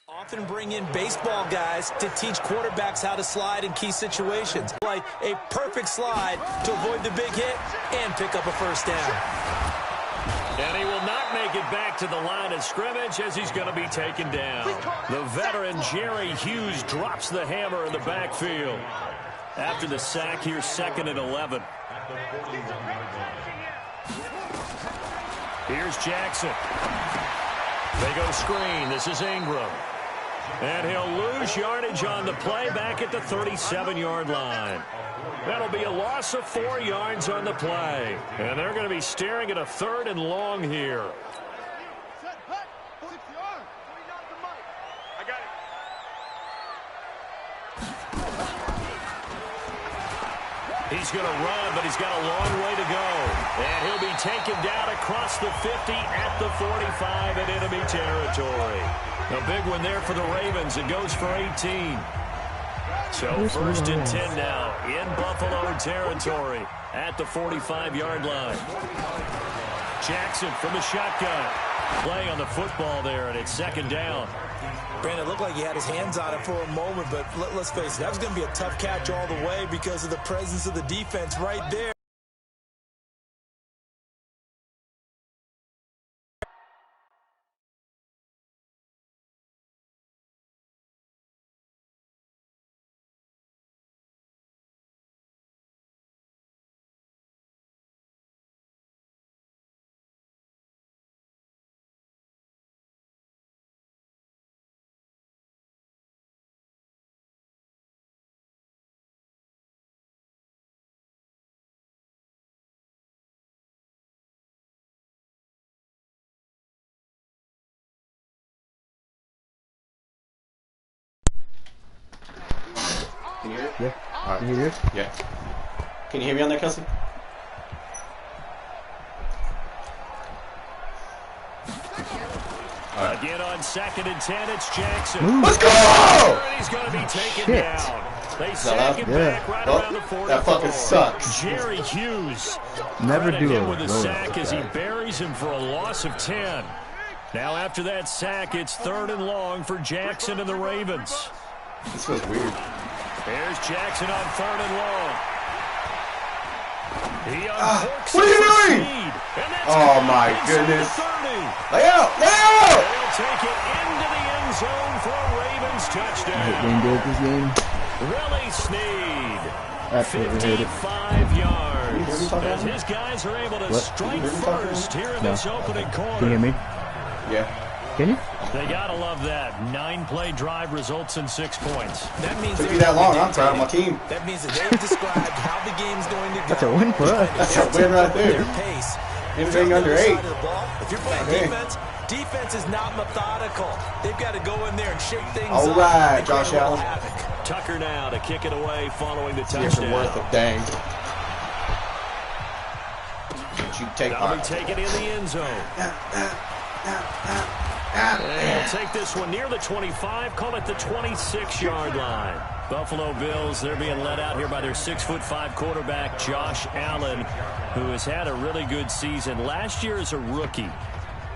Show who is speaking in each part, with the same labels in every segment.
Speaker 1: Often bring in baseball guys to teach quarterbacks how to slide in key situations. Like a perfect slide to avoid the big hit and pick up a first down.
Speaker 2: And he will not make it back to the line of scrimmage as he's going to be taken down. The veteran Jerry Hughes drops the hammer in the backfield. After the sack, here's 2nd and 11. Here's Jackson. They go screen. This is Ingram. And he'll lose yardage on the play back at the 37-yard line. That'll be a loss of 4 yards on the play. And they're going to be staring at a 3rd and long here. He's going to run, but he's got a long way to go. And he'll be taken down across the 50 at the 45 in enemy territory. A big one there for the Ravens. It goes for 18. So 1st and 10 now in Buffalo territory at the 45-yard line. Jackson from the shotgun. Play on the football there, and it's 2nd down.
Speaker 1: Brandon, it looked like he had his hands on it for a moment, but let's face it, that was going to be a tough catch all the way because of the presence of the defense right there.
Speaker 3: Can you hear it?
Speaker 4: Yeah.
Speaker 3: All right.
Speaker 4: Can you hear it?
Speaker 3: Yeah. Can you hear me on there, Kelsey?
Speaker 2: Again on 2nd and 10, it's Jackson.
Speaker 3: Let's go!
Speaker 2: And he's going to be taken down. They sack him back right around the 44.
Speaker 3: That fucking sucks.
Speaker 2: Jerry Hughes.
Speaker 4: Never do
Speaker 2: him
Speaker 4: it
Speaker 2: with a
Speaker 4: with
Speaker 2: sack as he
Speaker 4: that.
Speaker 2: buries him for a loss of 10. Now after that sack, it's 3rd and long for Jackson and the Ravens.
Speaker 3: This feels weird.
Speaker 2: There's Jackson on 3rd and long. He uncorks
Speaker 3: what are you doing? Oh my goodness. Lay out! Lay out!
Speaker 2: They'll take it into the end zone for a Ravens touchdown.
Speaker 4: Wayne did this game.
Speaker 2: Willie Snead.
Speaker 4: Absolutely
Speaker 2: 55 yards.
Speaker 3: talking
Speaker 2: As
Speaker 3: about?
Speaker 2: his guys are able to
Speaker 4: What?
Speaker 2: strike
Speaker 3: You talking
Speaker 2: first here in
Speaker 4: No.
Speaker 2: this opening quarter.
Speaker 4: Can you hear me?
Speaker 3: Yeah.
Speaker 4: Can you?
Speaker 2: They gotta love that. 9-play drive results in 6 points.
Speaker 1: That means
Speaker 3: Took me that long. I'm proud of my team.
Speaker 1: That means that they've described how the game's going to go.
Speaker 4: That's a win for us.
Speaker 3: That's a win right there.
Speaker 1: Their pace.
Speaker 3: Anything under 8.
Speaker 1: If you're playing defense, defense is not methodical. They've got to go in there and shake things up.
Speaker 3: All right,
Speaker 1: and create
Speaker 3: Josh
Speaker 1: a little
Speaker 3: Allen.
Speaker 1: havoc.
Speaker 2: Tucker now to kick it away following the
Speaker 3: Here's
Speaker 2: touchdown.
Speaker 3: worth a dang. You take
Speaker 2: That'll be
Speaker 3: my...
Speaker 2: taken in the end zone. And they'll take this one near the 25, call it the 26-yard line. Buffalo Bills, they're being led out here by their 6'5" quarterback, Josh Allen, who has had a really good season. Last year as a rookie,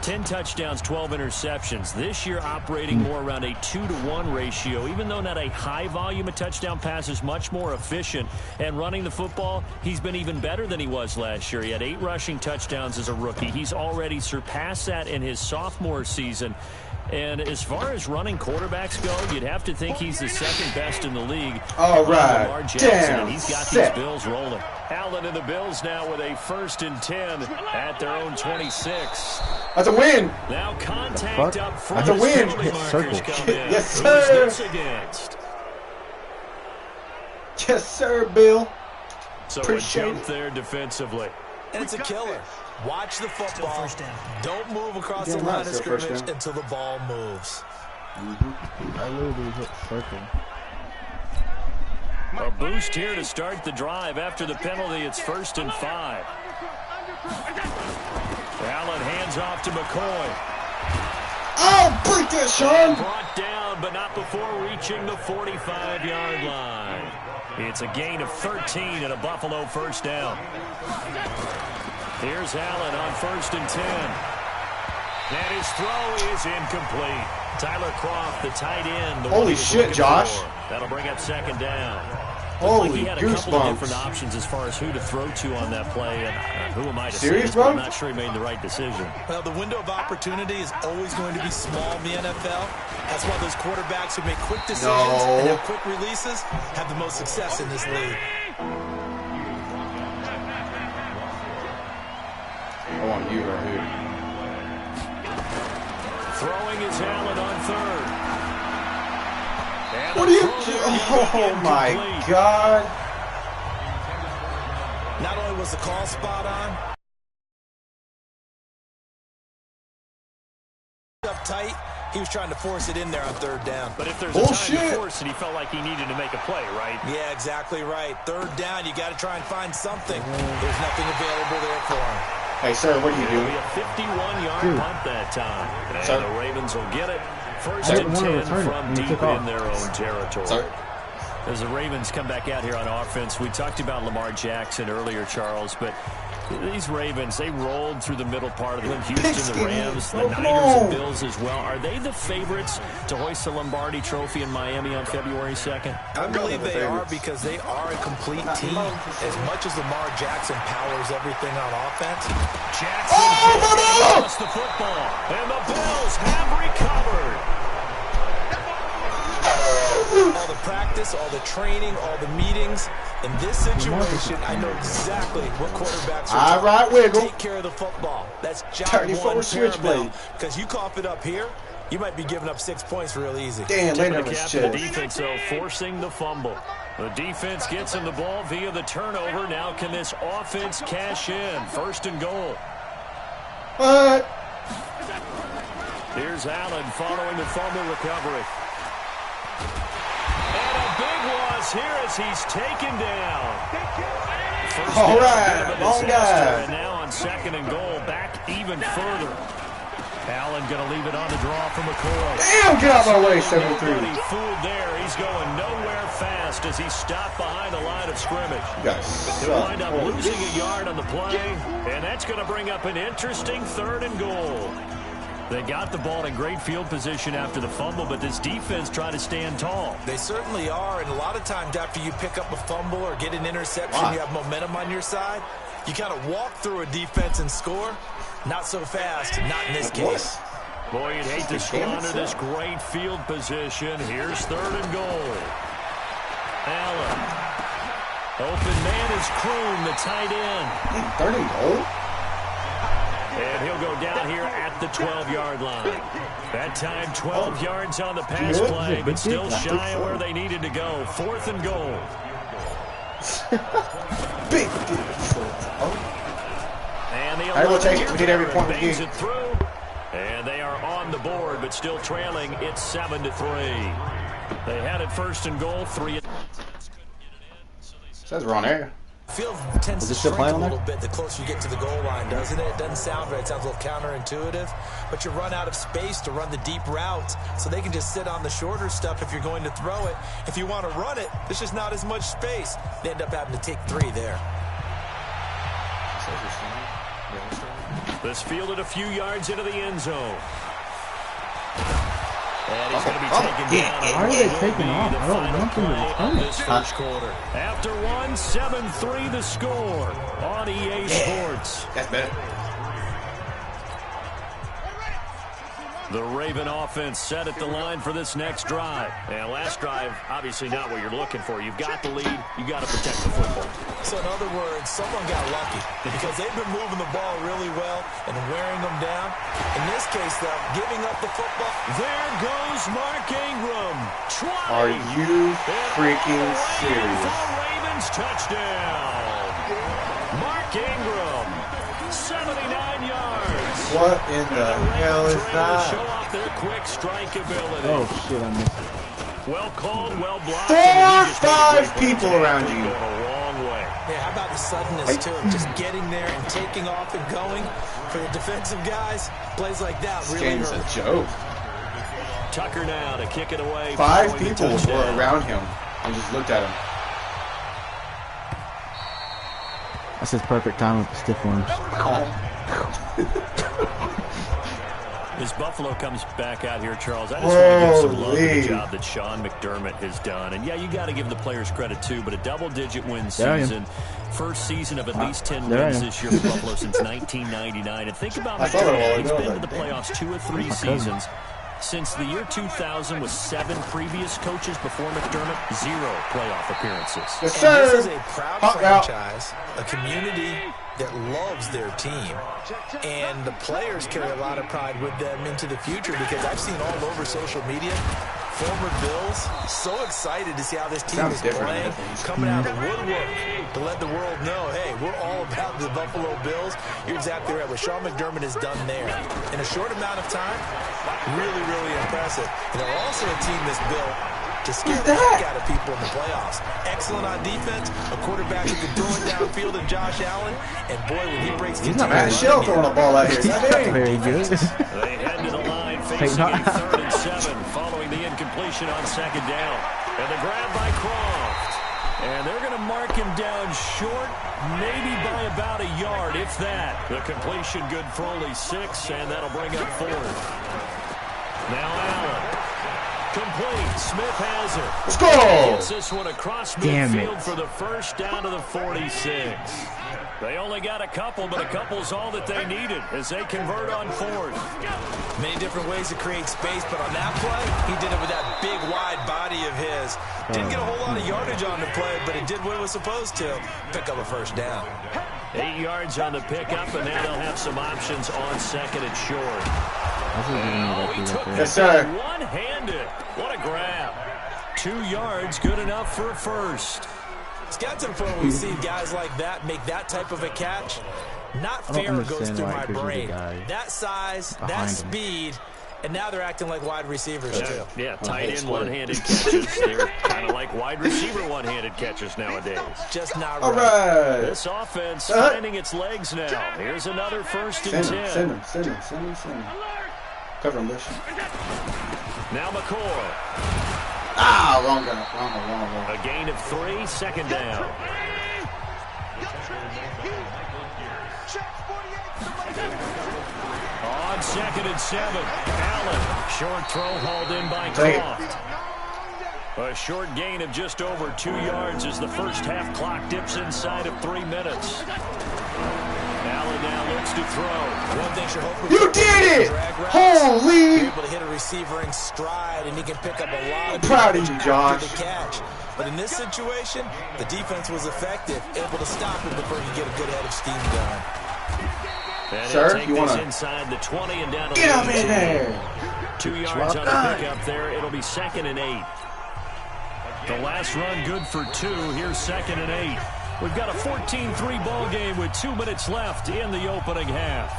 Speaker 2: 10 touchdowns, 12 interceptions. This year operating more around a 2-to-1 ratio. Even though not a high volume of touchdown passes, much more efficient. And running the football, he's been even better than he was last year. He had 8 rushing touchdowns as a rookie. He's already surpassed that in his sophomore season. And as far as running quarterbacks go, you'd have to think he's the 2nd best in the league.
Speaker 3: All right.
Speaker 2: Lamar Jackson,
Speaker 3: Damn.
Speaker 2: and he's got
Speaker 3: Set.
Speaker 2: these Bills rolling. Allen and the Bills now with a 1st and 10 at their own 26.
Speaker 3: That's a win.
Speaker 2: Now contact up front.
Speaker 3: That's a win.
Speaker 2: Penalty
Speaker 4: Hit
Speaker 2: markers
Speaker 4: circle.
Speaker 2: come in.
Speaker 3: Yes,
Speaker 2: Who's
Speaker 3: sir.
Speaker 2: this against?
Speaker 3: Yes, sir, Bill.
Speaker 2: So
Speaker 3: Appreciate
Speaker 2: a jump
Speaker 3: it.
Speaker 2: there defensively.
Speaker 1: And it's a killer. Watch the football. Don't move across the
Speaker 3: Damn
Speaker 1: line
Speaker 3: right,
Speaker 1: of
Speaker 3: still first
Speaker 1: scrimmage
Speaker 3: down.
Speaker 1: until the ball moves.
Speaker 4: I literally hit circle.
Speaker 2: A boost here to start the drive. After the penalty, it's 1st and 5. Allen hands off to McCoy.
Speaker 3: Oh, break that, Sean.
Speaker 2: Brought down, but not before reaching the 45-yard line. It's a gain of 13 and a Buffalo 1st down. Here's Allen on 1st and 10. And his throw is incomplete. Tyler Croft, the tight end.
Speaker 3: Holy shit, Josh.
Speaker 2: That'll bring up second down.
Speaker 3: Holy
Speaker 2: he had a couple of different
Speaker 3: goosebumps.
Speaker 2: options as far as who to throw to on that play, and who am I to
Speaker 3: Serious,
Speaker 2: say,
Speaker 3: bro?
Speaker 2: I'm not sure he made the right decision.
Speaker 1: Well, the window of opportunity is always going to be small in the NFL. That's why those quarterbacks who make quick decisions and have quick releases have the most success in this league.
Speaker 3: I want you right here.
Speaker 2: Throwing is Allen on third.
Speaker 3: What are you doing? Oh, my God.
Speaker 1: Not only was the call spot on, up tight, he was trying to force it in there on third down.
Speaker 2: But if there's a time to force it, he felt like he needed to make a play, right?
Speaker 1: Yeah, exactly right. Third down, you got to try and find something. There's nothing available there for him.
Speaker 3: Hey, sir, what are you doing?
Speaker 2: It'll be a 51-yard punt that time. And the Ravens will get it. First and 10 from deep in their own territory.
Speaker 3: Sorry.
Speaker 2: As the Ravens come back out here on offense, we talked about Lamar Jackson earlier, Charles, but these Ravens, they rolled through the middle part of them. Houston, the Rams, the Niners, and Bills as well. Are they the favorites to hoist the Lombardi Trophy in Miami on February 2nd?
Speaker 1: I believe they are because they are a complete team. As much as Lamar Jackson powers everything on offense.
Speaker 2: Jackson lost the football, and the Bills have recovered.
Speaker 1: All the practice, all the training, all the meetings. In this situation, I know exactly what quarterbacks are trying to take care of the football. That's job one paramount. Because you cough it up here, you might be giving up 6 points real easy.
Speaker 3: Damn,
Speaker 2: the defense, though, forcing the fumble. The defense gets him the ball via the turnover. Now can this offense cash in? First and goal.
Speaker 3: What?
Speaker 2: Here's Allen following the fumble recovery. And a big loss here as he's taken down.
Speaker 3: All right, long guy.
Speaker 2: And now on second and goal, back even further. Allen going to leave it on the draw from McCoy.
Speaker 3: Damn, get out of my way, 7-3.
Speaker 2: Fooled there. He's going nowhere fast as he stopped behind the line of scrimmage.
Speaker 3: He'll
Speaker 2: wind up losing a yard on the play, and that's going to bring up an interesting third and goal. They got the ball in great field position after the fumble, but this defense tried to stand tall.
Speaker 1: They certainly are, and a lot of times after you pick up a fumble or get an interception, you have momentum on your side. You kind of walk through a defense and score. Not so fast, not in this case.
Speaker 2: Boy, you'd hate to squander this great field position. Here's third and goal. Allen. Open man is Kroon, the tight end.
Speaker 3: Third and goal?
Speaker 2: And he'll go down here at the 12-yard line. That time, 12 yards on the pass play, but still shy of where they needed to go. Fourth and goal.
Speaker 3: Big
Speaker 2: And the
Speaker 3: I will take it. We did every point we
Speaker 2: bangs
Speaker 3: need.
Speaker 2: it through. And they are on the board, but still trailing. It's 7-3. They had it first and goal. 3.
Speaker 3: Says we're on air.
Speaker 1: Field tends to shrink a little bit the closer you get to the goal line, doesn't it? It doesn't sound right. It sounds a little counterintuitive. But you run out of space to run the deep routes, so they can just sit on the shorter stuff if you're going to throw it. If you want to run it, there's just not as much space. They end up having to take 3 there.
Speaker 2: This fielded a few yards into the end zone. And he's going to be taken down.
Speaker 4: Why are they taking off? I don't want them to return
Speaker 2: This first quarter. After 7-3 the score on EA Sports.
Speaker 3: That's better.
Speaker 2: The Raven offense set at the line for this next drive. And last drive, obviously not what you're looking for. You've got the lead. You got to protect the football.
Speaker 1: So in other words, someone got lucky because they've been moving the ball really well and wearing them down. In this case, though, giving up the football.
Speaker 2: There goes Mark Ingram.
Speaker 3: Are you freaking serious?
Speaker 2: The Ravens touchdown. Mark Ingram, 79 yards.
Speaker 3: What in the hell is that?
Speaker 2: Show off their quick strike ability.
Speaker 4: Oh shit, I missed it.
Speaker 2: Well called, well blocked.
Speaker 3: 4 or 5 people around you.
Speaker 2: Going a long way.
Speaker 1: Yeah, how about the suddenness, too? Just getting there and taking off and going. For the defensive guys, plays like that really hurt.
Speaker 3: This game's a joke.
Speaker 2: Tucker now to kick it away.
Speaker 3: 5 people were around him and just looked at him.
Speaker 4: That's his perfect time with the stiff arms.
Speaker 2: As Buffalo comes back out here, Charles, I just want to give some love to the job that Sean McDermott has done. And, yeah, you got to give the players credit, too, but a double-digit win season, first season of at least 10 wins this year for Buffalo since 1999. And think about McDermott. He's been to the playoffs 2 or 3 seasons. Since the year 2000 with 7 previous coaches before McDermott, 0 playoff appearances.
Speaker 3: Yes, sir.
Speaker 1: And this is a proud franchise, a community that loves their team, and the players carry a lot of pride with them into the future, because I've seen all over social media former Bills so excited to see how this team is playing, coming out of the woodwork to let the world know, hey, we're all about the Buffalo Bills. You're exactly right. What Sean McDermott has done there in a short amount of time, really, really impressive. And they're also a team that's built to scare the heck out of people in the playoffs. Excellent on defense, a quarterback who can throw it downfield in Josh Allen, and boy, when he breaks the
Speaker 3: Matt Shell throwing a ball out here.
Speaker 4: Very good.
Speaker 2: They head to the line facing a 3rd and 7 following the incompletion on 2nd down. And the grab by Croft. And they're going to mark him down short, maybe by about a yard, if that. The completion good for only 6, and that'll bring up 4th. Now Allen. Complete. Smith has it.
Speaker 3: Let's go.
Speaker 2: Gets this one across midfield for the first down to the 46. They only got a couple, but a couple's all that they needed as they convert on 4th.
Speaker 1: Many different ways to create space, but on that play, he did it with that big, wide body of his. Didn't get a whole lot of yardage on the play, but it did what it was supposed to. Pick up a first down.
Speaker 2: 8 yards on the pickup, and now they'll have some options on 2nd and short. Oh, he took
Speaker 3: yes, sir.
Speaker 2: One-handed. What a grab. 2 yards, good enough for a first.
Speaker 1: It's got to the point where we see guys like that make that type of a catch. Not fair goes through my brain. That size, that speed, and now they're acting like wide receivers too.
Speaker 2: Yeah, tight end one-handed catches. They're kind of like wide receiver one-handed catches nowadays.
Speaker 1: Just not right.
Speaker 3: All right.
Speaker 2: This offense finding its legs now. Here's another 1st and 10.
Speaker 3: Send him. Cover him, Bush.
Speaker 2: Now McCoy.
Speaker 3: Ah, wrong.
Speaker 2: A gain of 3, 2nd down. On 2nd and 7. Allen. Short throw hauled in by Croft. A short gain of just over 2 yards as the first half clock dips inside of 3 minutes. Allen now looks to throw.
Speaker 1: One thing you're hoping
Speaker 3: you did it! Holy!
Speaker 1: You're able to hit a receiver in stride, and he can pick up a lot of
Speaker 3: proud of you, Josh.
Speaker 1: The catch. But in this situation, the defense was effective, able to stop him before he get a good head of steam going.
Speaker 2: And
Speaker 3: sir, you want to
Speaker 2: inside the 20 and down to
Speaker 3: get him in there?
Speaker 2: 2 yards on the pickup there. It'll be 2nd and 8. The last run good for 2. Here's 2nd and 8. We've got a 14-3 ball game with 2 minutes left in the opening half.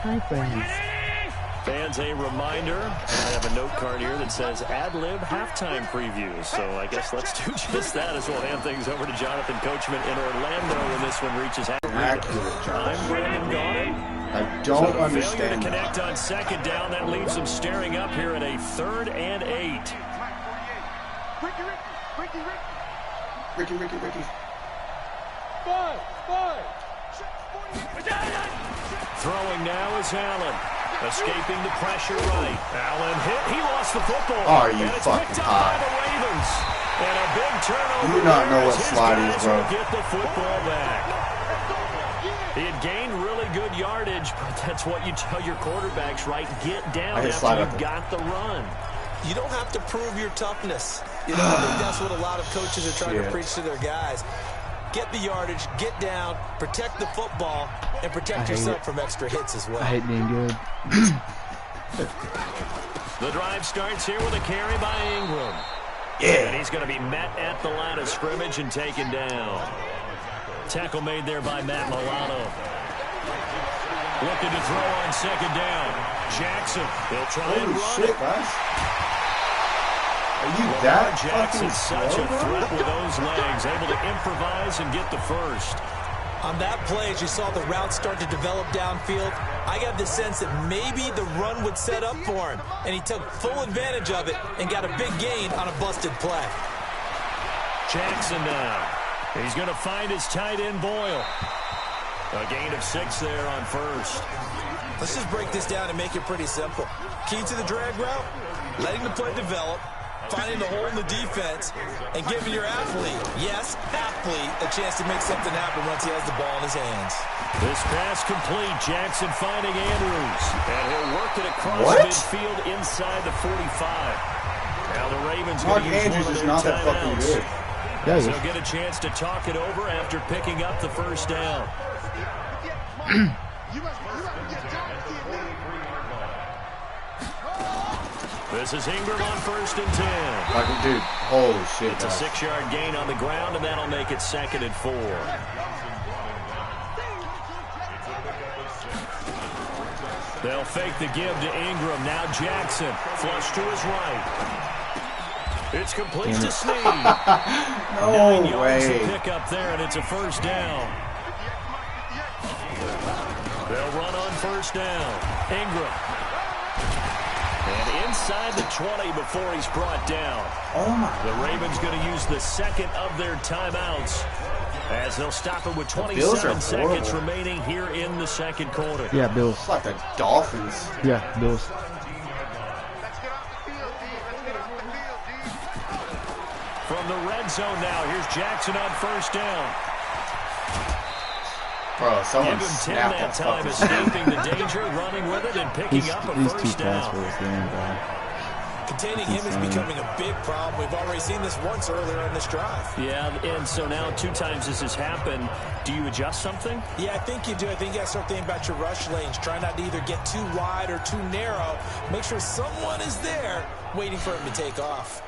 Speaker 4: Hi, friends.
Speaker 2: Fans, a reminder, I have a note card here that says ad-lib halftime previews. So I guess let's do just that as we'll hand things over to Jonathan Coachman in Orlando when this one reaches
Speaker 3: accurate, Josh.
Speaker 2: I'm Brandon Gaudin.
Speaker 3: I don't understand.
Speaker 2: Failure to connect on 2nd down. That leaves them staring up here at a 3rd and 8.
Speaker 3: Ricky.
Speaker 2: Throwing now is Allen. Escaping the pressure right. Allen hit. He lost the football.
Speaker 3: Are you
Speaker 2: and it's
Speaker 3: fucking
Speaker 2: picked up
Speaker 3: high?
Speaker 2: by the Ravens. And a big turnover.
Speaker 3: You do not know what
Speaker 2: His
Speaker 3: slide
Speaker 2: guys
Speaker 3: is, bro.
Speaker 2: will get the football back. He had gained really good yardage, but that's what you tell your quarterbacks, right? Get down after you've got the run.
Speaker 1: You don't have to prove your toughness. You know, I think that's what a lot of coaches are trying to preach to their guys. Get the yardage, get down, protect the football, and protect yourself from extra hits as well.
Speaker 4: I hate being good.
Speaker 2: The drive starts here with a carry by Ingram.
Speaker 3: Yeah.
Speaker 2: And he's going to be met at the line of scrimmage and taken down. Tackle made there by Matt Milano. Looking to throw on 2nd down. Jackson, he'll try and run
Speaker 3: shit,
Speaker 2: it.
Speaker 3: Guys. Are you that
Speaker 2: Jackson's
Speaker 3: fucking
Speaker 2: such
Speaker 3: slow,
Speaker 2: a threat with those legs, able to improvise and get the first.
Speaker 1: On that play, as you saw the route start to develop downfield, I got the sense that maybe the run would set up for him, and he took full advantage of it and got a big gain on a busted play.
Speaker 2: Jackson now. He's going to find his tight end Boyle. A gain of 6 there on first.
Speaker 1: Let's just break this down and make it pretty simple. Key to the drag route, letting the play develop, finding the hole in the defense, and giving your athlete, yes, athlete, a chance to make something happen once he has the ball in his hands.
Speaker 2: This pass complete. Jackson finding Andrews. And he'll work it across midfield inside the 45. Now the Ravens going to use
Speaker 3: Andrews
Speaker 2: one of
Speaker 3: is
Speaker 2: their
Speaker 3: not that fucking
Speaker 2: timeouts.
Speaker 3: good.
Speaker 4: Yeah,
Speaker 2: So get a chance to talk it over after picking up the first down. This is Ingram on 1st and 10.
Speaker 3: Like, dude, holy shit.
Speaker 2: It's a 6-yard gain on the ground, and that'll make it 2nd and 4. They'll fake the give to Ingram. Now Jackson. Flush to his right. It's complete to Snead.
Speaker 3: No
Speaker 2: 9 yards
Speaker 3: way.
Speaker 2: to pick up there, and it's a first down. They'll run on 1st down. Ingram. And inside the 20 before he's brought down.
Speaker 3: Oh, my.
Speaker 2: The Ravens going to use the 2nd of their timeouts as they'll stop it with 27 seconds remaining here in the 2nd quarter.
Speaker 4: Yeah, Bills.
Speaker 3: It's like the Dolphins.
Speaker 4: Yeah, Bills.
Speaker 2: From the red zone now, here's Jackson on 1st down.
Speaker 3: Bro, someone
Speaker 2: Give him 10
Speaker 3: snapped
Speaker 2: that
Speaker 3: that
Speaker 2: time,
Speaker 3: fucking
Speaker 2: escaping the danger, running with it, and picking up a first down.
Speaker 1: Containing him is becoming a big problem. We've already seen this once earlier in this drive.
Speaker 2: Yeah, and so now 2 times this has happened. Do you adjust something?
Speaker 1: Yeah, I think you do. I think you got to start thinking about your rush lanes. Try not to either get too wide or too narrow. Make sure someone is there waiting for him to take off.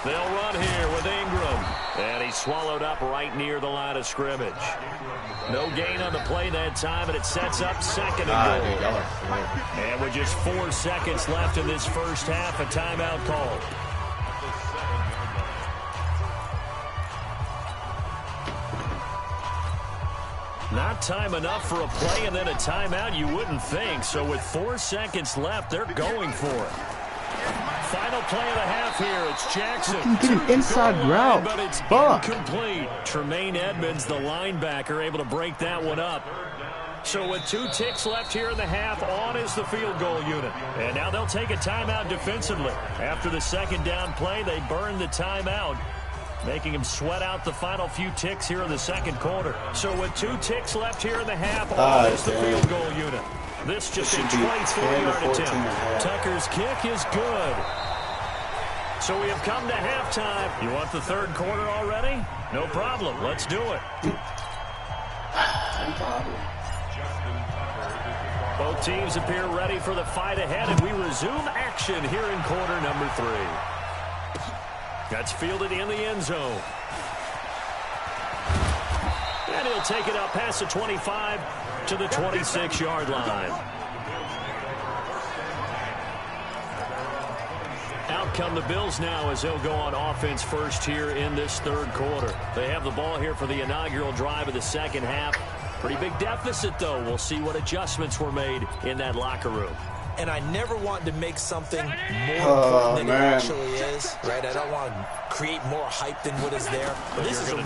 Speaker 2: They'll run here with Ingram. And he's swallowed up right near the line of scrimmage. No gain on the play that time, and it sets up 2nd and goal. And with just 4 seconds left in this first half, a timeout called. Not time enough for a play and then a timeout, you wouldn't think. So with 4 seconds left, they're going for it. Final play of the half here. It's Jackson.
Speaker 4: Get an inside route.
Speaker 2: But it's incomplete. Tremaine Edmonds, the linebacker, able to break that one up. So with 2 ticks left here in the half, on is the field goal unit. And now they'll take a timeout defensively. After the 2nd down play, they burn the timeout, making him sweat out the final few ticks here in the 2nd quarter. So with 2 ticks left here in the half, on is the field goal unit. This just a 24-yard attempt. Tucker's kick is good. So we have come to halftime. You want the 3rd quarter already? No problem. Let's do it. Both teams appear ready for the fight ahead, and we resume action here in quarter number 3. That's fielded in the end zone. And he'll take it up past the 25 to the 26-yard line. Out come the Bills now as they'll go on offense first here in this 3rd quarter. They have the ball here for the inaugural drive of the 2nd half. Pretty big deficit, though. We'll see what adjustments were made in that locker room.
Speaker 1: And I never want to make something more important than it actually is, right? I don't want to create more hype than what is there. But this is I'm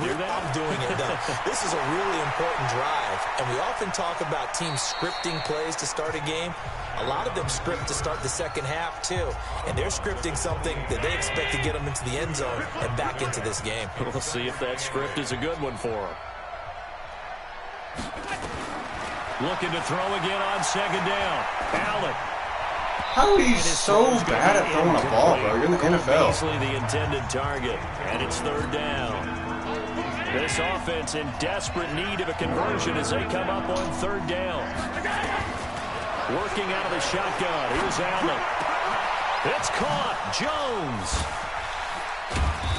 Speaker 1: doing it, though. This is a really important drive. And we often talk about teams scripting plays to start a game. A lot of them script to start the 2nd half, too. And they're scripting something that they expect to get them into the end zone and back into this game.
Speaker 2: We'll see if that script is a good one for them. Looking to throw again on 2nd down. Allen.
Speaker 3: How are you so bad at throwing a ball, bro? You're in the NFL.
Speaker 2: Easily the intended target, and it's 3rd down. This offense in desperate need of a conversion as they come up on 3rd down. Working out of the shotgun. Here's Allen. It's caught. Jones.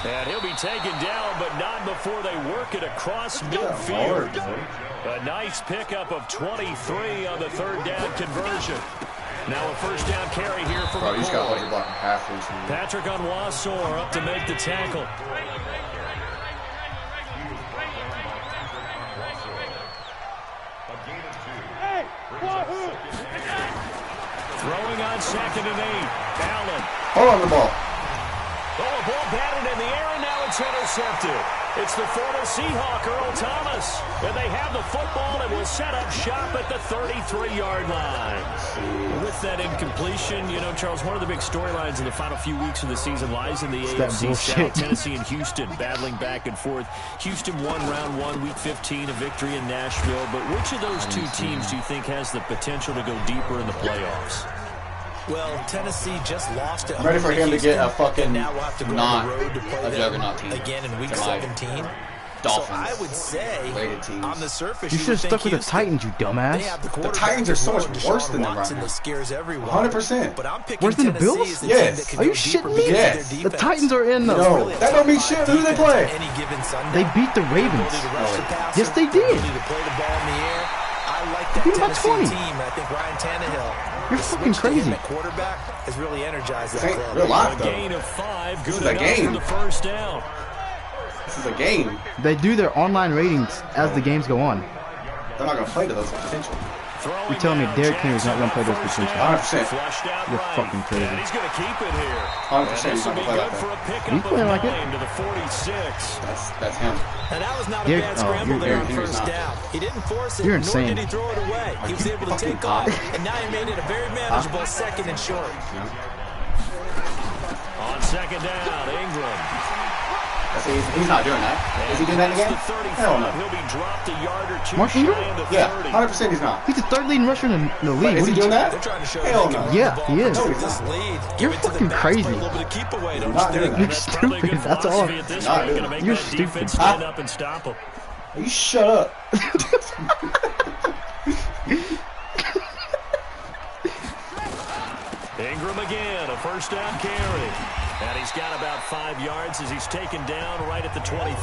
Speaker 2: And he'll be taken down, but not before they work it across midfield. A nice pickup of 23 on the 3rd down conversion. Now a 1st down carry here from
Speaker 3: Bro, you just got to hold your block.
Speaker 2: Patrick Onwuasor up to make the tackle. Throwing on 2nd and 8. Allen.
Speaker 3: Hold on the ball.
Speaker 2: Oh, a ball batted in the air, and now it's intercepted. It's the former Seahawk, Earl Thomas. And they have the football and will set up shop at the 33-yard line. With that incompletion, you know, Charles, one of the big storylines in the final few weeks of the season lies in the AFC South. Tennessee and Houston battling back and forth. Houston won round 1, week 15, a victory in Nashville. But which of those two teams do you think has the potential to go deeper in the playoffs?
Speaker 1: Well, Tennessee just lost it.
Speaker 3: I'm ready for him to get a fucking
Speaker 1: now we'll have to go
Speaker 3: not
Speaker 1: on the road to play
Speaker 3: a juggernaut team
Speaker 1: again in week 17.
Speaker 3: Dolphins.
Speaker 1: So I would say on the surface,
Speaker 4: you should have stuck with the Titans, you dumbass.
Speaker 1: The
Speaker 3: Titans are so much worse than them right now.
Speaker 1: That scares everyone.
Speaker 3: 100%.
Speaker 1: But I'm picking
Speaker 4: worse than the Bills?
Speaker 3: Yes.
Speaker 4: Are you shitting me?
Speaker 3: Yes.
Speaker 4: The Titans are in the.
Speaker 3: No, that don't mean shit. Who do they play?
Speaker 4: They beat the Ravens. Yes, they did.
Speaker 1: I like that Tennessee team. I think Ryan Tannehill,
Speaker 4: you're fucking crazy.
Speaker 1: Quarterback has really energized that club.
Speaker 3: Real life, though.
Speaker 2: A gain of 5.
Speaker 3: This
Speaker 2: Good
Speaker 3: is a game.
Speaker 2: for the first down.
Speaker 3: This is a game.
Speaker 4: They do their online ratings as the games go on.
Speaker 3: They're not going to play to those potential.
Speaker 4: You're telling me Derrick Henry's not going to play those potential?
Speaker 3: 100%.
Speaker 4: You're fucking crazy.
Speaker 2: And he's going to keep it here.
Speaker 3: 100% he's not going to play like that.
Speaker 4: He's playing like it.
Speaker 2: To the 46.
Speaker 3: That's him.
Speaker 1: And that was not a bad scramble there on
Speaker 3: Henry's
Speaker 1: first
Speaker 3: not.
Speaker 1: down. He didn't force it,
Speaker 4: You're
Speaker 1: nor
Speaker 4: insane.
Speaker 1: did he throw it away. He was able to take off, and now he made it a very manageable 2nd and short.
Speaker 2: On 2nd down, Ingram.
Speaker 3: He's not doing that. Is he doing that again? Hell no.
Speaker 2: He'll be dropped a yard or 2
Speaker 4: Mark Ingram?
Speaker 2: shy of the 30.
Speaker 3: Yeah, 100% he's not.
Speaker 4: He's the 3rd leading rusher in the league.
Speaker 3: Wait, is he doing that?
Speaker 1: They're trying to show
Speaker 3: Hell
Speaker 1: they can
Speaker 3: no.
Speaker 1: move
Speaker 4: Yeah,
Speaker 1: the ball,
Speaker 4: he is.
Speaker 1: protect this lead.
Speaker 4: You're
Speaker 1: Give it to the
Speaker 4: fucking
Speaker 1: backs,
Speaker 4: crazy.
Speaker 1: play a little bit of keep away. Don't
Speaker 3: Not
Speaker 1: just
Speaker 3: doing
Speaker 1: think.
Speaker 4: You're
Speaker 2: That's probably
Speaker 4: stupid.
Speaker 2: good
Speaker 4: That's all.
Speaker 2: philosophy at this
Speaker 3: Not
Speaker 2: point.
Speaker 3: doing
Speaker 2: Going to make
Speaker 4: You're
Speaker 2: that
Speaker 4: stupid.
Speaker 2: defense stand up and stop him.
Speaker 3: You shut up.
Speaker 2: Ingram again, a first down carry. And he's got about 5 yards as he's taken down right at the 25.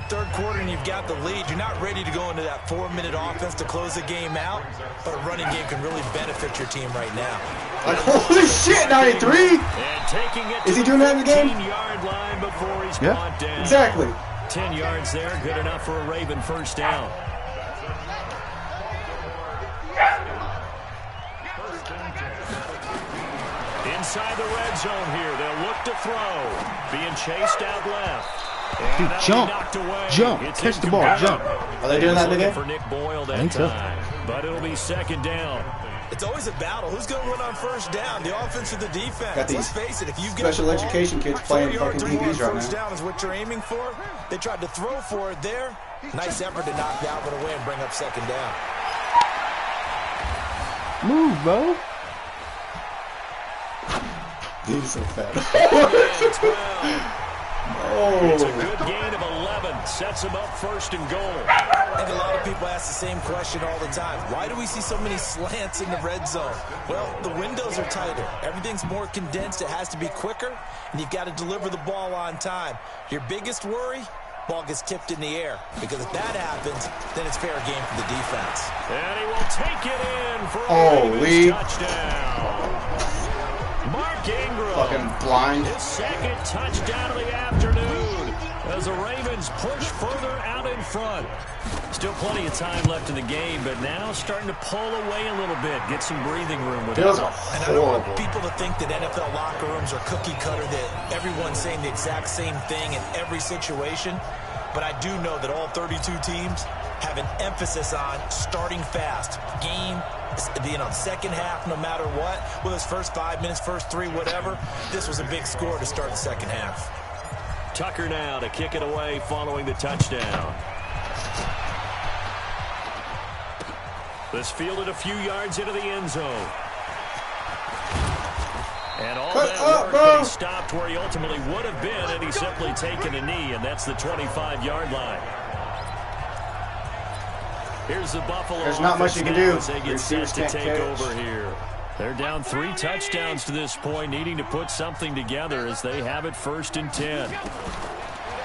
Speaker 1: Third quarter and you've got the lead. You're not ready to go into that 4-minute offense to close the game out, but a running game can really benefit your team right now.
Speaker 3: Like, holy shit, 93?
Speaker 2: And taking it
Speaker 3: Is he doing that in the game?
Speaker 2: 15-yard line before he's brought down.
Speaker 3: Exactly.
Speaker 2: 10 yards there, good enough for a Raven first down. Inside the red zone here, they'll look to throw. Being chased out left.
Speaker 4: Dude, jump. Jump.
Speaker 2: It's
Speaker 4: Catch the ball. Jump.
Speaker 3: Are they doing that again?
Speaker 2: For Nick Boyle that
Speaker 4: I think so.
Speaker 2: time. But it'll be 2nd down.
Speaker 1: It's always a battle. Who's going to win on first down? The offense or the defense?
Speaker 3: Got these
Speaker 1: Let's face it. If you get
Speaker 3: special education kids playing fucking DBs right
Speaker 1: first
Speaker 3: now.
Speaker 1: down is what you're aiming for. They tried to throw for it there. Nice effort to knock that one away and bring up 2nd down.
Speaker 4: Move, bro.
Speaker 3: He's so fat.
Speaker 2: It's a good gain of 11. Sets him up 1st and goal.
Speaker 1: I think a lot of people ask the same question all the time. Why do we see so many slants in the red zone? Well, the windows are tighter. Everything's more condensed. It has to be quicker, and you've got to deliver the ball on time. Your biggest worry? Ball gets tipped in the air. Because if that happens, then it's fair game for the defense.
Speaker 2: And he will take it in for a Ravens touchdown. Mark Ingram.
Speaker 3: Fucking blind.
Speaker 2: His 2nd touchdown of the afternoon as the Ravens push further out in front. Still plenty of time left in the game, but now starting to pull away a little bit, get some breathing room with it.
Speaker 3: Feels
Speaker 1: And I don't want people to think that NFL locker rooms are cookie cutter, that everyone's saying the exact same thing in every situation. But I do know that all 32 teams have an emphasis on starting fast. Game, second half, no matter what. Whether it's first 5 minutes, first 3, whatever. This was a big score to start the second half.
Speaker 2: Tucker now to kick it away following the touchdown. This fielded a few yards into the end zone. And all that work, but he stopped where he ultimately would have been, and he's simply taken a knee, and that's the 25-yard line. Here's the Buffalo.
Speaker 3: There's not much you can do.
Speaker 2: As they get set to take over here. They're down 3 touchdowns to this point, needing to put something together as they have it 1st and 10.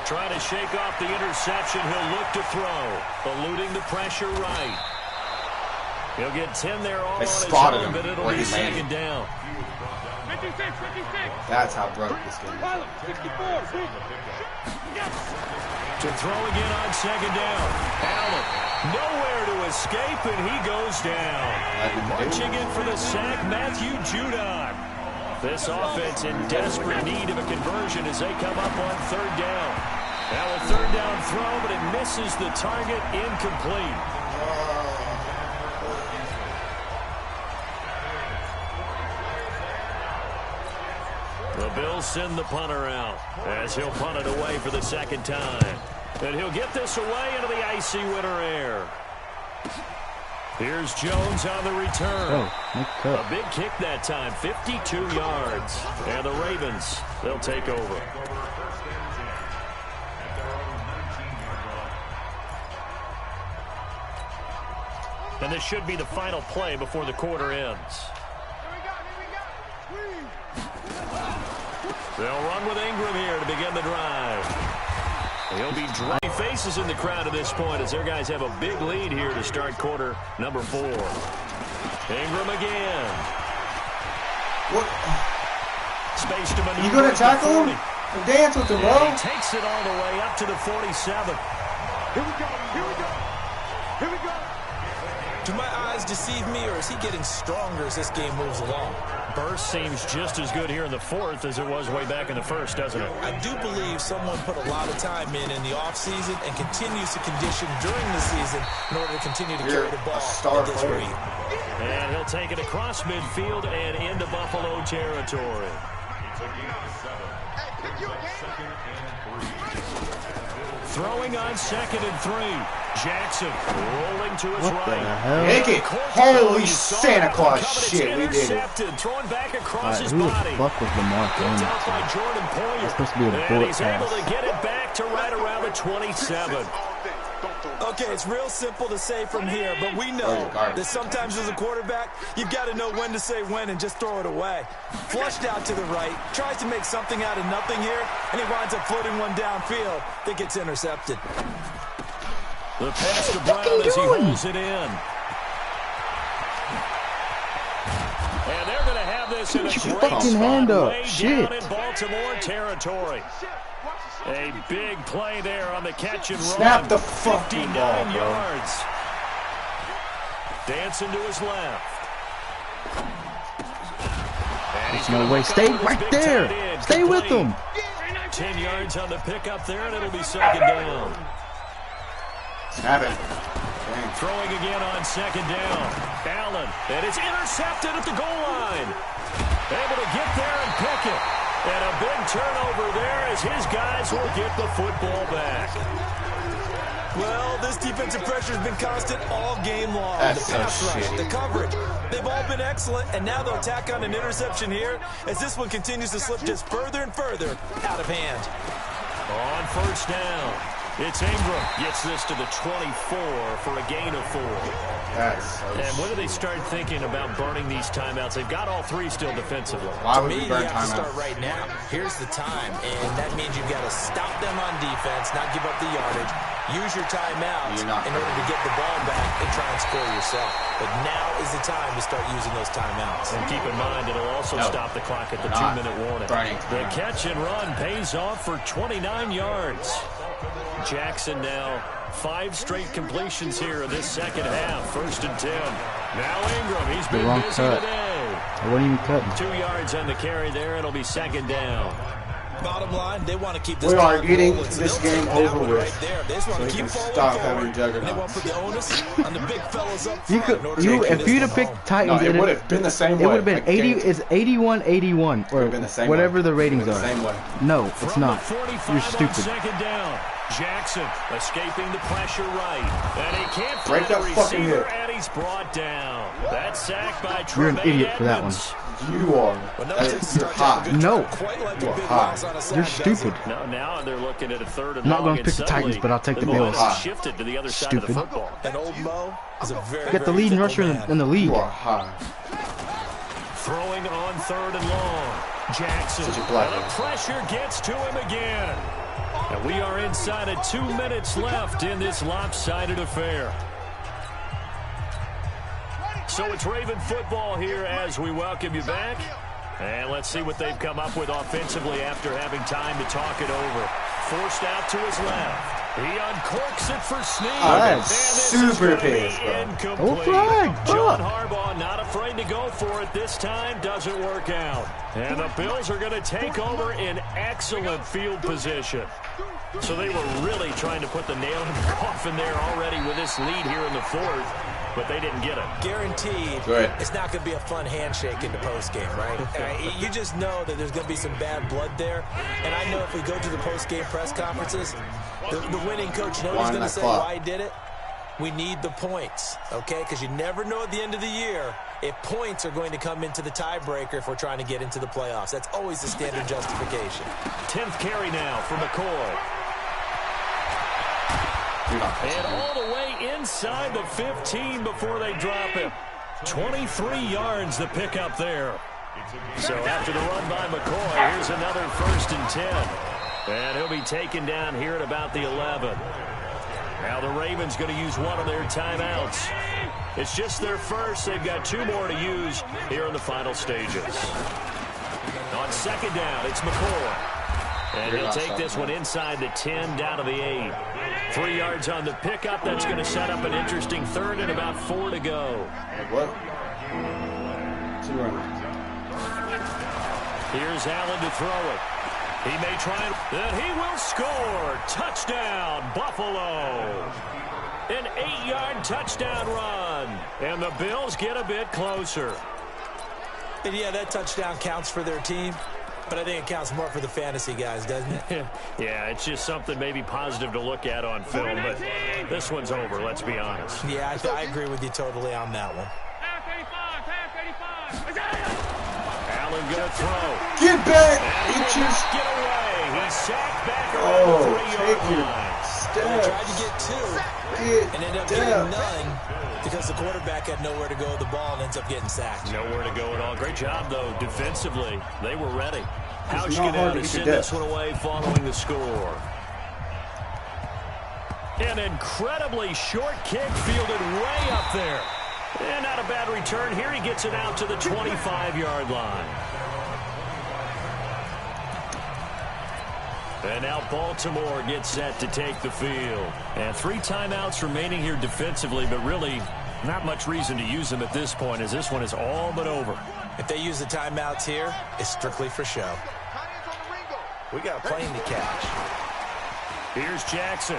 Speaker 2: Trying to shake off the interception. He'll look to throw. Eluding the pressure right. He'll get 10 there all
Speaker 3: They
Speaker 2: on his
Speaker 3: spotted
Speaker 2: own,
Speaker 3: him
Speaker 2: but it'll
Speaker 3: where
Speaker 2: be
Speaker 3: he landed.
Speaker 2: second down.
Speaker 5: 56.
Speaker 3: That's how broke this game is.
Speaker 5: 64.
Speaker 2: To throw again on second down. Allen, nowhere to escape, and he goes down. Marching in for the sack, Matthew Judon. This offense in desperate need of a conversion as they come up on third down. Now a third down throw, but it misses the target, incomplete. The Bills send the punter out as he'll punt it away for the second time. And he'll get this away into the icy winter air. Here's Jones on the return. A big kick that time, 52 yards. And the Ravens, they'll take over. And this should be the final play before the quarter ends. They'll run with Ingram here to begin the drive. He'll be dry faces in the crowd at this point as their guys have a big lead here to start quarter number 4. Ingram again.
Speaker 3: What?
Speaker 2: Space to maneuver.
Speaker 3: You gonna tackle him? And dance with him, bro?
Speaker 2: He takes it all the way up to the 47.
Speaker 5: Here we go.
Speaker 1: Do my eyes deceive me, or is he getting stronger as this game moves along?
Speaker 2: Burst seems just as good here in the 4th as it was way back in the 1st, doesn't it?
Speaker 1: I do believe someone put a lot of time in the offseason and continues to condition during the season in order to continue to carry the ball at this rate.
Speaker 2: And he'll take it across midfield and into Buffalo territory. Throwing on 2nd and 3. Jackson rolling to his right.
Speaker 3: Make it. Holy Santa Claus shit, we did it.
Speaker 2: Throwing back across his body.
Speaker 4: Who the fuck was Lamar Jones? That's supposed to be a bullet
Speaker 2: and he's
Speaker 4: pass.
Speaker 2: able to get it back to right around the 27.
Speaker 1: Okay, it's real simple to say from here, but we know that sometimes as a quarterback, you've got to know when to say when and just throw it away. Flushed out to the right, tries to make something out of nothing here, and he winds up floating one downfield that gets intercepted.
Speaker 2: The pass to Brown as he holds it in. And they're going to have this in a great
Speaker 4: fucking hand up.
Speaker 2: way
Speaker 4: Shit.
Speaker 2: down in Baltimore territory. A big play there on the catch and run.
Speaker 3: Snap the fucking
Speaker 2: 59
Speaker 3: ball, bro.
Speaker 2: yards. Dancing to his left. And he's
Speaker 4: No way. Stay right there. Stay with him.
Speaker 2: 10 yards on the pickup there, and it'll be second down.
Speaker 3: Snap it.
Speaker 2: Throwing again on second down. Allen, and it's intercepted at the goal line. Able to get there and pick it. And a big turnover there as his guys will get the football back.
Speaker 1: Well, this defensive pressure has been constant all game long.
Speaker 3: That's
Speaker 1: the pass
Speaker 3: so
Speaker 1: rush,
Speaker 3: shitty.
Speaker 1: the coverage, they've all been excellent, and now they'll tack on an interception here as this one continues to slip just further and further out of hand.
Speaker 2: On first down, it's Ingram. Gets this to the 24 for a gain of 4.
Speaker 3: That's so
Speaker 2: And when do they start thinking about burning these timeouts? They've got all 3 still defensively.
Speaker 3: Why
Speaker 1: To
Speaker 3: would
Speaker 1: me,
Speaker 3: we
Speaker 1: you
Speaker 3: burn
Speaker 1: have to start
Speaker 3: timeouts?
Speaker 1: right now. Here's the time, and that means you've got to stop them on defense, not give up the yardage. Use your timeouts in order to get the ball back and try and score yourself. But now is the time to start using those timeouts.
Speaker 2: And keep in mind, it'll also stop the clock at the 2-minute warning. The catch and run pays off for 29 yards. Jackson now 5 straight completions here in this second half. 1st and 10. Now Ingram, he's been busy today.
Speaker 4: I wasn't even cutting.
Speaker 2: 2 yards on the carry there. It'll be second down.
Speaker 1: Bottom line, they want to keep this
Speaker 3: We are getting
Speaker 1: rolling, so
Speaker 3: this
Speaker 1: they'll
Speaker 3: game
Speaker 1: take that
Speaker 3: over
Speaker 1: one
Speaker 3: with.
Speaker 1: right there. They just want
Speaker 3: So
Speaker 1: to
Speaker 3: we
Speaker 1: keep
Speaker 3: can
Speaker 1: falling
Speaker 3: stop
Speaker 1: forward,
Speaker 3: having juggernauts.
Speaker 1: and they want to put the onus on the big fellas up
Speaker 4: You
Speaker 1: front in order to take
Speaker 4: if
Speaker 1: this
Speaker 4: you'd
Speaker 1: one
Speaker 4: have picked
Speaker 1: home.
Speaker 4: Titans,
Speaker 3: No, it would have been the same way.
Speaker 4: it would have been
Speaker 3: Like,
Speaker 4: 80.
Speaker 3: game-
Speaker 4: It's 81-81 or
Speaker 3: been the same
Speaker 4: whatever
Speaker 3: way.
Speaker 4: the ratings
Speaker 3: Been the
Speaker 4: are.
Speaker 3: same way.
Speaker 4: No, it's
Speaker 2: From
Speaker 4: not.
Speaker 2: the 45
Speaker 4: You're
Speaker 2: on
Speaker 4: stupid.
Speaker 2: second down. Jackson escaping the pressure right. And he can't
Speaker 3: Break
Speaker 2: find
Speaker 3: that
Speaker 2: the
Speaker 3: fucking
Speaker 2: receiver,
Speaker 3: hip.
Speaker 2: and he's brought down. That sack by
Speaker 4: You're an
Speaker 2: Tremaine
Speaker 4: idiot for that
Speaker 2: Edmonds.
Speaker 3: You are.
Speaker 1: But no
Speaker 3: You're
Speaker 1: Texas starts
Speaker 3: hot.
Speaker 1: off a good
Speaker 4: No.
Speaker 1: drive, quite like
Speaker 3: You
Speaker 1: a
Speaker 3: are
Speaker 1: big
Speaker 3: hot.
Speaker 1: loss on a sack,
Speaker 4: You're
Speaker 1: doesn't it?
Speaker 4: stupid.
Speaker 2: Now they're looking at a 3rd and
Speaker 4: I'm not
Speaker 2: long.
Speaker 4: gonna
Speaker 2: and
Speaker 4: pick the Titans,
Speaker 2: suddenly
Speaker 4: but I'll take the
Speaker 2: momentum
Speaker 4: Bills.
Speaker 2: shifted to the other side of the
Speaker 4: Stupid.
Speaker 2: football.
Speaker 1: And old Mo is a very,
Speaker 4: Get the
Speaker 1: very
Speaker 4: leading
Speaker 1: fickle
Speaker 4: rusher
Speaker 1: man.
Speaker 4: in the league.
Speaker 3: You are hot.
Speaker 2: Throwing on 3rd and long. Jackson.
Speaker 3: Such a black
Speaker 2: And the
Speaker 3: man.
Speaker 2: pressure gets to him again. And we are inside of 2 minutes left in this lopsided affair. So it's Raven football here as we welcome you back. And let's see what they've come up with offensively after having time to talk it over. Forced out to his left. He uncorks it for Snead.
Speaker 3: I'm super pissed, bro.
Speaker 4: Oh, flag.
Speaker 2: John Harbaugh not afraid to go for it this time. Doesn't work out. And the Bills are going to take over in excellent field position. So they were really trying to put the nail in the coffin there already with this lead here in the fourth, but they didn't get it.
Speaker 1: Guaranteed, it's not going to be a fun handshake in the postgame, right? You just know that there's going to be some bad blood there. And I know if we go to the postgame press conferences, the winning coach knows he's going to say why he did it. We need the points, okay? Because you never know at the end of the year if points are going to come into the tiebreaker if we're trying to get into the playoffs. That's always the standard justification.
Speaker 2: 10th carry now for McCoy. And all the way inside the 15 before they drop him. 23 yards the pickup there. So after the run by McCoy, here's another 1st and 10. And he'll be taken down here at about the 11. Now the Ravens going to use one of their timeouts. It's just their first. They've got 2 more to use here in the final stages. On 2nd down, it's McCoy. And he'll take this one inside the 10 down to the 8. 3 yards on the pickup. That's going to set up an interesting 3rd and about 4 to go.
Speaker 3: What? 2 runners.
Speaker 2: Here's Allen to throw it. He may try and he will score. Touchdown, Buffalo. An 8-yard touchdown run. And the Bills get a bit closer.
Speaker 1: And yeah, that touchdown counts for their team. But I think it counts more for the fantasy guys, doesn't it?
Speaker 2: Yeah, it's just something maybe positive to look at on film. But this one's over, let's be honest.
Speaker 1: Yeah, I agree with you totally on that one.
Speaker 5: Pass 85, pass 85.
Speaker 2: Allen gonna throw.
Speaker 3: Get back!
Speaker 2: Get away. He's sacked back around the 3-yard line.
Speaker 1: They tried to get 2 and ended up getting none because the quarterback had nowhere to go with the ball and ends up getting sacked.
Speaker 2: Nowhere to go at all. Great job, though, defensively. They were ready. How's going to send this one away following the score? An incredibly short kick fielded way up there. And not a bad return here. He gets it out to the 25-yard line. And now Baltimore gets set to take the field. And 3 timeouts remaining here defensively, but really not much reason to use them at this point as this one is all but over.
Speaker 1: If they use the timeouts here, it's strictly for show. We got a plane to catch.
Speaker 2: Here's Jackson.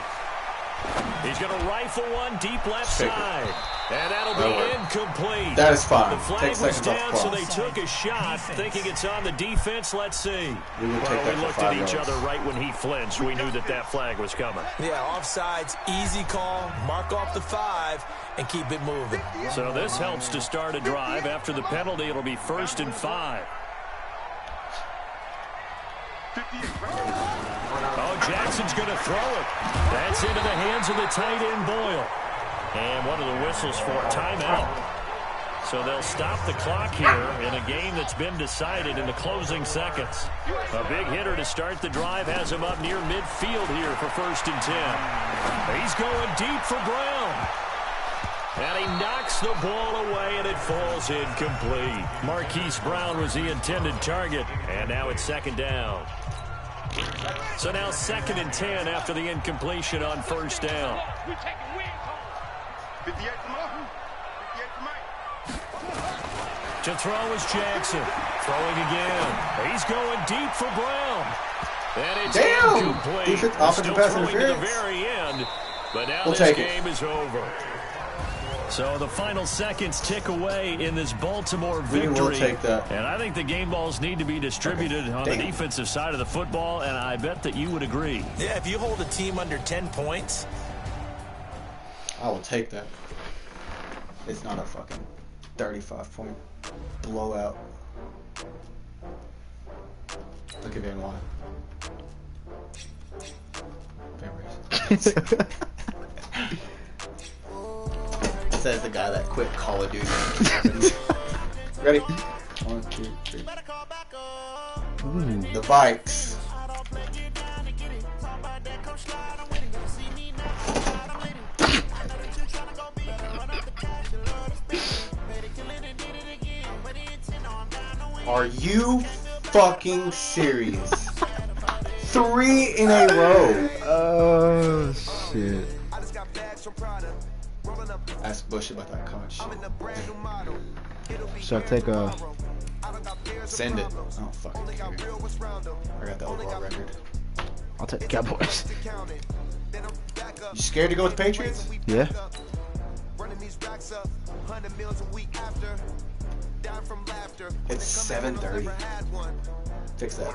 Speaker 2: He's going to rifle one deep left side. And that'll be incomplete.
Speaker 3: That is fine.
Speaker 2: The flag was down, so they took a shot, thinking it's on the defense. Let's see.
Speaker 3: We
Speaker 2: looked at each other right when he flinched. We knew that flag was coming.
Speaker 1: Yeah, offsides, easy call, mark off the 5, and keep it moving.
Speaker 2: So this helps to start a drive. After the penalty, it'll be 1st and 5. Oh, Jackson's going to throw it. That's into the hands of the tight end, Boyle. And one of the whistles for timeout. So they'll stop the clock here in a game that's been decided in the closing seconds. A big hitter to start the drive has him up near midfield here for 1st and 10. He's going deep for Brown. And he knocks the ball away, and it falls incomplete. Marquise Brown was the intended target, and now it's 2nd down. So now 2nd and 10 after the incompletion on 1st down. To throw is Jackson. Throwing again. He's going deep for Brown. And it's incomplete. Still throwing to the very end. But now this game is over. So the final seconds tick away in this Baltimore victory.
Speaker 3: We will take that.
Speaker 2: And I think the game balls need to be distributed on the defensive side of the football, and I bet that you would agree.
Speaker 1: Yeah, if you hold a team under 10 points.
Speaker 3: I will take that. It's not a fucking 35-point blowout. Look at Van Line. Says the guy that quit Call of Duty. Ready? 1, 2, 3. The Vikes. Are you fucking serious? 3 in a row.
Speaker 4: Oh shit.
Speaker 3: Ask Bush about that comment shit.
Speaker 4: Should I take a...
Speaker 3: Send it. Oh, fucking care. I got the overall record.
Speaker 4: I'll take the Cowboys.
Speaker 3: You scared to go with the Patriots?
Speaker 4: Yeah.
Speaker 3: It's 7:30. Fix that.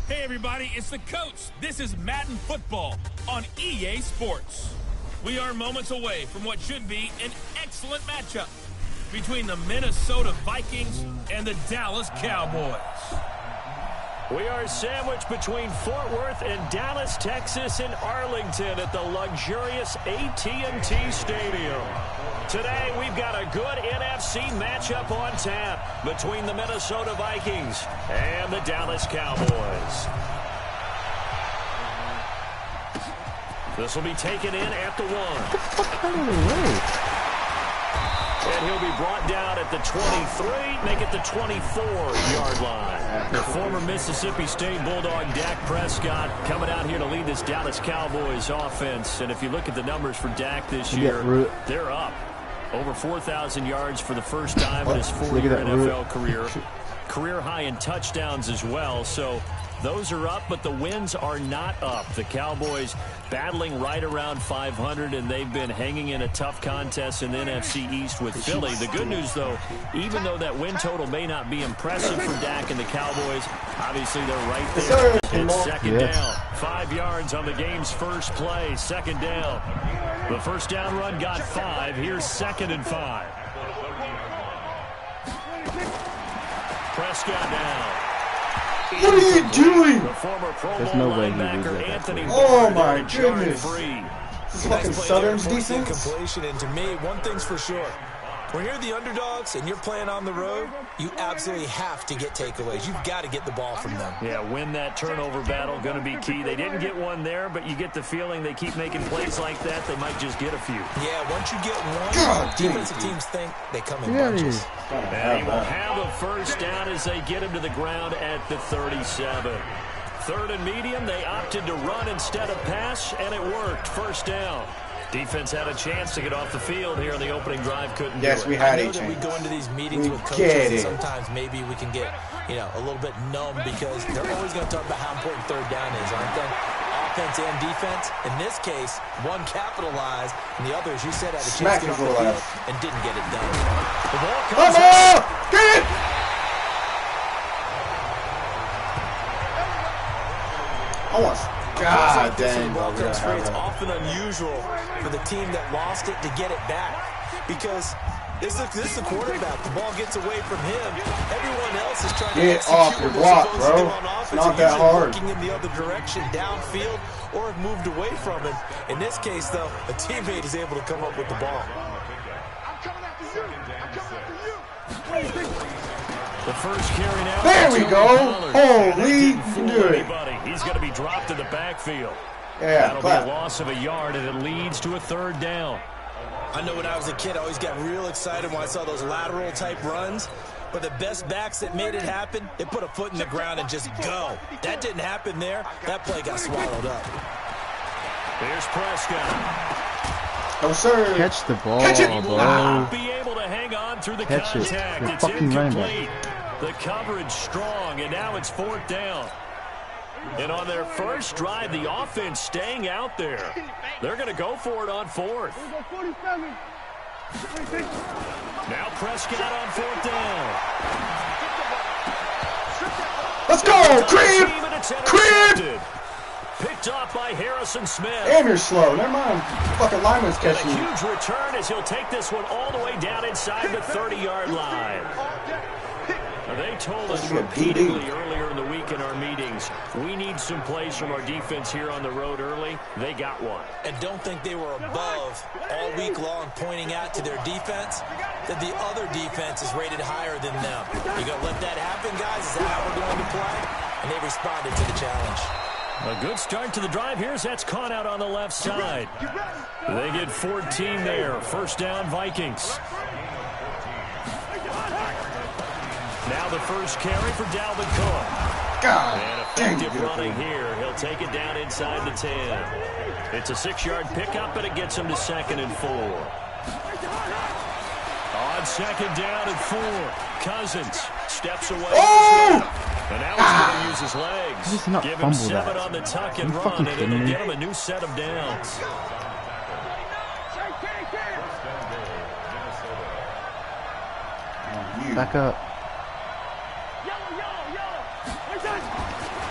Speaker 6: Hey everybody, it's the coach. This is Madden Football on EA Sports. We are moments away from what should be an excellent matchup between the Minnesota Vikings and the Dallas Cowboys.
Speaker 2: We are sandwiched between Fort Worth and Dallas, Texas, and Arlington at the luxurious AT&T Stadium. Today, we've got a good NFC matchup on tap between the Minnesota Vikings and the Dallas Cowboys. This will be taken in at the 1. And he'll be brought down at the 23, make it the 24-yard line. The former Mississippi State Bulldog Dak Prescott coming out here to lead this Dallas Cowboys offense. And if you look at the numbers for Dak this year, they're up. Over 4,000 yards for the first time in his 4-year NFL career. Career high in touchdowns as well. So those are up, but the wins are not up. The Cowboys battling right around 500, and they've been hanging in a tough contest in the NFC East with Philly. The good news, though, even though that win total may not be impressive for Dak and the Cowboys, obviously they're right there. It's second down. 5 yards on the game's first play. Second down. The first down run got 5. Here's 2nd and 5. Prescott now.
Speaker 3: What are you doing?
Speaker 2: The former Pro
Speaker 4: There's
Speaker 2: Bowl
Speaker 4: no way he
Speaker 2: linebacker
Speaker 4: loses that
Speaker 2: Anthony
Speaker 4: play.
Speaker 3: Oh
Speaker 2: Barr
Speaker 3: my
Speaker 2: to charge
Speaker 3: goodness.
Speaker 2: free.
Speaker 3: This is fucking Southern's defense.
Speaker 1: Completion, and to me, one thing's for sure. When you're the underdogs and you're playing on the road, you absolutely have to get takeaways. You've got to get the ball from them.
Speaker 2: Yeah, win that turnover battle, going to be key. They didn't get one there, but you get the feeling they keep making plays like that, they might just get a few.
Speaker 1: Yeah, once you get one, defensive teams think they come in bunches.
Speaker 2: And he will have a first down as they get him to the ground at the 37. 3rd and medium, they opted to run instead of pass, and it worked. First down. Defense had a chance to get off the field here in the opening drive. Couldn't do it.
Speaker 3: Yes, we had a
Speaker 1: I know that
Speaker 3: chance.
Speaker 1: we go into these meetings with coaches, and sometimes maybe we can get, a little bit numb because they're always going to talk about how important 3rd down is, aren't they? Offense and defense. In this case, one capitalized, and the other, as you said, had a chance to get off the field and didn't get it done. The ball comes out.
Speaker 3: Get it! Almost. God dang.
Speaker 1: It's often unusual for the team that lost it to get it back because this is the quarterback. The ball gets away from him. Everyone else is trying to
Speaker 3: get off your block, bro. It's not that hard.
Speaker 1: Looking in the other direction, downfield, or have moved away from him. In this case, though, a teammate is able to come up with the ball.
Speaker 5: I'm coming after you. I'm coming after you.
Speaker 2: The first carry now.
Speaker 3: There we go. Holy, dude.
Speaker 2: He's going to be dropped in the backfield.
Speaker 3: Yeah,
Speaker 2: that'll be a loss of a yard, and it leads to a 3rd down.
Speaker 1: I know when I was a kid, I always got real excited when I saw those lateral-type runs. But the best backs that made it happen, they put a foot in the ground and just go. That didn't happen there. That play got swallowed up.
Speaker 2: Here's Prescott.
Speaker 3: No, sir.
Speaker 4: Catch the ball,
Speaker 3: Catch it.
Speaker 4: bro.
Speaker 2: Not be able to hang on through the
Speaker 4: Catch it.
Speaker 2: contact.
Speaker 4: You're
Speaker 2: It's
Speaker 4: fucking running
Speaker 2: incomplete.
Speaker 4: back.
Speaker 2: The coverage strong, and now it's 4th down. And on their first drive, the offense staying out there. They're going to go for it on 4th. Now Prescott on 4th down.
Speaker 3: Let's go. Oh, crib! Crib!
Speaker 2: Picked off by Harrison Smith.
Speaker 3: And you're slow. Never mind. Fucking lineman's catching
Speaker 2: A
Speaker 3: you.
Speaker 2: huge return as he'll take this one all the way down inside the 30-yard line. They told us repeatedly earlier in the week in our meetings, we need some plays from our defense here on the road early. They got one.
Speaker 1: And don't think they were above all week long pointing out to their defense that the other defense is rated higher than them. You going to let that happen, guys? Is that how we're going to play? And they responded to the challenge.
Speaker 2: A good start to the drive. Here's that's caught out on the left side. They get 14 there. First down, Vikings. Now the first carry for Dalvin Cook. And effective running here. He'll take it down inside the 10. It's a 6-yard pickup, and it gets him to 2nd and 4. On 2nd down and 4. Cousins steps away.
Speaker 3: Oh!
Speaker 2: And now he's going to use his legs.
Speaker 4: Not
Speaker 2: Give him 7
Speaker 4: that.
Speaker 2: on the tuck and run, and it'll get him a new set of downs.
Speaker 4: Back up.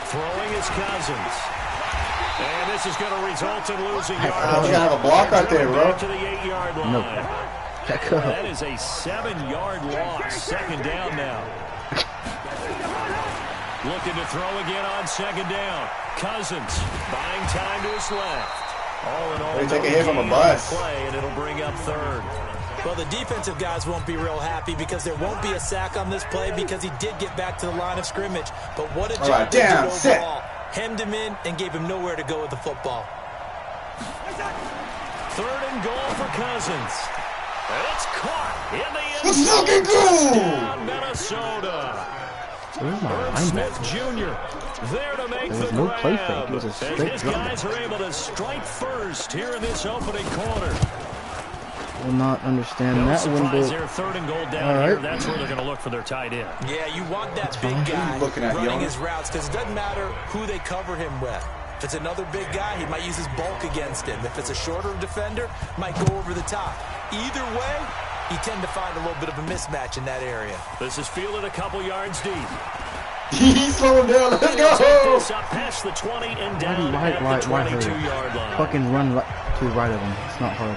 Speaker 2: Throwing is Cousins. And this is going to result in losing yardage.
Speaker 3: You gotta have a block right there, bro.
Speaker 2: Back to the 8-yard line.
Speaker 4: No. Back up.
Speaker 2: That is a 7-yard loss. 2nd down now. Looking to throw again on 2nd down. Cousins buying time to his left. All in all,
Speaker 3: They take a hit from a bus.
Speaker 2: Play, and it'll bring up 3rd.
Speaker 1: Well, the defensive guys won't be real happy because there won't be a sack on this play because he did get back to the line of scrimmage. But what a job they did overall. Hemmed him in and gave him nowhere to go with the football.
Speaker 2: 3rd and goal for Cousins. And it's caught in the end
Speaker 3: Let's
Speaker 2: zone.
Speaker 3: fucking go!
Speaker 2: Touchdown, Minnesota.
Speaker 4: Where's my
Speaker 2: Herb
Speaker 4: lineman?
Speaker 2: Smith Jr. there to make
Speaker 4: There was
Speaker 2: the
Speaker 4: no
Speaker 2: grab.
Speaker 4: play fake. It was a
Speaker 2: As
Speaker 4: straight
Speaker 2: his
Speaker 4: drop.
Speaker 2: guys are able to strike first here in this opening quarter.
Speaker 4: Will not understand
Speaker 2: No
Speaker 4: that one,
Speaker 2: surprise
Speaker 4: but
Speaker 2: there, 3rd and goal down here. That's where they're going to look for their tight end.
Speaker 1: Yeah, you want that big guy running his routes because it doesn't matter who they cover him with. If it's another big guy, he might use his bulk against him. If it's a shorter defender, might go over the top. Either way, you tend to find a little bit of a mismatch in that area.
Speaker 2: This is fielded a couple yards deep.
Speaker 3: He's slowing down. Let's
Speaker 2: Take
Speaker 3: go!
Speaker 2: this up past the 20 and down at the 22-yard line.
Speaker 4: fucking run to the right of him. It's not hard.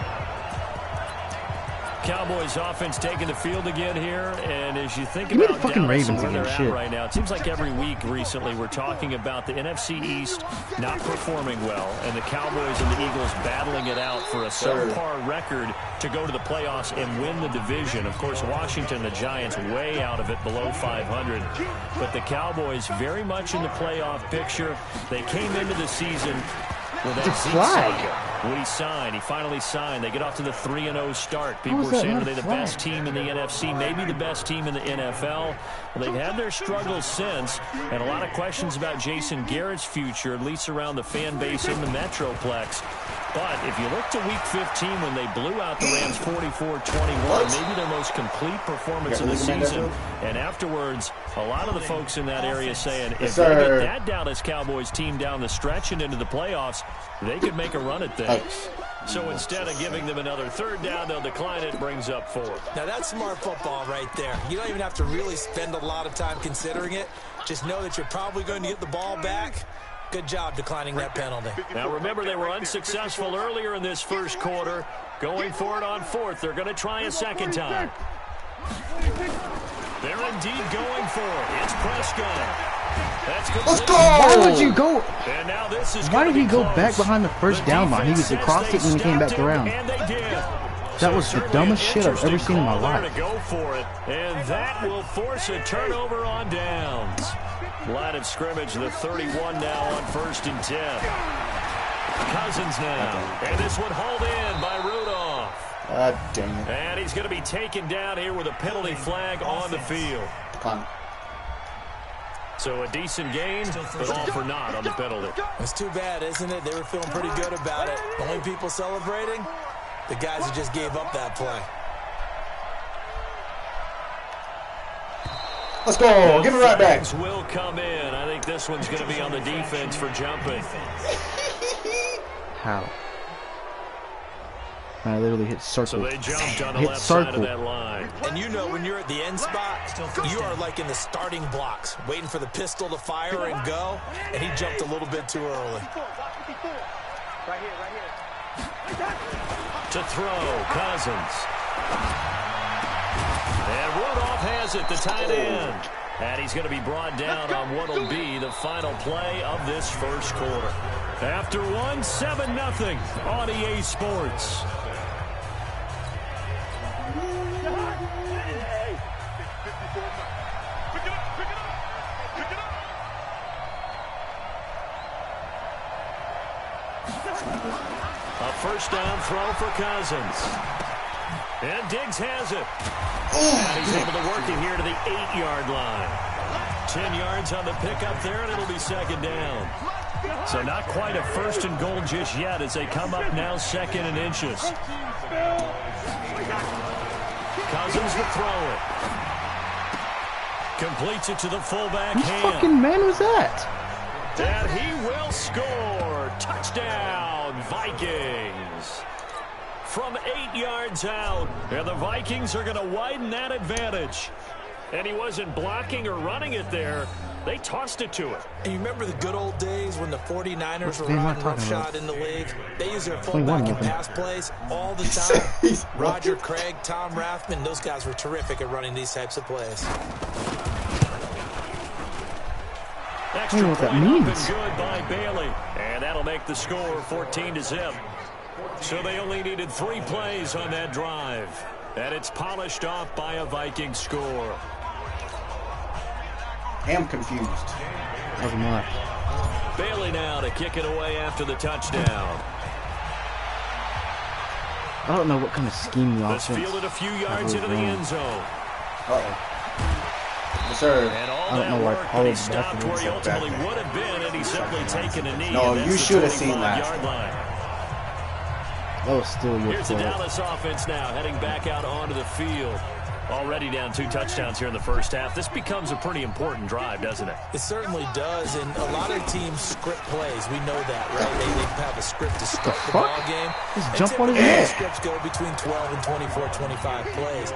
Speaker 2: Cowboys offense taking the field again here, and as you think
Speaker 4: Give me the
Speaker 2: about
Speaker 4: fucking
Speaker 2: Dallas and
Speaker 4: Ravens
Speaker 2: where
Speaker 4: again,
Speaker 2: they're
Speaker 4: shit.
Speaker 2: at right now, it seems like every week recently we're talking about the NFC East not performing well, and the Cowboys and the Eagles battling it out for a subpar record to go to the playoffs and win the division. Of course, Washington, the Giants, way out of it, below 500. But the Cowboys very much in the playoff picture. They came into the season with that
Speaker 4: flag.
Speaker 2: When he signed, he finally signed. They get off to the 3-0 start. People were saying, are they the best team in the NFC? Maybe the best team in the NFL. Well, they've had their struggles since, and a lot of questions about Jason Garrett's future, at least around the fan base in the Metroplex. But if you look to Week 15 when they blew out the Rams 44-21, maybe their most complete performance of the season. And afterwards, a lot of the folks in that area saying, if they get that Dallas Cowboys team down the stretch and into the playoffs, they could make a run at things. So instead of giving them another 3rd down, they'll decline it, brings up 4th.
Speaker 1: Now that's smart football right there. You don't even have to really spend a lot of time considering it. Just know that you're probably going to get the ball back. Good job declining that penalty.
Speaker 2: Now remember, they were unsuccessful earlier in this first quarter. Going for it on 4th. They're going to try a second time. They're indeed going for it. It's Prescott.
Speaker 3: Let's go!
Speaker 4: Why would you go?
Speaker 2: And now this is
Speaker 4: Why did he go
Speaker 2: close.
Speaker 4: back behind the first down line? He was
Speaker 2: defense
Speaker 4: across
Speaker 2: says
Speaker 4: it when he came back
Speaker 2: stop him,
Speaker 4: around.
Speaker 2: and they did.
Speaker 4: That was the dumbest shit I've ever seen in my life.
Speaker 2: To go for it, and that will force a turnover on downs. Line of scrimmage, the 31 now on 1st and 10. Cousins now, and this one hauled in by Rudolph.
Speaker 3: God dang it.
Speaker 2: And he's going to be taken down here with a penalty flag on the field.
Speaker 3: Come.
Speaker 2: So a decent gain, but all for naught on the penalty.
Speaker 1: It's too bad, isn't it? They were feeling pretty good about it. The only people celebrating, the guys who just gave up that play.
Speaker 3: Let's go. Give it right back.
Speaker 2: Flags will come in. I think this one's going to be on the defense for jumping.
Speaker 4: How? I literally hit circle.
Speaker 2: So they jumped on the
Speaker 4: hit
Speaker 2: left
Speaker 4: circle.
Speaker 2: side of that line.
Speaker 1: And you know when you're at the end spot, you are like in the starting blocks, waiting for the pistol to fire and go, and he jumped a little bit too early.
Speaker 2: To throw, Cousins. And Rudolph has it, the tight end. And he's going to be brought down on what will be the final play of this first quarter. After one, 7-0 on EA Sports. A first down throw for Cousins. And Diggs has it. And he's able to work it here to the 8-yard line. 10 yards on the pickup there, and it'll be second down. So not quite a first and goal just yet as they come up now second and inches. Cousins to throw it. Completes it to the fullback
Speaker 4: Whose
Speaker 2: hand.
Speaker 4: fucking man was that?
Speaker 2: And he will score. Touchdown, Vikings. From 8 yards out. And the Vikings are going to widen that advantage. And he wasn't blocking or running it there. They tossed it to him.
Speaker 1: And you remember the good old days when the 49ers were running roughshod in the league? They use their fullback and pass plays all the time. Roger Craig, Tom Rathman, those guys were terrific at running these types of plays.
Speaker 2: Extra
Speaker 4: I don't know what that
Speaker 2: point
Speaker 4: means.
Speaker 2: up and good by Bailey. And that'll make the score 14-0. So they only needed 3 plays on that drive. And it's polished off by a Viking score.
Speaker 3: I'm confused.
Speaker 4: As am I.
Speaker 2: Bailey now to kick it away after the touchdown.
Speaker 4: I don't know what kind of scheme the
Speaker 2: This
Speaker 4: offense.
Speaker 2: fielded a few yards into the end zone.
Speaker 3: Uh-oh. Yes, sir.
Speaker 2: And all
Speaker 4: I don't
Speaker 2: that
Speaker 4: know why
Speaker 2: work,
Speaker 4: Paul
Speaker 2: but he
Speaker 4: was back
Speaker 2: stopped
Speaker 4: there.
Speaker 2: where he ultimately would have been, and he's simply taken a knee.
Speaker 3: No,
Speaker 2: and
Speaker 3: you
Speaker 2: that's
Speaker 3: should
Speaker 2: the
Speaker 3: have seen that.
Speaker 2: 25-yard line.
Speaker 4: That was still your
Speaker 2: Here's the
Speaker 4: fault.
Speaker 2: Dallas offense now heading back out onto the field. Already down 2 touchdowns here in the first half. This becomes a pretty important drive, doesn't it?
Speaker 1: It certainly does, and a lot of teams script plays. We know that, right? They have a script to start the ball game.
Speaker 4: Just
Speaker 1: And
Speaker 4: jump on his
Speaker 1: typically
Speaker 4: head.
Speaker 1: the scripts go between 12 and 24, 25 plays.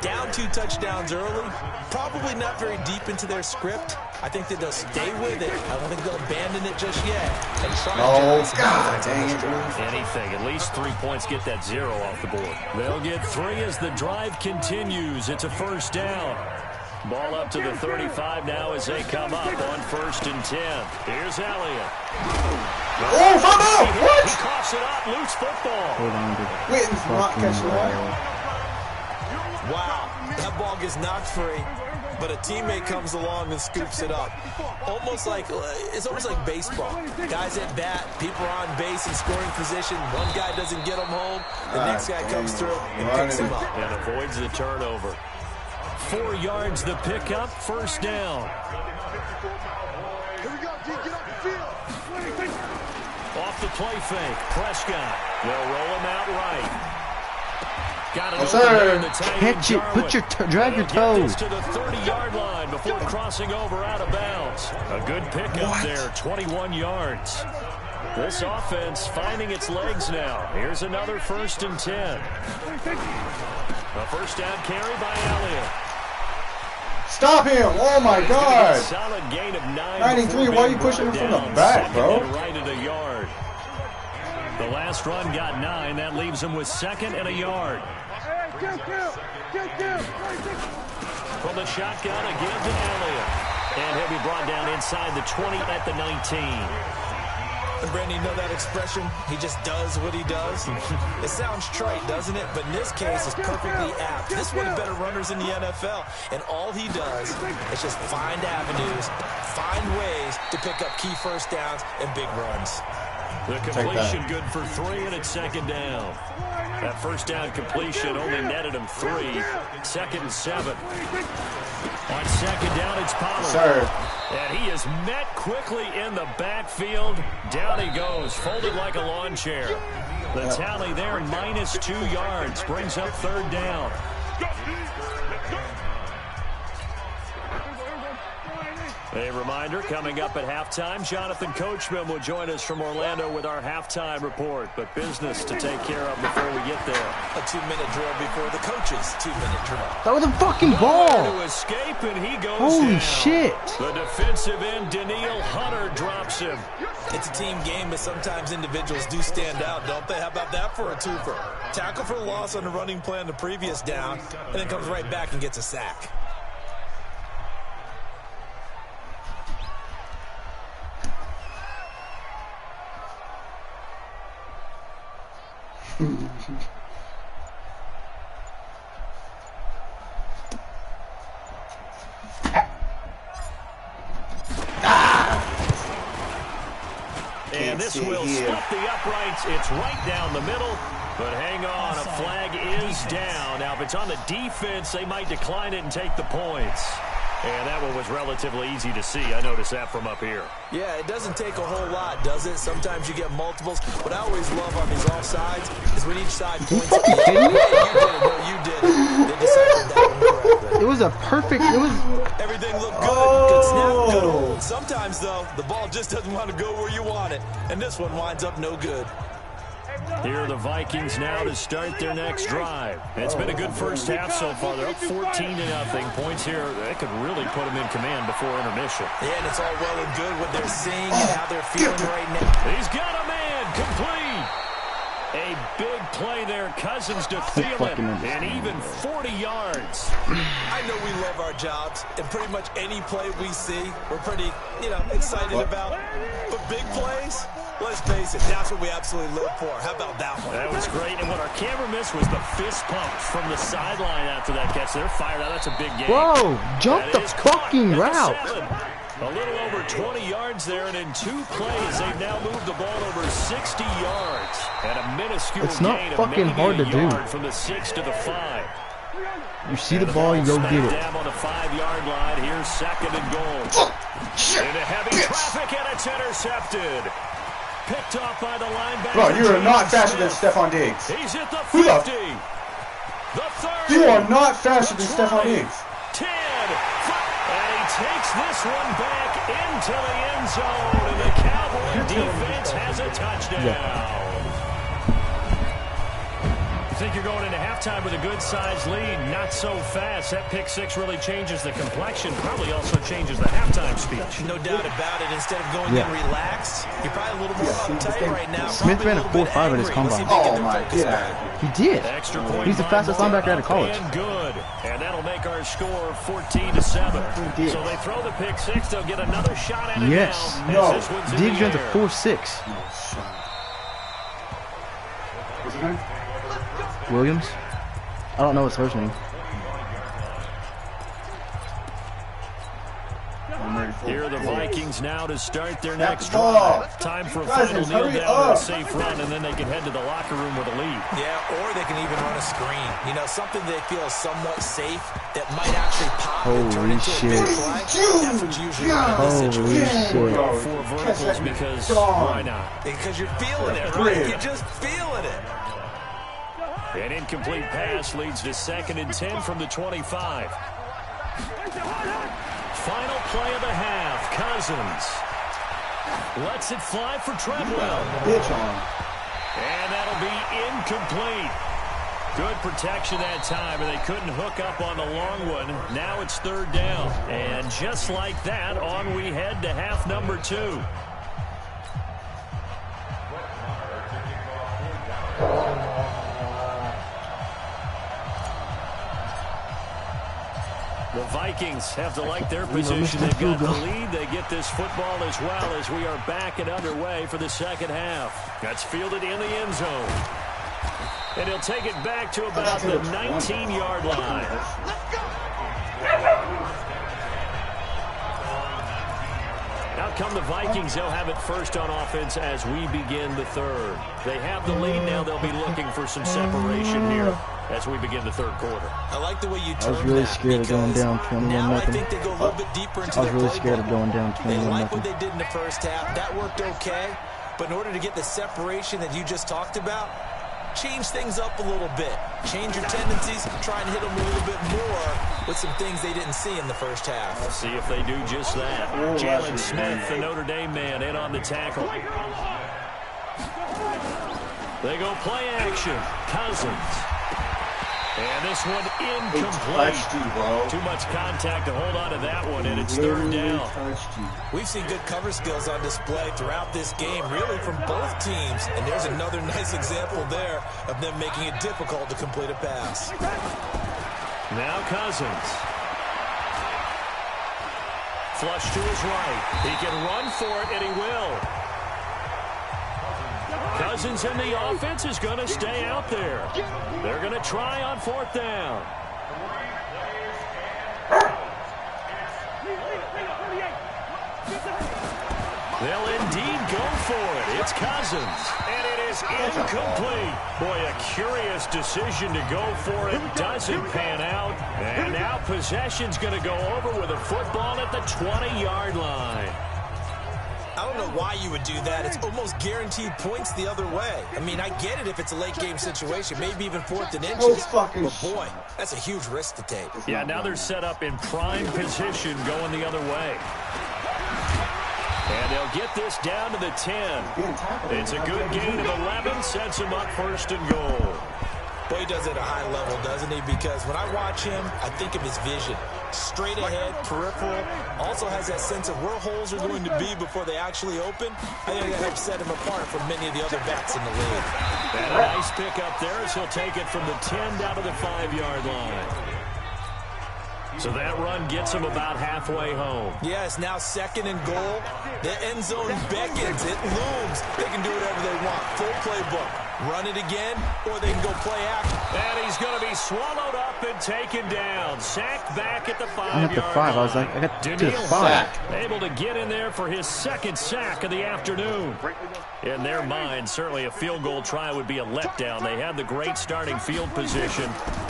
Speaker 1: Down 2 touchdowns early, probably not very deep into their script. I think that they'll stay with it. I don't think they'll abandon it just yet. And try and generate some offense on this drive.
Speaker 2: Anything, at least 3 points, get that 0 off the board. They'll get 3 as the drive continues. It's a first down. Ball up to the 35 now as they come up on 1st and 10. Here's Elliott.
Speaker 3: Oh, fumble! What?
Speaker 2: He coughs it up, loose football.
Speaker 4: Hold on, dude.
Speaker 3: Witten's not catching the ball.
Speaker 1: Wow, that ball gets knocked free, but a teammate comes along and scoops it up. It's almost like baseball. Guys at bat, people are on base in scoring position. One guy doesn't get them home, the next guy comes through and picks him up.
Speaker 2: And avoids the turnover. 4 yards the pickup, first down.
Speaker 5: Here we go, D, get off the field.
Speaker 2: Off the play fake, Prescott. They'll roll him out right. Got it
Speaker 3: Yes,
Speaker 2: open
Speaker 3: sir.
Speaker 2: there in the tight end,
Speaker 4: Catch it. Put your drag your
Speaker 2: They'll get
Speaker 4: toe.
Speaker 2: this to the 30-yard line before crossing over out of bounds. A good pickup there, 21 yards. This offense finding its legs now. Here's another 1st and 10. A first down carry by Elliott.
Speaker 3: Stop him! Oh my God!
Speaker 2: Solid gain of 9.
Speaker 3: 93, why are you pushing him from the back, bro?
Speaker 2: Second and right at a yard. The last run got 9. That leaves him with 2nd and a yard. From the shotgun again to Elliott. And he'll be brought down inside the 20 at the 19.
Speaker 1: And Brandon, you know that expression? He just does what he does. It sounds trite, doesn't it? But in this case, it's perfectly apt. This is one of the better runners in the NFL. And all he does is just find avenues, find ways to pick up key first downs and big runs.
Speaker 2: The completion good for 3, and it's 2nd down. That first down completion only netted him 3. 2nd and 7. On 2nd down, it's Pollard.
Speaker 3: Sir.
Speaker 2: And he is met quickly in the backfield. Down he goes, folded like a lawn chair. The tally there, -2 yards, brings up 3rd down. A reminder, coming up at halftime, Jonathan Coachman will join us from Orlando with our halftime report. But business to take care of before we get there.
Speaker 1: A 2-minute drill before the coach's 2-minute drill.
Speaker 4: That was a fucking ball.
Speaker 2: To escape, and he goes
Speaker 4: Holy
Speaker 2: down.
Speaker 4: shit.
Speaker 2: The defensive end, Daniil Hunter, drops him.
Speaker 1: It's a team game, but sometimes individuals do stand out, don't they? How about that for a twofer? Tackle for loss on the running play on the previous down, and then comes right back and gets a sack.
Speaker 2: And this will split the uprights. It's right down the middle. But hang on, a flag is down. Now, if it's on the defense, they might decline it and take the points. And that one was relatively easy to see. I noticed that from up here.
Speaker 1: Yeah, it doesn't take a whole lot, does it? Sometimes you get multiples. What I always love on these offsides is when each side points at you. Yeah, you did it. No, you did it. They decided that one correctly.
Speaker 4: It was a perfect,
Speaker 1: Everything looked good. Good snap, good hold. Sometimes, though, the ball just doesn't want to go where you want it. And this one winds up no good.
Speaker 2: Here are the Vikings now to start their next drive. It's been a good first half so far. They're up 14-0. Points here, they could really put them in command before intermission.
Speaker 1: Yeah, and it's all well and good what they're seeing and how they're feeling right now.
Speaker 2: He's got a man complete. A big play there, Cousins to Thielen, and even 40 yards.
Speaker 1: I know we love our jobs, and pretty much any play we see, we're pretty, excited about. But big plays, let's face it, that's what we absolutely live for. How about that one?
Speaker 2: That was great, and what our camera missed was the fist pump from the sideline after that catch. They're fired out. That's a big game.
Speaker 4: Whoa, jump the fucking route.
Speaker 2: A little over 20 yards there, and in 2 plays, they've now moved the ball over 60 yards. At a minuscule
Speaker 4: it's not
Speaker 2: gain
Speaker 4: fucking
Speaker 2: of
Speaker 4: hard to do.
Speaker 2: From the 6 to the 5.
Speaker 4: You see the ball, you go get it.
Speaker 2: Down on the 5-yard line. Here's 2nd and goal. Into heavy traffic, and it's intercepted. Picked off by the linebacker.
Speaker 3: Bro, you are not faster than Stephon Diggs.
Speaker 2: He's at the 50. The 30.
Speaker 3: You are not faster than Stephon Diggs.
Speaker 2: 10. And he takes this one back into the end zone. And the Cowboy defense has a touchdown.
Speaker 4: Yeah.
Speaker 2: You think you're going into halftime with a good-sized lead? Not so fast. That pick 6 really changes the complexion. Probably also changes the halftime speech.
Speaker 1: No doubt about it. Instead of going in relaxed, you're probably a little more uptight right now.
Speaker 4: Smith ran a 4.5 in his combine.
Speaker 3: Oh my god.
Speaker 4: He did.
Speaker 2: Extra point.
Speaker 4: He's the fastest linebacker out of college.
Speaker 2: And good. And that'll make our score 14-7. So they throw the pick 6. They'll get another shot at it
Speaker 4: yes.
Speaker 2: now.
Speaker 4: No. Diggs runs a 4.6.
Speaker 3: What's his name?
Speaker 4: Williams? I don't know his first name.
Speaker 2: Here are the Vikings now to start their next drive. Time for a final kneel down and a safe run, and then they can head to the locker room with a lead.
Speaker 1: Yeah, or they can even run a screen. Something they feel is somewhat safe that might actually pop and turn into a big play. That's what usually happens in this situation.
Speaker 2: 4 verticals because why not?
Speaker 1: Because you're feeling it, right? You're just feeling it.
Speaker 2: An incomplete pass leads to 2nd and 10 from the 25. Final play of the half. Cousins lets it fly for Treadwell. And that'll be incomplete. Good protection that time, and they couldn't hook up on the long one. Now it's 3rd down. And just like that, on we head to half number 2. The Vikings have to like their position. They've got the lead. They get this football as well as we are back and underway for the second half. That's fielded in the end zone. And he'll take it back to about the 19-yard line. Out come the Vikings. They'll have it first on offense as we begin the 3rd. They have the lead now. They'll be looking for some separation here as we begin the 3rd quarter.
Speaker 1: I like the way you
Speaker 4: I was really scared of going down 21-0.
Speaker 1: Now I think they go a little bit deeper into
Speaker 4: I was really scared of going down 21-0.
Speaker 1: They like what they did in the first half. That worked okay. But in order to get the separation that you just talked about, change things up a little bit. Change your tendencies, try and hit them a little bit more with some things they didn't see in the first half.
Speaker 2: Let's see if they do just that. Jalen Smith, the Notre Dame man, in on the tackle. They go play action. Cousins. And this one incomplete. Too much contact to hold on to that one, and it's third down.
Speaker 1: We've seen good cover skills on display throughout this game, really from both teams. And there's another nice example there of them making it difficult to complete a pass.
Speaker 2: Now Cousins. Flush to his right. He can run for it, and he will. Cousins and the offense is going to stay out there. They're going to try on fourth down. They'll indeed go for it. It's Cousins. And it is incomplete. Boy, a curious decision to go for it. Doesn't pan out. And now possession's going to go over with a football at the 20-yard line.
Speaker 1: I don't know why you would do that. It's almost guaranteed points the other way. I mean, I get it if it's a late-game situation, maybe even 4th and inches. But, boy, that's a huge risk to take.
Speaker 2: Yeah, now they're set up in prime position going the other way. And they'll get this down to the 10. It's a good gain of 11, sets him up 1st and goal.
Speaker 1: Boy, he does it at a high level, doesn't he? Because when I watch him, I think of his vision. Straight ahead, peripheral. Also has that sense of where holes are going to be before they actually open. I think that helps set him apart from many of the other backs in the league.
Speaker 2: And a nice pick up there as he'll take it from the 10 down to the 5-yard line. So that run gets him about halfway home.
Speaker 1: Yeah, it's now 2nd and goal. The end zone beckons. It looms. They can do whatever they want. Full playbook. Run it again, or they can go play action.
Speaker 2: And he's going to be swallowed up and taken down. Sacked back at the 5-yard line.
Speaker 4: I'm at the 5. I was like, I got to the 5.
Speaker 2: Able to get in there for his 2nd sack of the afternoon. In their mind, certainly a field goal try would be a letdown. They had the great starting field position.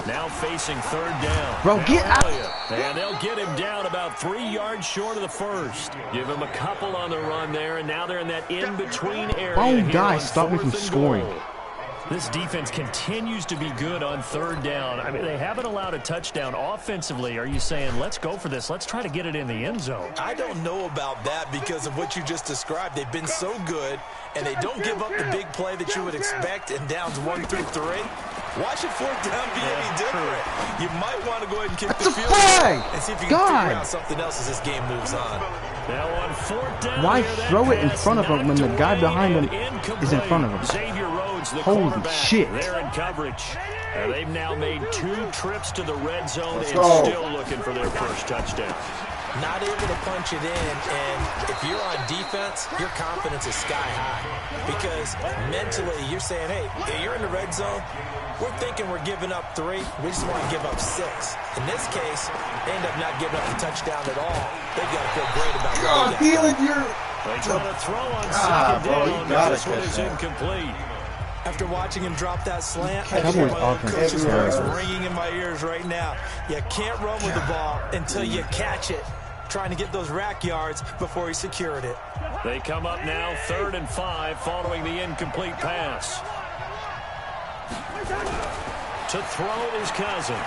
Speaker 2: Now facing 3rd down.
Speaker 4: Bro, get out.
Speaker 2: And they'll get him down about 3 yards short of the 1st. Give him a couple on the run there, and now they're in that in-between area.
Speaker 4: Oh, guys, stop me from scoring.
Speaker 2: This defense continues to be good on 3rd down. I mean, they haven't allowed a touchdown offensively. Are you saying, let's go for this? Let's try to get it in the end zone.
Speaker 1: I don't know about that because of what you just described. They've been so good, and they don't give up the big play that you would expect in downs 1 through 3. Watch it 4th down be any different. You might want to go ahead and kick the field goal and see if you can figure out something else as this game moves on.
Speaker 2: Now on 4th down,
Speaker 4: why throw it in front of him when the guy behind him is in front of him?
Speaker 2: Xavier Rhodes, the
Speaker 4: holy shit.
Speaker 2: They're in coverage. And they've now made 2 trips to the red zone and still looking for their 1st touchdown.
Speaker 1: Not able to punch it in, and if you're on defense, your confidence is sky high. Because mentally, you're saying, hey, you're in the red zone. We're thinking we're giving up 3. We just want to give up 6. In this case, they end up not giving up the touchdown at all. They've got to feel great about what they got.
Speaker 2: They try to throw on 2nd down, but this one is incomplete.
Speaker 1: After watching him drop that slant, I
Speaker 4: Cowboys
Speaker 1: hear my own
Speaker 4: offense
Speaker 1: coach's
Speaker 4: is
Speaker 1: voice
Speaker 4: terrible.
Speaker 1: ringing in my ears right now. You can't run with the ball until you catch it. Trying to get those rack yards before he secured it.
Speaker 2: They come up now 3rd and 5 following the incomplete pass. To throw is Cousins.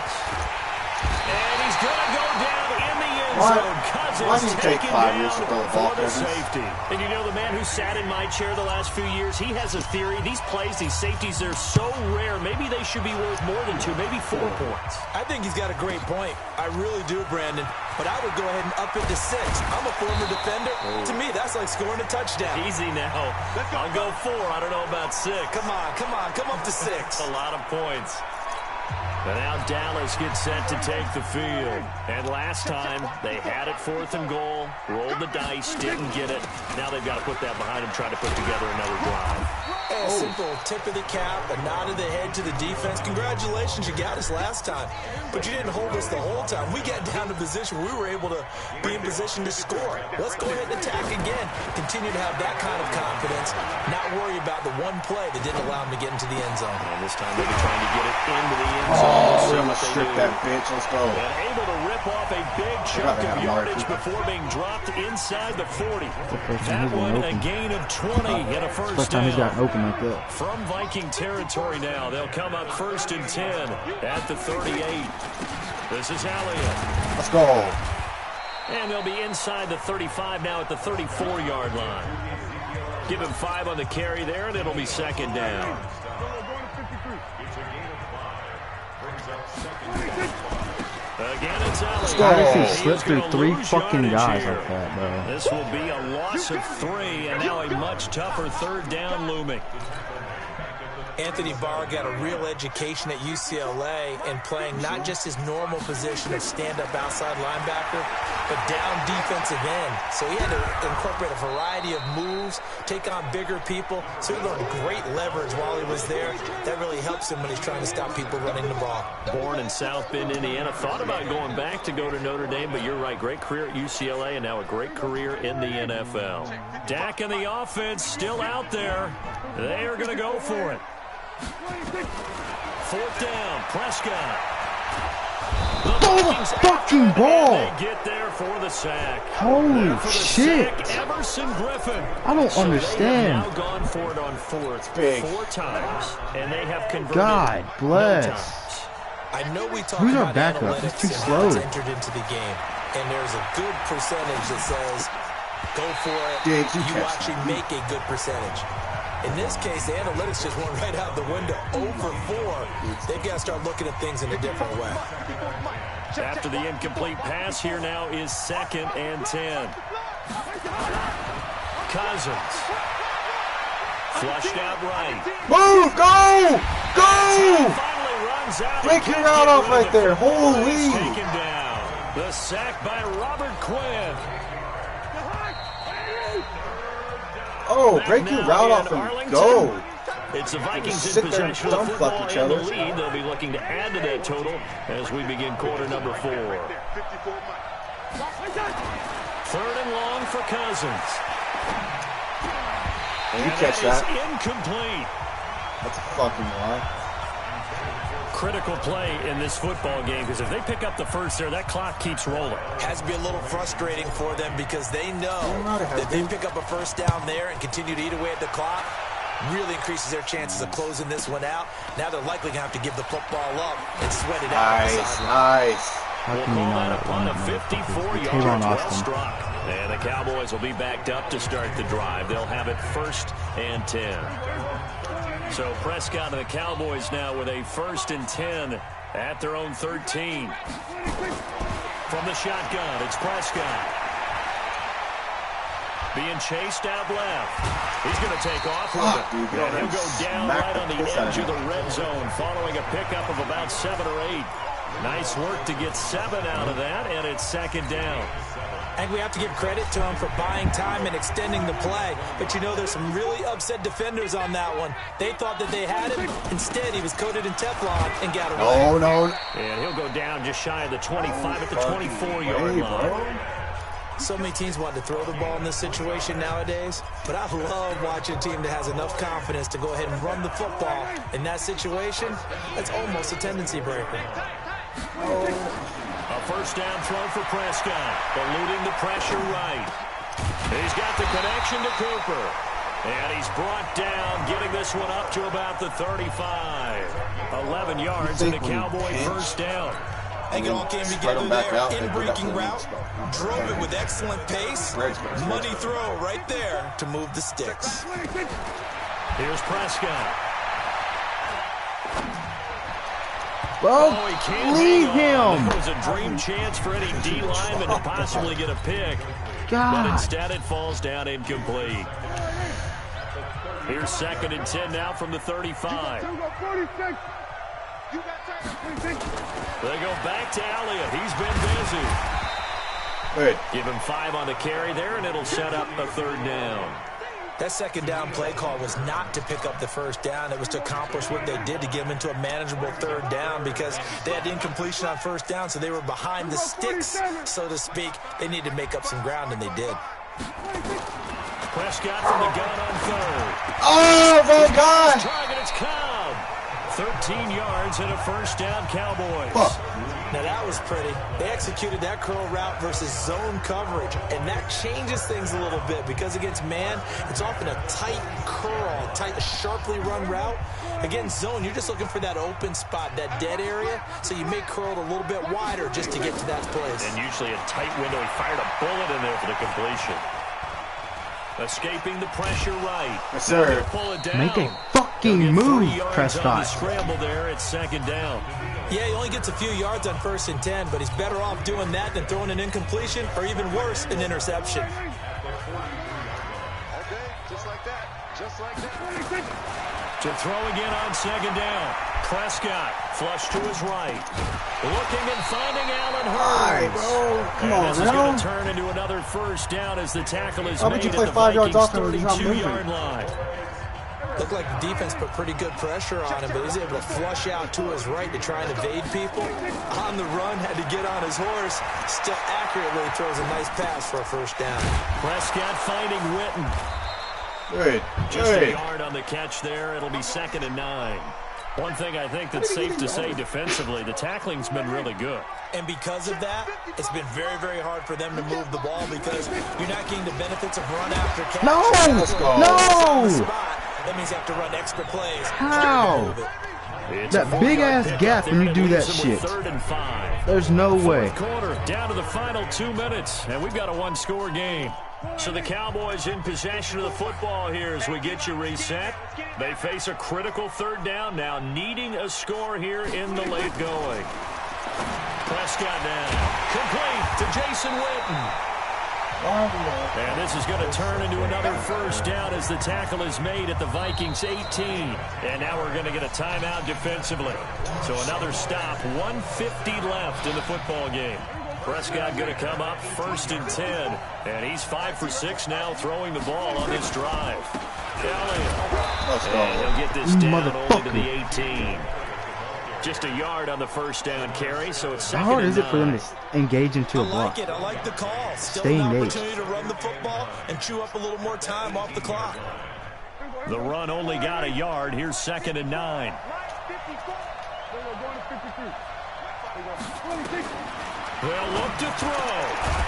Speaker 2: And he's going to go down in the end zone. Cousins taken down for the safety. And you know, the man who sat in my chair the last few years, he has a theory. These plays, these safeties, they're so rare. Maybe they should be worth more than 2, maybe 4 points.
Speaker 1: I think he's got a great point. I really do, Brandon. But I would go ahead and up it to 6. I'm a former defender. To me, that's like scoring a touchdown.
Speaker 2: Easy now. I'll go 4. I don't know about 6.
Speaker 1: Come on. Come up to 6.
Speaker 2: A lot of points. And now Dallas gets set to take the field. And last time, they had it 4th and goal, rolled the dice, didn't get it. Now they've got to put that behind them, try to put together another drive.
Speaker 1: A simple tip of the cap, a nod of the head to the defense. Congratulations, you got us last time. But you didn't hold us the whole time. We got down to position where we were able to be in position to score. Let's go ahead and attack again. Continue to have that kind of confidence. Not worry about the one play that didn't allow them to get into the end zone.
Speaker 2: And this time they'll be trying to get it into the end zone.
Speaker 3: We're going to strip that bitch. Let's go.
Speaker 2: And able to rip off a big chunk of yardage before being dropped inside the 40. That one, a gain of 20 and a first down.
Speaker 4: First time he's gotten open something like that.
Speaker 2: From Viking territory now, they'll come up 1st and 10 at the 38. This is Elliott.
Speaker 3: Let's go.
Speaker 2: And they'll be inside the 35 now at the 34-yard line. Give him 5 on the carry there, and it'll be 2nd down. Again, it's Elliott.
Speaker 4: How does he slip through 3 fucking guys like that, bro?
Speaker 2: This will be a loss of 3, and now a much tougher 3rd down looming.
Speaker 1: Anthony Barr got a real education at UCLA and playing not just his normal position of stand-up outside linebacker, but down defensive end. So he had to incorporate a variety of moves, take on bigger people. So he learned great leverage while he was there. That really helps him when he's trying to stop people running the ball.
Speaker 2: Born in South Bend, Indiana. Thought about going back to go to Notre Dame, but you're right. Great career at UCLA and now a great career in the NFL. Dak and the offense still out there. They are going to go for it. 4th down, Prescott.
Speaker 4: Throw the fucking ball!
Speaker 2: They get there for the sack.
Speaker 4: Holy shit!
Speaker 2: Sack, Everson Griffin.
Speaker 4: I don't
Speaker 2: So
Speaker 4: understand.
Speaker 2: they have now gone for it on 4th
Speaker 3: Big.
Speaker 2: 4 times, and they have converted.
Speaker 4: God
Speaker 2: no
Speaker 4: bless.
Speaker 2: times.
Speaker 1: I know we talked
Speaker 4: Who's our
Speaker 1: about
Speaker 4: backup?
Speaker 1: analytics
Speaker 4: He's too
Speaker 1: and
Speaker 4: slow.
Speaker 1: how it's entered into the game, and there's a good percentage that says go for it.
Speaker 3: Diggs, you
Speaker 1: you
Speaker 3: catch
Speaker 1: actually
Speaker 3: that.
Speaker 1: make a good percentage. In this case, the analytics just went right out the window. 0 for 4. They've got to start looking at things in a different way.
Speaker 2: After the incomplete pass, here now is 2nd and 10. Cousins. Flushed out right.
Speaker 3: Move! Go! Go!
Speaker 2: Finally runs out.
Speaker 3: Break your route off right there. Holy!
Speaker 2: Taken down. The sack by Robert Quinn.
Speaker 3: Oh, break your route off and go.
Speaker 2: It's the Vikings
Speaker 3: Sit
Speaker 2: in
Speaker 3: there and
Speaker 2: possession of
Speaker 3: dump
Speaker 2: football
Speaker 3: fuck each
Speaker 2: and the
Speaker 3: other.
Speaker 2: lead. They'll be looking to add to that total as we begin quarter number 4. 3rd and long for Cousins.
Speaker 3: You catch
Speaker 2: That
Speaker 3: that.
Speaker 2: is incomplete.
Speaker 3: That's a fucking lie.
Speaker 2: Critical play in this football game because if they pick up the first there, that clock keeps rolling.
Speaker 1: Has to be a little frustrating for them because they know that they pick up a first down there and continue to eat away at the clock, really increases their chances of closing this one out. Now they're likely going to have to give the football up and sweat it out.
Speaker 3: Nice, nice.
Speaker 4: How
Speaker 2: We'll
Speaker 4: can you
Speaker 2: call
Speaker 4: not
Speaker 2: that a punt of
Speaker 4: run it?
Speaker 2: 54 yards.
Speaker 4: Tavon
Speaker 2: Well
Speaker 4: Austin.
Speaker 2: struck. And the Cowboys will be backed up to start the drive. They'll have it 1st and 10. So Prescott and the Cowboys now with a 1st and 10 at their own 13. From the shotgun, it's Prescott. Being chased out left. He's going to take off with it.
Speaker 3: Dude,
Speaker 2: And he'll go down
Speaker 3: smack
Speaker 2: right on the
Speaker 3: the piss out
Speaker 2: edge
Speaker 3: of
Speaker 2: of the
Speaker 3: him.
Speaker 2: red zone following a pickup of about 7 or 8. Nice work to get 7 out of that, and it's 2nd down.
Speaker 1: And we have to give credit to him for buying time and extending the play. But, you know, there's some really upset defenders on that one. They thought that they had him. Instead, he was coated in Teflon and got away.
Speaker 3: Oh, no.
Speaker 2: And he'll go down just shy of the 25 at the 24-yard line.
Speaker 1: So many teams want to throw the ball in this situation nowadays, but I love watching a team that has enough confidence to go ahead and run the football. In that situation, that's almost a tendency breaker.
Speaker 2: A 1st down throw for Prescott, eluding the pressure right. He's got the connection to Cooper. And he's brought down, getting this one up to about the 35. 11 yards and a Cowboy 1st down.
Speaker 1: I think it all came
Speaker 3: Spread
Speaker 1: together
Speaker 3: them back
Speaker 1: there
Speaker 3: out,
Speaker 1: in
Speaker 3: they
Speaker 1: breaking
Speaker 3: put up
Speaker 1: route, drove it with excellent pace, money throw right there to move the sticks.
Speaker 2: Here's Prescott.
Speaker 4: Bro,
Speaker 2: Oh, he can't
Speaker 4: leave
Speaker 2: hang on.
Speaker 4: him.
Speaker 2: It was a dream chance for any D lineman to possibly get a pick. But
Speaker 4: God.
Speaker 2: instead it falls down incomplete. Here's 2nd and 10 now from the 35. They go back to Elliott. He's been busy.
Speaker 3: Good.
Speaker 2: Give him 5 on the carry there, and it'll set up a 3rd down.
Speaker 1: That 2nd down play call was not to pick up the 1st down. It was to accomplish what they did to get them into a manageable 3rd down because they had incompletion on 1st down, so they were behind the sticks, so to speak. They needed to make up some ground, and they did.
Speaker 2: Prescott from the gun on 3rd.
Speaker 3: Oh, my God.
Speaker 2: Target, it's Cobb. 13 17 yards and a first down, Cowboys.
Speaker 1: Now that was pretty. They executed that curl route versus zone coverage, and that changes things a little bit because against man, it's often a tight curl, tight, sharply run route. Against zone, you're just looking for that open spot, that dead area, so you may curl it a little bit wider just to get to that place.
Speaker 2: And usually a tight window. He fired a bullet in there for the completion. Escaping the pressure right.
Speaker 3: Yes, sir.
Speaker 2: Pull it down.
Speaker 4: Make a fucking move, Prescott.
Speaker 2: Scramble there. It's second down.
Speaker 1: Yeah, he only gets a few yards on 1st and 10, but he's better off doing that than throwing an incompletion or even worse, an interception.
Speaker 5: Okay, just like that. Just like that.
Speaker 2: To throw again on second down. Prescott flush to his right. Looking and finding Allen Hurns.
Speaker 3: Come on,
Speaker 2: this is going to turn into another first down as the tackle is made
Speaker 3: you
Speaker 2: at
Speaker 3: play
Speaker 2: the
Speaker 3: 5 yards
Speaker 2: Vikings'
Speaker 3: off and he's not
Speaker 2: 32-yard line.
Speaker 1: Looked like the defense put pretty good pressure on him, but he's able to flush out to his right to try and evade people. On the run, had to get on his horse. Still accurately throws a nice pass for a first down.
Speaker 2: Prescott finding Witten.
Speaker 3: Good.
Speaker 2: Just a yard on the catch there. It'll be 2nd and 9. One thing I think that's safe to say defensively, the tackling's been really good.
Speaker 1: And because of that, it's been very, very hard for them to move the ball because you're not getting the benefits of run after catch.
Speaker 4: No! No!
Speaker 1: That means you have to run extra plays.
Speaker 4: How? That big-ass gap when you do that shit.
Speaker 2: 3rd and 5.
Speaker 4: There's no way.
Speaker 2: Quarter, down to the final 2 minutes, and we've got a one-score game. So the Cowboys in possession of the football here as we get you reset. They face a critical 3rd down now, needing a score here in the late going. Prescott now. Complete to Jason Witten. And this is going to turn into another first down as the tackle is made at the Vikings 18. And now we're going to get a timeout defensively. So another stop, 1:50 left in the football game. Prescott going to come up 1st and 10. And he's 5 for 6 now throwing the ball on this drive. Elliott. And he'll get this down only to the 18. Just a yard on the first down carry, so it's 2nd and 9.
Speaker 4: How hard is it for them to engage into a block?
Speaker 1: I like the call. Still
Speaker 4: Stay
Speaker 1: an
Speaker 4: engaged.
Speaker 1: opportunity to run the football and chew up a little more time off the clock.
Speaker 2: The run only got a yard. Here's 2nd and 9. They'll look to throw.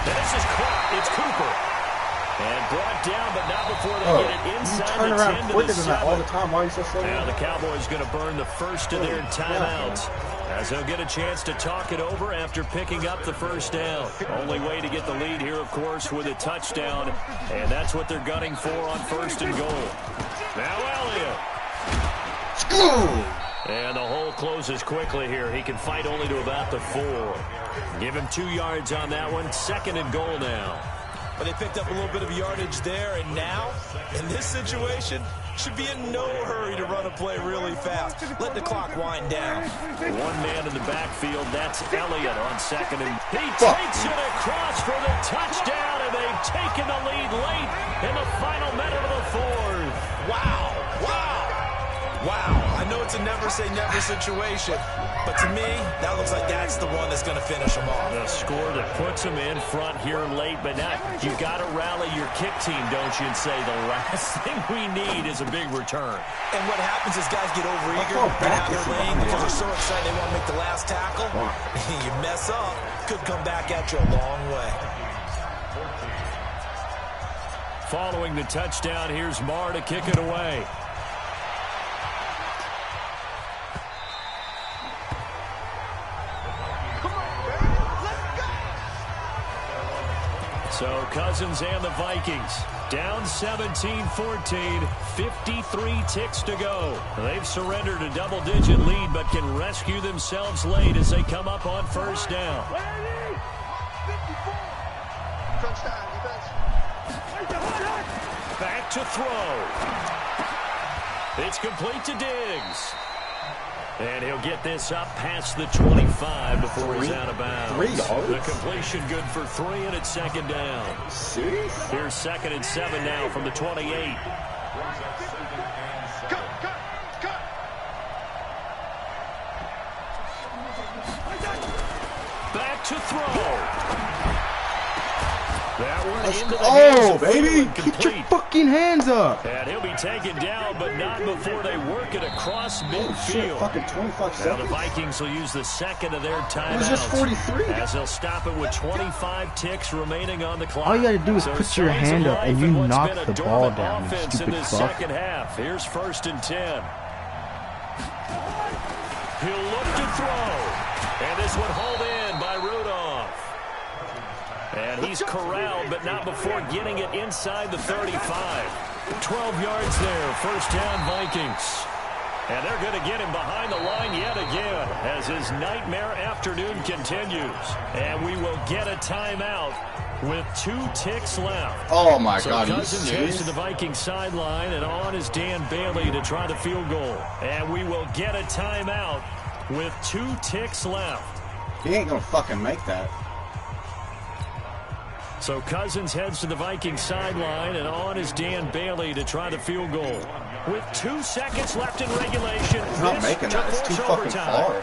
Speaker 2: This is caught. It's Cooper. And brought down, but not before they get it inside the 10 to the 7.
Speaker 3: All the time. Why are you so slow?
Speaker 2: Now the Cowboys going to burn the first of their timeouts as they'll get a chance to talk it over after picking up the first down. Only way to get the lead here, of course, with a touchdown, and that's what they're gunning for on 1st and goal. Now Elliott. And the hole closes quickly here. He can fight only to about the 4. Give him 2 yards on that one. 2nd and goal now.
Speaker 1: But they picked up a little bit of yardage there, and now, in this situation, should be in no hurry to run a play really fast. Let the clock wind down.
Speaker 2: One man in the backfield, that's Elliott on 2nd. And he takes it across for the touchdown, and they've taken the lead late in the final minute of the 4th.
Speaker 1: Wow, wow, wow. I know it's a never-say-never situation, but to me, that looks like that's the one that's going to finish them off.
Speaker 2: The score that puts them in front here late, but now you got to rally your kick team, don't you, and say the last thing we need is a big return.
Speaker 1: And what happens is guys get overeager, get out of their lane because they're so excited they want to make the last tackle. You mess up, could come back at you a long way.
Speaker 2: Following the touchdown, here's Marr to kick it away. So Cousins and the Vikings down 17-14, 53 ticks to go. They've surrendered a double-digit lead but can rescue themselves late as they come up on 1st down. Back to throw. It's complete to Diggs. And he'll get this up past the 25 before he's out of bounds.
Speaker 3: 3 yards?
Speaker 2: The completion good for 3, and it's 2nd down.
Speaker 3: Serious?
Speaker 2: Here's 2nd and 7 now from the 28. Back to throw. That one
Speaker 4: Let's
Speaker 2: into the
Speaker 4: go,
Speaker 2: hands of
Speaker 4: baby!
Speaker 2: Freeland,
Speaker 4: Get your
Speaker 2: complete.
Speaker 4: fucking hands up!
Speaker 2: And he'll be taken down, but not before they work it across
Speaker 3: Shit,
Speaker 2: midfield.
Speaker 3: fucking 25
Speaker 2: Now the
Speaker 3: seconds.
Speaker 2: Vikings will use the second of their timeouts.
Speaker 3: It was just 43.
Speaker 2: As they'll stop it with 25 ticks remaining on the clock.
Speaker 4: All you gotta do is
Speaker 2: So
Speaker 4: put your
Speaker 2: signs of
Speaker 4: hand up
Speaker 2: life
Speaker 4: and you
Speaker 2: in what's
Speaker 4: knock
Speaker 2: been a
Speaker 4: the ball
Speaker 2: dormant
Speaker 4: down, you
Speaker 2: offense in
Speaker 4: stupid
Speaker 2: this
Speaker 4: fuck.
Speaker 2: second half. Here's 1st and 10. He'll look to throw. And this one hauled in by Rudolph. And he's corralled, but not before getting it inside the 35. 12 yards there, 1st down Vikings. And they're going to get him behind the line yet again as his nightmare afternoon continues. And we will get a timeout with 2 ticks left.
Speaker 3: Oh my
Speaker 2: So
Speaker 3: God, are you
Speaker 2: Cousins
Speaker 3: serious?
Speaker 2: heads to the Vikings sideline, and on is Dan Bailey to try the field goal. And we will get a timeout with 2 ticks left.
Speaker 3: He ain't gonna fucking make that.
Speaker 2: So Cousins heads to the Vikings sideline, and on is Dan Bailey to try the field goal. With 2 seconds left in regulation,
Speaker 3: He's not making that. It's too fucking far.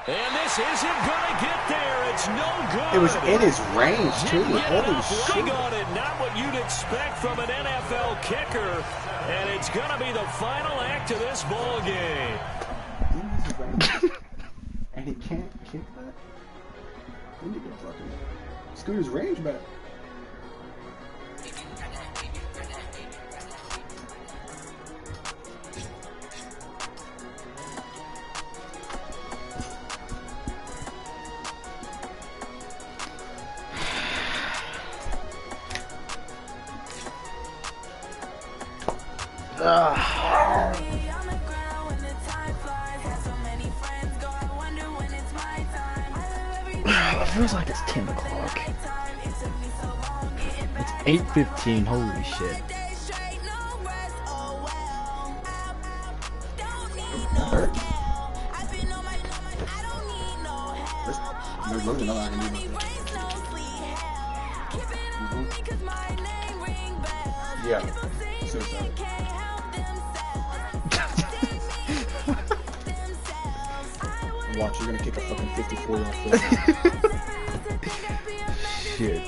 Speaker 2: And this isn't going to get there. It's no good.
Speaker 3: It was in his range too.
Speaker 2: Didn't get
Speaker 3: Holy
Speaker 2: enough ring
Speaker 3: shit.
Speaker 2: on it. Not what you'd expect from an NFL kicker. And it's going to be the final act of this ball game.
Speaker 3: And he can't kick that? We need to fucking scoot his range back.
Speaker 4: It feels like it's 10 o'clock. It's 8:15. Holy shit.
Speaker 3: There's loads of nothing I can do about that. Yeah. Suicide. Watch, you're gonna kick a fucking 54-yard field.
Speaker 4: Shit.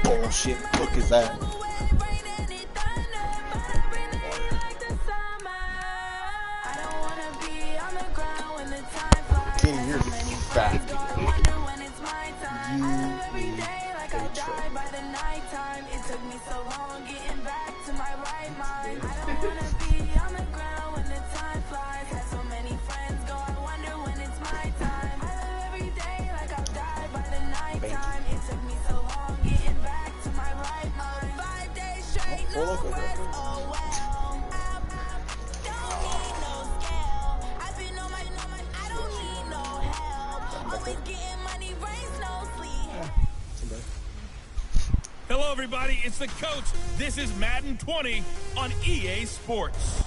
Speaker 3: Bullshit. Look is that? 15 years is fat. You need a trip.
Speaker 6: Hello, everybody. It's the coach. This is Madden 20 on EA Sports.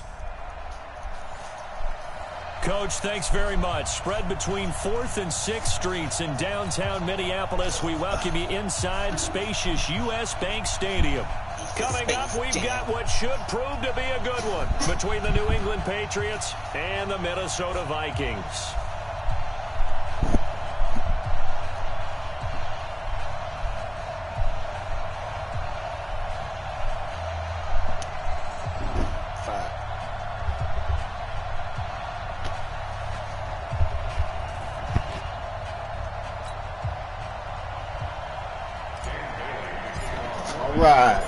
Speaker 2: Coach, thanks very much. Spread between 4th and 6th Streets in downtown Minneapolis. We welcome you inside spacious U.S. Bank Stadium. Coming up, we've got what should prove to be a good one between the New England Patriots and the Minnesota Vikings.
Speaker 3: Right.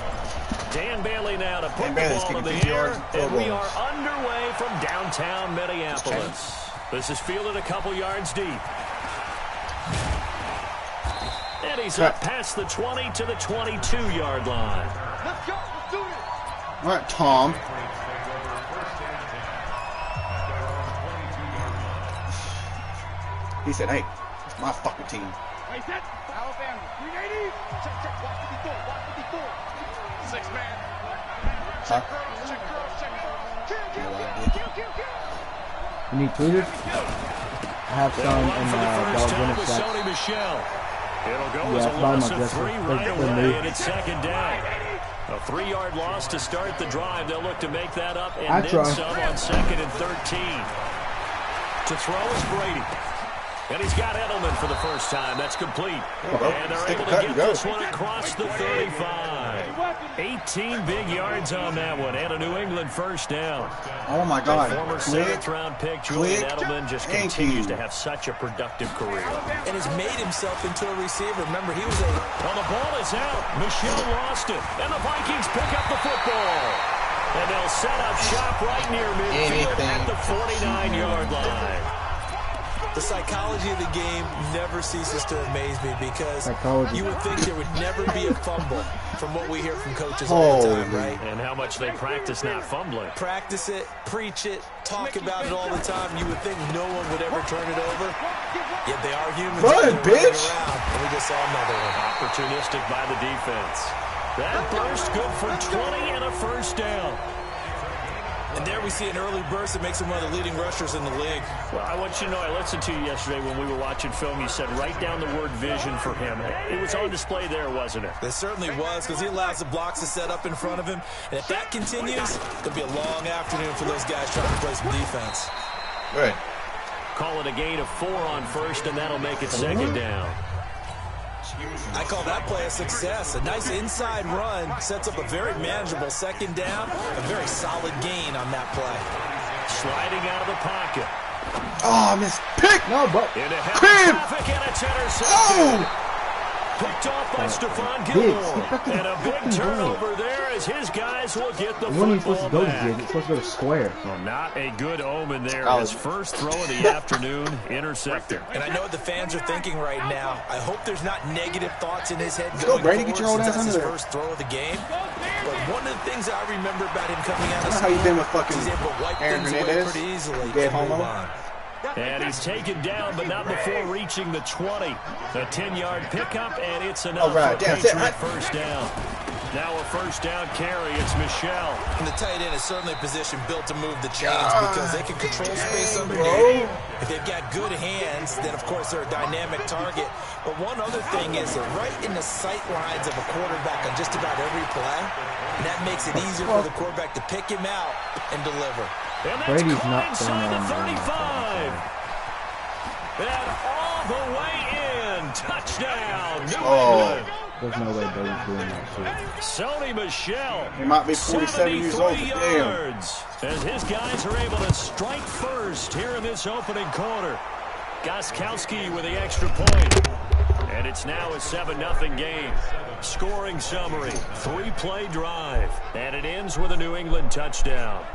Speaker 2: Dan Bailey now to put the
Speaker 3: Bailey's
Speaker 2: ball in the
Speaker 3: kicking 50
Speaker 2: air,
Speaker 3: yards,
Speaker 2: and we
Speaker 3: goals.
Speaker 2: are underway from downtown Minneapolis. This is fielded a couple yards deep. And he's up past the 20 to the 22-yard line.
Speaker 5: Let's go. Let's do it.
Speaker 3: All right, Tom. He said, "Hey, it's my fucking team."
Speaker 5: Right, set. Alabama. 380. Check, check. Watch 54. Watch 54. 6 man.
Speaker 3: Huh?
Speaker 5: Check girls. Check girls. Kill, kill,
Speaker 3: Yeah,
Speaker 5: kill, kill, kill, kill.
Speaker 4: You need tweeters? I have some
Speaker 2: They'll
Speaker 4: in
Speaker 2: run for the first time
Speaker 4: Belgium
Speaker 2: with
Speaker 4: sacks.
Speaker 2: Sony Michel. It'll go
Speaker 4: Yeah,
Speaker 2: as a
Speaker 4: buy
Speaker 2: loss
Speaker 4: my
Speaker 2: of
Speaker 4: guess.
Speaker 2: 3
Speaker 4: They're
Speaker 2: right
Speaker 4: new.
Speaker 2: away, and it's 2nd down. A 3-yard loss to start the drive. They'll look to make that up and
Speaker 4: I
Speaker 2: then
Speaker 4: try.
Speaker 2: some on 2nd and 13. To throw is Brady. And he's got Edelman for the first time. That's complete.
Speaker 3: Oh,
Speaker 2: and they're able to get this one across the 35. 18 big yards on that one. And a New England first down.
Speaker 3: Oh, my God.
Speaker 2: The former 7th-round pick, Julian Edelman, just continues to have such a productive career.
Speaker 1: And has made himself into a receiver. Remember, he was a...
Speaker 2: Well, the ball is out. Michelle lost it. And the Vikings pick up the football. And they'll set up shop right near midfield at the 49-yard line.
Speaker 1: The psychology of the game never ceases to amaze me because you would think there would never be a fumble from what we hear from coaches all the time, right?
Speaker 2: And how much they practice not fumbling.
Speaker 1: Practice it, preach it, talk about it all the time. You would think no one would ever turn it over. Yet they are humans.
Speaker 3: Run, bitch!
Speaker 1: And we just saw another one.
Speaker 2: Opportunistic by the defense. That burst good for 20 and a first down.
Speaker 1: And there we see an early burst that makes him one of the leading rushers in the league.
Speaker 2: Well, I want you to know, I listened to you yesterday when we were watching film. You said write down the word vision for him. It was on display there, wasn't it?
Speaker 1: It certainly was, because he allows the blocks to set up in front of him. And if that continues, it'll be a long afternoon for those guys trying to play some defense.
Speaker 3: Right.
Speaker 2: Call it a gain of 4 on first, and that'll make it second down.
Speaker 1: I call that play a success. A nice inside run sets up a very manageable second down. A very solid gain on that play.
Speaker 2: Sliding out of the pocket.
Speaker 3: Oh, I missed pick.
Speaker 4: No, but
Speaker 2: Into heavy traffic, and it's intercepted. Picked off by Stephon Gilmore. And a big turnover there as his guys will get the
Speaker 4: when are you
Speaker 2: football
Speaker 4: supposed to go to
Speaker 2: back.
Speaker 4: Jig? It's supposed to go to square.
Speaker 2: Well, not a good omen there. His first throw of the afternoon, intercepted.
Speaker 1: And I know what the fans are thinking right now. I hope there's not negative thoughts in his head
Speaker 3: Go,
Speaker 1: going
Speaker 3: Brady,
Speaker 1: forward
Speaker 3: get your old
Speaker 1: since
Speaker 3: ass
Speaker 1: that's his
Speaker 3: under there.
Speaker 1: first throw of the game. But one of the things I remember about him coming out of
Speaker 3: How you
Speaker 1: school
Speaker 3: been with fucking
Speaker 1: is he's able to wipe
Speaker 3: Aaron
Speaker 1: things away
Speaker 3: Hernandez?
Speaker 1: pretty easily.
Speaker 3: Dead
Speaker 1: and move
Speaker 3: homo?
Speaker 1: on.
Speaker 2: And he's taken down, but not before reaching the 20. A 10-yard pickup, and it's enough for a Patriot first down. Now a first down carry. It's Michelle.
Speaker 1: And the tight end is certainly a position built to move the chains because they can control space underneath. If they've got good hands, then of course they're a dynamic target. But one other thing is they're right in the sight lines of a quarterback on just about every play. And that makes it easier for the quarterback to pick him out and deliver.
Speaker 2: And that's
Speaker 4: Brady's
Speaker 2: caught
Speaker 4: not
Speaker 2: inside the
Speaker 4: throwing
Speaker 2: 35. And all the way in. Touchdown, New England.
Speaker 4: There's no way Brady's doing that shit.
Speaker 2: Sony Michel.
Speaker 3: He might be 47 years old.
Speaker 2: 73
Speaker 3: Damn.
Speaker 2: yards. As his guys are able to strike first here in this opening quarter. Goskowski with the extra point. And it's now a 7-0 game. Scoring summary, 3-play drive. And it ends with a New England touchdown.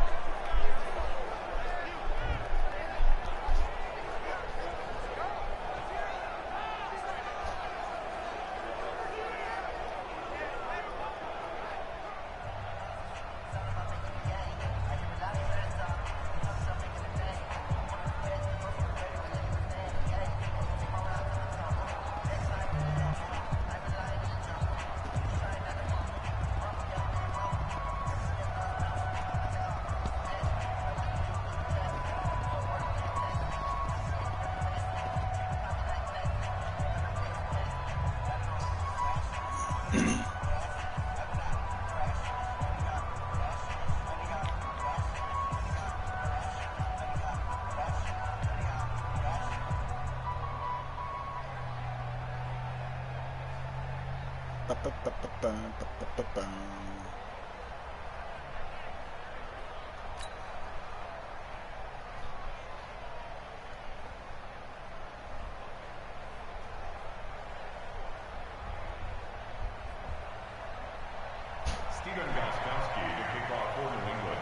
Speaker 7: Stephen Goskowski to kick off for New England.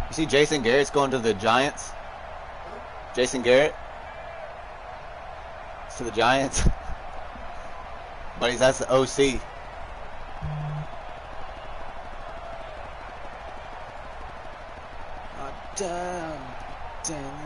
Speaker 3: You see Jason Garrett's going to the Giants? Jason Garrett? It's to the Giants. But that's the OC. Damn.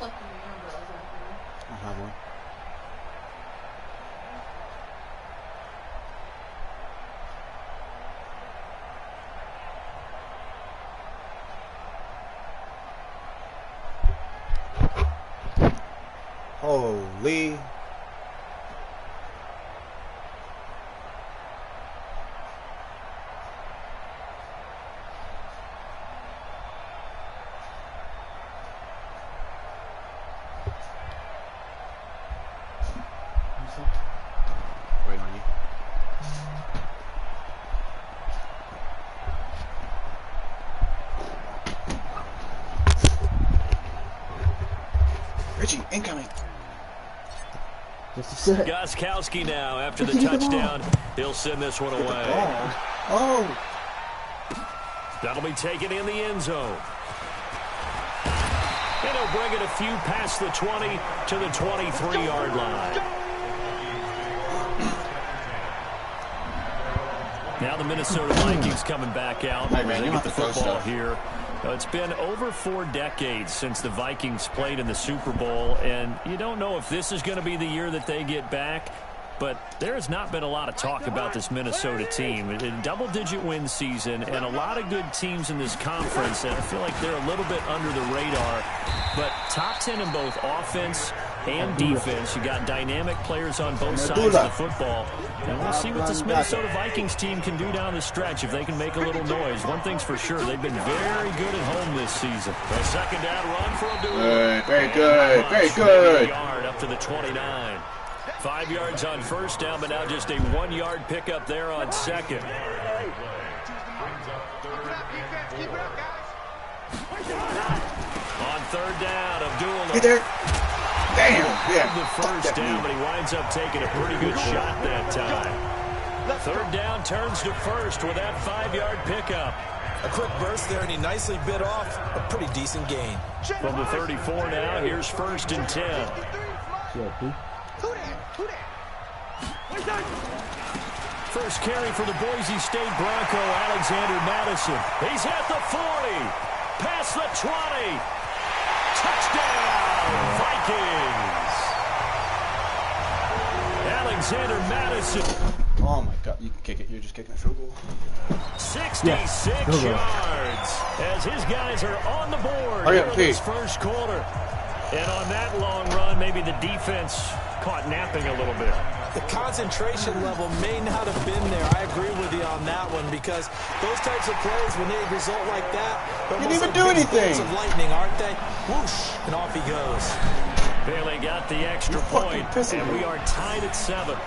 Speaker 3: I have one. Holy. Wait on you. Richie, incoming.
Speaker 4: Just a sec.
Speaker 2: Gostkowski now, after the touchdown, he'll send this one away.
Speaker 3: Oh.
Speaker 2: That'll be taken in the end zone. And he'll bring it a few past the 20 to the 23-yard line. Now the Minnesota Vikings coming back out.
Speaker 3: Hey, man,
Speaker 2: they
Speaker 3: you
Speaker 2: get
Speaker 3: have
Speaker 2: the
Speaker 3: to throw
Speaker 2: football
Speaker 3: stuff.
Speaker 2: here. It's been over 4 decades since the Vikings played in the Super Bowl, and you don't know if this is going to be the year that they get back, but there has not been a lot of talk about this Minnesota team. A double-digit win season and a lot of good teams in this conference, and I feel like they're a little bit under the radar, but top 10 in both offense and defense. You got dynamic players on both sides of the football. And we'll see what this Minnesota Vikings team can do down the stretch if they can make a little noise. One thing's for sure, they've been very good at home this season. A second down run for a duel.
Speaker 3: Very good. Very good.
Speaker 2: Yard up to the 29. 5 yards on first down, but now just a 1-yard pickup there on second. On third down, Abdullah.
Speaker 3: Hey there. Damn. Yeah.
Speaker 2: The first down, but he winds up taking a pretty good shot that time. Third down turns to first with that 5-yard pickup.
Speaker 1: A quick burst there, and he nicely bit off a pretty decent gain.
Speaker 2: From the 34 now, here's first and 10. First carry for the Boise State Bronco, Alexander Madison. He's at the 40, past the 20. Touchdown, Vikings. Alexander Madison.
Speaker 3: Oh my God, you can kick it. You're just kicking a field goal.
Speaker 2: 66 yards as his guys are on the board
Speaker 3: Hurry
Speaker 2: in
Speaker 3: up,
Speaker 2: this
Speaker 3: Pete.
Speaker 2: first quarter. And on that long run, maybe the defense caught napping a little bit.
Speaker 1: The concentration level may not have been there. I agree with you on that one, because those types of plays, when they result like that, they're
Speaker 3: Didn't even
Speaker 1: almost
Speaker 3: do
Speaker 1: like big
Speaker 3: anything.
Speaker 1: bolts of lightning, aren't they? Whoosh, and off he goes.
Speaker 2: Bailey got the extra point, and we are tied at 7.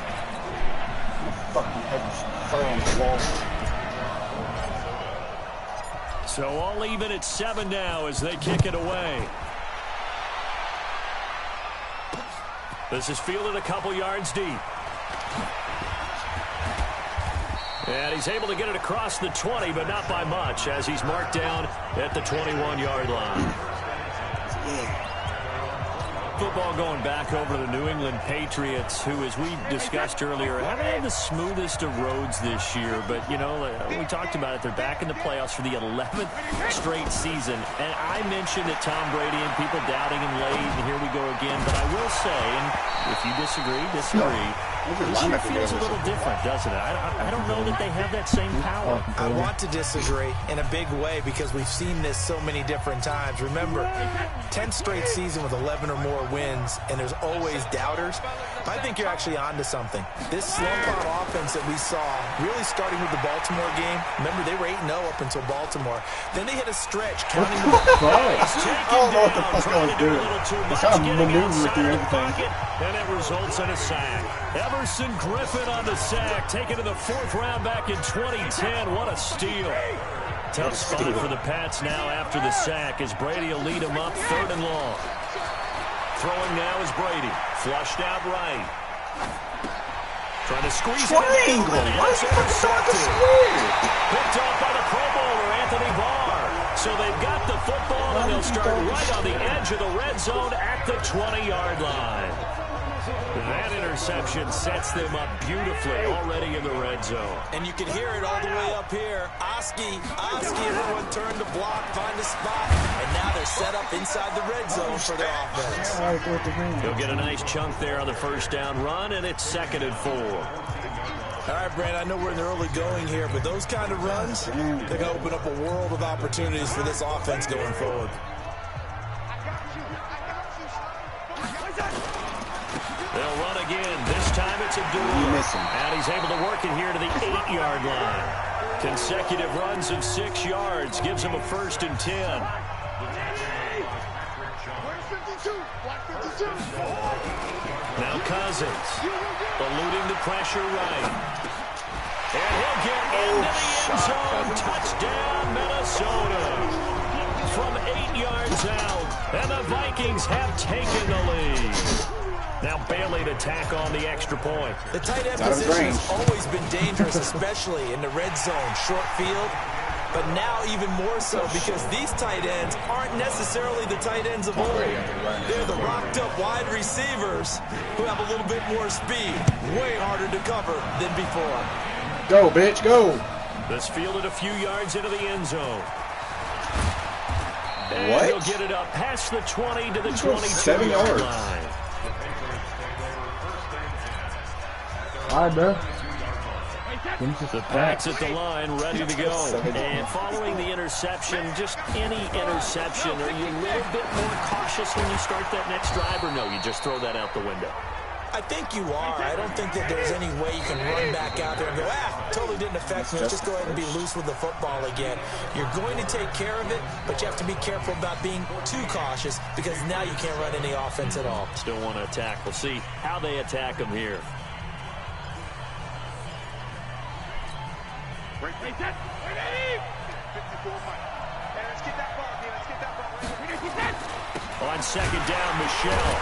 Speaker 3: Fucking head fire on the wall.
Speaker 2: So all even at 7 now as they kick it away. This is fielded a couple yards deep. And he's able to get it across the 20, but not by much, as he's marked down at the 21-yard line. Football going back over to the New England Patriots, who, as we discussed earlier, haven't had the smoothest of roads this year. But, you know, we talked about it. They're back in the playoffs for the 11th straight season. And I mentioned that Tom Brady and people doubting him late, and here we go again. But I will say, and if you disagree, this year feels a little different, doesn't it? I don't know that they have that same power.
Speaker 1: I want to disagree in a big way, because we've seen this so many different times. Remember, 10th straight season with 11 or more wins, and there's always doubters. I think you're actually onto something. This slump-out offense that we saw, really starting with the Baltimore game. Remember, they were 8-0 up until Baltimore. Then they hit a stretch, counting the
Speaker 3: I don't know what the fuck I was doing. It's kind of maneuver through everything.
Speaker 2: And it results in a sack. Everson Griffin on the sack, taken to the 4th round back in 2010. What a steal. Tough spot for the Pats now after the sack, as Brady will lead them up 3rd and long. Throwing now is Brady. Flushed out right. Trying to squeeze
Speaker 3: Triangle! Why is he fucking trying to square?
Speaker 2: Picked off by the Pro Bowler, Anthony Barr. So they've got the football, and they'll start right on the edge of the red zone at the 20-yard line. That interception interception sets them up beautifully already in the red zone.
Speaker 1: And you can hear it all the way up here. Oski, everyone turned to block, find a spot, and now they're set up inside the red zone for their offense.
Speaker 2: He'll get a nice chunk there on the first down run, and it's 2nd and 4.
Speaker 1: All right, Brandon, I know we're in the early going here, but those kind of runs, they're going to open up a world of opportunities for this offense going forward.
Speaker 2: They'll run again. This time it's a duel. And he's able to work it here to the 8-yard line. Consecutive runs of 6 yards gives him a 1st and 10. Now Cousins, eluding the pressure right. And he'll get into the end zone. Touchdown, Minnesota. From 8 yards out, and the Vikings have taken the lead. Now Bailey to tack on the extra point.
Speaker 1: The tight end position has always been dangerous, especially in the red zone, short field. But now even more so because these tight ends aren't necessarily the tight ends of old. They're the rocked-up wide receivers who have a little bit more speed. Way harder to cover than before.
Speaker 3: Go, bitch, go.
Speaker 2: This fielded a few yards into the end zone. And
Speaker 3: What?
Speaker 2: he'll get it up past the 20 to the 22-yard line.
Speaker 4: All right, bro.
Speaker 2: The Pats at the line, ready to go. And following the interception, just any interception, are you a little bit more cautious when you start that next drive, or no, you just throw that out the window?
Speaker 1: I think you are. I don't think that there's any way you can run back out there and go, totally didn't affect me. Just go ahead and be loose with the football again. You're going to take care of it, but you have to be careful about being too cautious because now you can't run any offense at all.
Speaker 2: Still want to attack. We'll see how they attack them here. On 2nd down, Michelle.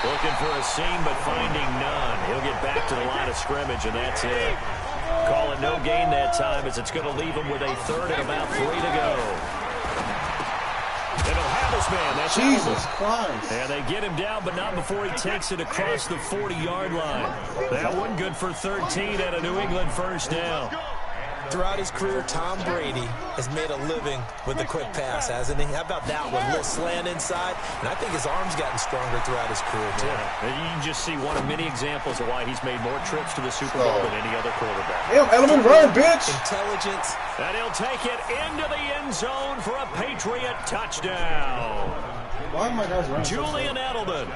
Speaker 2: Looking for a seam, but finding none. He'll get back to the line of scrimmage, and that's it. Call it no gain that time, as it's going to leave him with a 3rd and about 3 to go. And he'll have his man. That's
Speaker 3: Jesus Christ.
Speaker 2: And they get him down, but not before he takes it across the 40-yard line. That one good for 13 and a New England 1st down.
Speaker 1: Throughout his career, Tom Brady has made a living with the quick pass, hasn't he? How about that one? A little slant inside, and I think his arm's gotten stronger throughout his career, too.
Speaker 2: Yeah. You can just see one of many examples of why he's made more trips to the Super Bowl than any other quarterback.
Speaker 3: Damn, Element, run, bitch!
Speaker 1: Intelligence.
Speaker 2: And he'll take it into the end zone for a Patriot touchdown.
Speaker 3: Why are my guys running?
Speaker 2: Julian Edelman,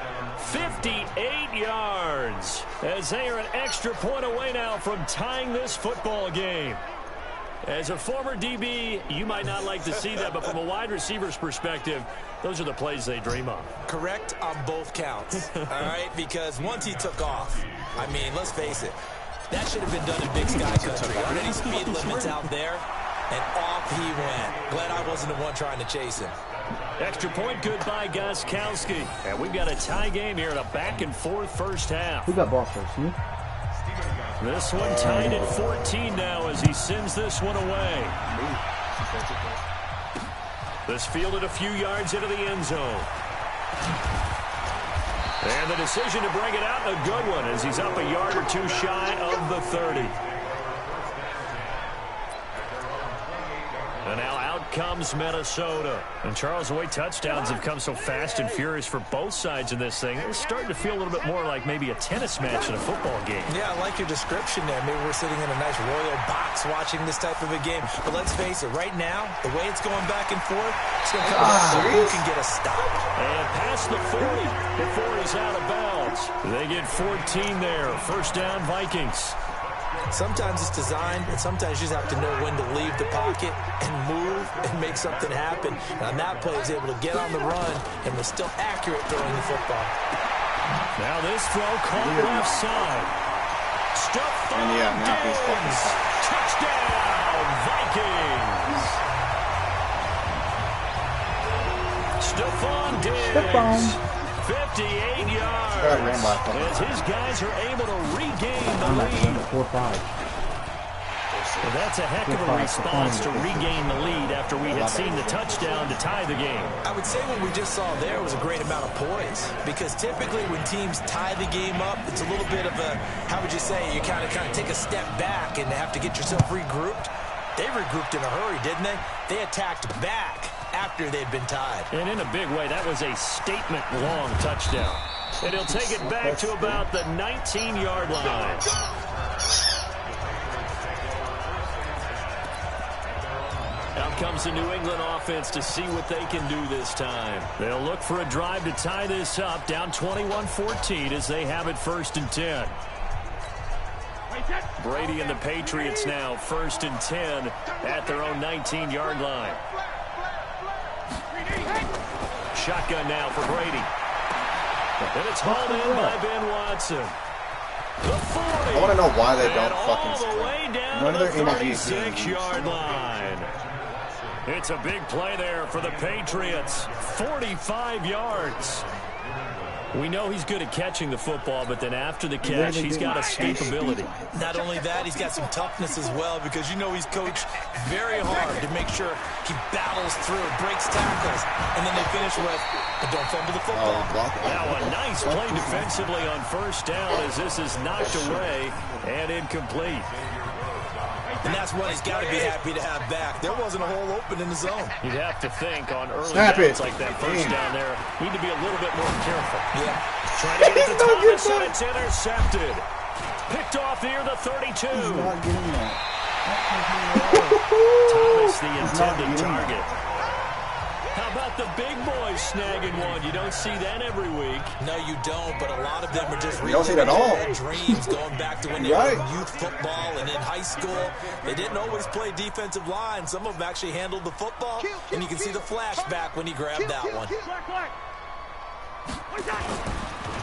Speaker 2: 58 yards, as they are an extra point away now from tying this football game. As a former DB, you might not like to see that, but from a wide receiver's perspective, those are the plays they dream of.
Speaker 1: Correct on both counts, all right? Because once he took off, I mean, let's face it, that should have been done in Big Sky Country. Already speed limits out there, and off he went. Glad I wasn't the one trying to chase him.
Speaker 2: Extra point good by Gostkowski. And we've got a tie game here in a back-and-forth first half.
Speaker 4: Who got ball first, me?
Speaker 2: This one tied at 14 now as he sends this one away. This fielded a few yards into the end zone. And the decision to bring it out, a good one, as he's up a yard or two shy of the 30. And now out comes Minnesota. And Charles, the way touchdowns have come so fast and furious for both sides in this thing, it's starting to feel a little bit more like maybe a tennis match in a football game.
Speaker 1: Yeah, I like your description there. Maybe we're sitting in a nice royal box watching this type of a game. But let's face it, right now, the way it's going back and forth, it's going to come down to who can get a stop.
Speaker 2: And past the 40 before he's out of bounds. They get 14 there. First down, Vikings.
Speaker 1: Sometimes it's designed, and sometimes you just have to know when to leave the pocket and move and make something happen. And on that play, he was able to get on the run and was still accurate throwing the football.
Speaker 2: Now this throw caught left side. Stephon Diggs. Touchdown, Vikings. Stephon Diggs. 58 yards. As his guys are able to regain the lead.
Speaker 4: 4-5.
Speaker 2: Well, that's a heck of a response to regain the lead after we had seen the touchdown to tie the game.
Speaker 1: I would say what we just saw there was a great amount of poise, because typically when teams tie the game up, it's a little bit of a, how would you say, you kind of take a step back and have to get yourself regrouped. They regrouped in a hurry, didn't they? They attacked back after they'd been tied.
Speaker 2: And in a big way, that was a statement-long touchdown. And he'll take it back to about the 19-yard line. Out comes the New England offense to see what they can do this time. They'll look for a drive to tie this up, down 21-14 as they have it 1st and 10. Brady and the Patriots now 1st and 10 at their own 19-yard line. Shotgun now for Brady. And it's hauled in by Ben Watson. The 40.
Speaker 3: I want to know why they don't fucking
Speaker 2: all the way down
Speaker 3: None
Speaker 2: to
Speaker 3: of
Speaker 2: the
Speaker 3: their energy is being
Speaker 2: 36-yard line. It's a big play there for the Patriots. 45 yards. We know he's good at catching the football, but then after the catch, he's got escapability.
Speaker 1: Not only that, he's got some toughness as well, because you know he's coached very hard to make sure he battles through, breaks tackles, and then they finish with, but don't fumble the football.
Speaker 2: Now a nice play defensively on 1st down as this is knocked away and incomplete.
Speaker 1: And that's what he's got to be happy to have back. There wasn't a hole open in the zone.
Speaker 2: You'd have to think on early downs like that 1st down there, need to be a little bit more careful.
Speaker 1: Yeah.
Speaker 2: Trying to get it to Thomas, and it's intercepted. Picked off near the 32.
Speaker 4: He's not getting that.
Speaker 2: Thomas, the intended target. How about the big boys snagging one? You don't see that every week.
Speaker 1: No, you don't, but a lot of them are just
Speaker 3: You don't see that at all.
Speaker 1: dreams going back to when they were in youth football and in high school. They didn't always play defensive line. Some of them actually handled the football, and you can see the flashback when he grabbed that one.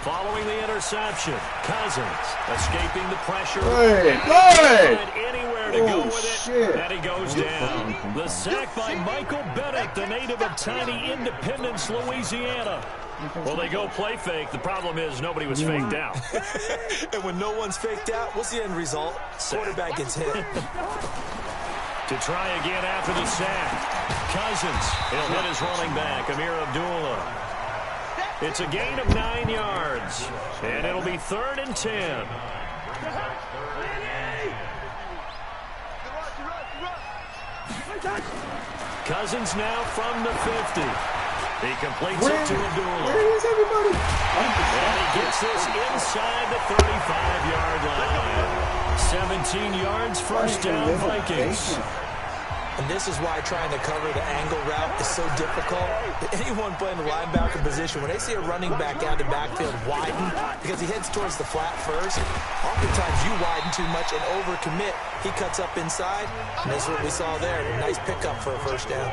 Speaker 2: Following the interception, Cousins escaping the pressure. Anywhere to go with it, and he goes down. The sack by Michael Bennett, the native of tiny Independence, Louisiana. Well, they go play fake. The problem is nobody was faked out.
Speaker 1: And when no one's faked out, what's the end result? Quarterback gets hit.
Speaker 2: To try again after the sack. Cousins, he'll hit his running back, Amir Abdullah. It's a gain of 9 yards, and it'll be 3rd and 10. Cousins now from the 50. He completes it to Abdullah.
Speaker 3: Where is everybody?
Speaker 2: And he gets this inside the 35-yard line. 17 yards, 1st down, Vikings.
Speaker 1: And this is why trying to cover the angle route is so difficult. Anyone playing the linebacker position, when they see a running back out of the backfield widen, because he heads towards the flat first, oftentimes you widen too much and overcommit. He cuts up inside, and this is what we saw there. A nice pickup for a 1st down.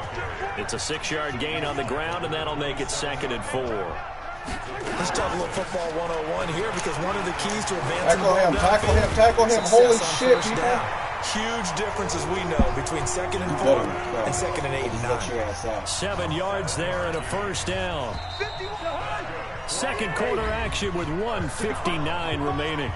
Speaker 2: It's a 6-yard gain on the ground, and that'll make it 2nd and 4.
Speaker 1: Let's talk a little football 101 here, because one of the keys to advancing
Speaker 3: Tackle him. Holy shit, people.
Speaker 1: Huge differences we know between 2nd and 4 and 2nd and 8 and 9.
Speaker 2: 7 yards there and a 1st down. 2nd quarter action with 1:59 remaining.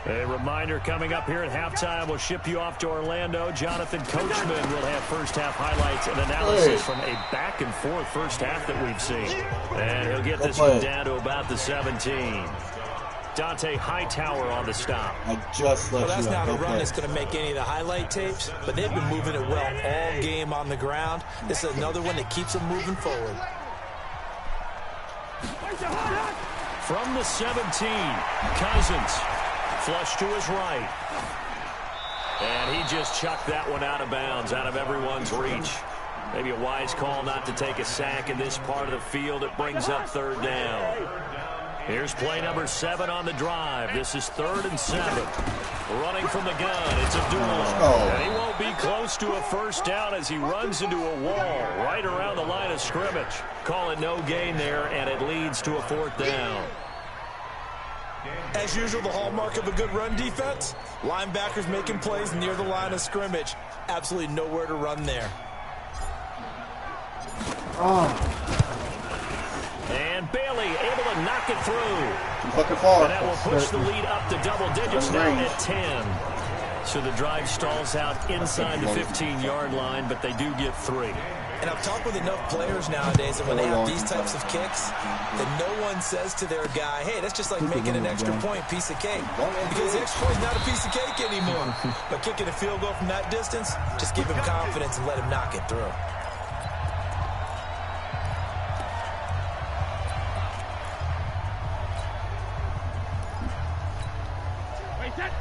Speaker 2: A reminder coming up here at halftime. We'll ship you off to Orlando. Jonathan Coachman will have 1st half highlights and analysis from a back-and-forth 1st half that we've seen. And he'll get this one down to about the 17. Dante Hightower on the stop.
Speaker 3: I just let
Speaker 1: well, that's not a run that's going to make any of the highlight tapes, but they've been moving it well all game on the ground. This is another one that keeps them moving forward.
Speaker 2: From the 17, Cousins. Flush to his right. And he just chucked that one out of bounds, out of everyone's reach. Maybe a wise call not to take a sack in this part of the field. It brings up 3rd down. Here's play number 7 on the drive. This is 3rd and 7. Running from the gun, it's Abdullah. And he won't be close to a 1st down as he runs into a wall right around the line of scrimmage. Call it no gain there, and it leads to a 4th down.
Speaker 1: As usual, the hallmark of a good run defense, linebackers making plays near the line of scrimmage. Absolutely nowhere to run there.
Speaker 2: And Bailey able to knock it through.
Speaker 3: Fucking far.
Speaker 2: And that will push the lead up to double digits now at 10. So the drive stalls out inside the 15-yard line, but they do get 3.
Speaker 1: And I've talked with enough players nowadays that when they have these types of kicks, that no one says to their guy, hey, that's just like making an extra point, piece of cake. Because the extra point is not a piece of cake anymore. But kicking a field goal from that distance, just give him confidence and let him knock it through.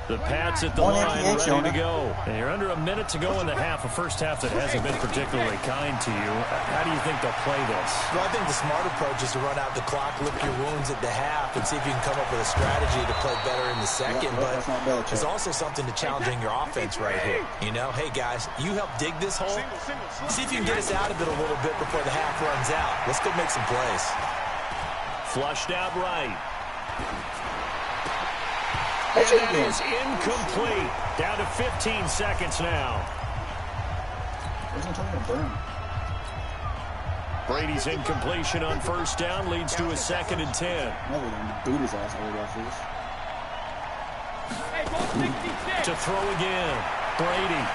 Speaker 2: The Pats at the line, ready to go. And you're under a minute to go in the half, a first half that hasn't been particularly kind to you. How do you think they'll play this?
Speaker 1: Well, I think the smart approach is to run out the clock, lick your wounds at the half, and see if you can come up with a strategy to play better in the second. But there's also something to challenging your offense right here. You know, hey, guys, you help dig this hole. See if you can get us out of it a little bit before the half runs out. Let's go make some plays.
Speaker 2: Flushed out right. And that is incomplete. Down to 15 seconds now. Brady's incompletion on first down leads to a 2nd and 10. To throw again. Brady.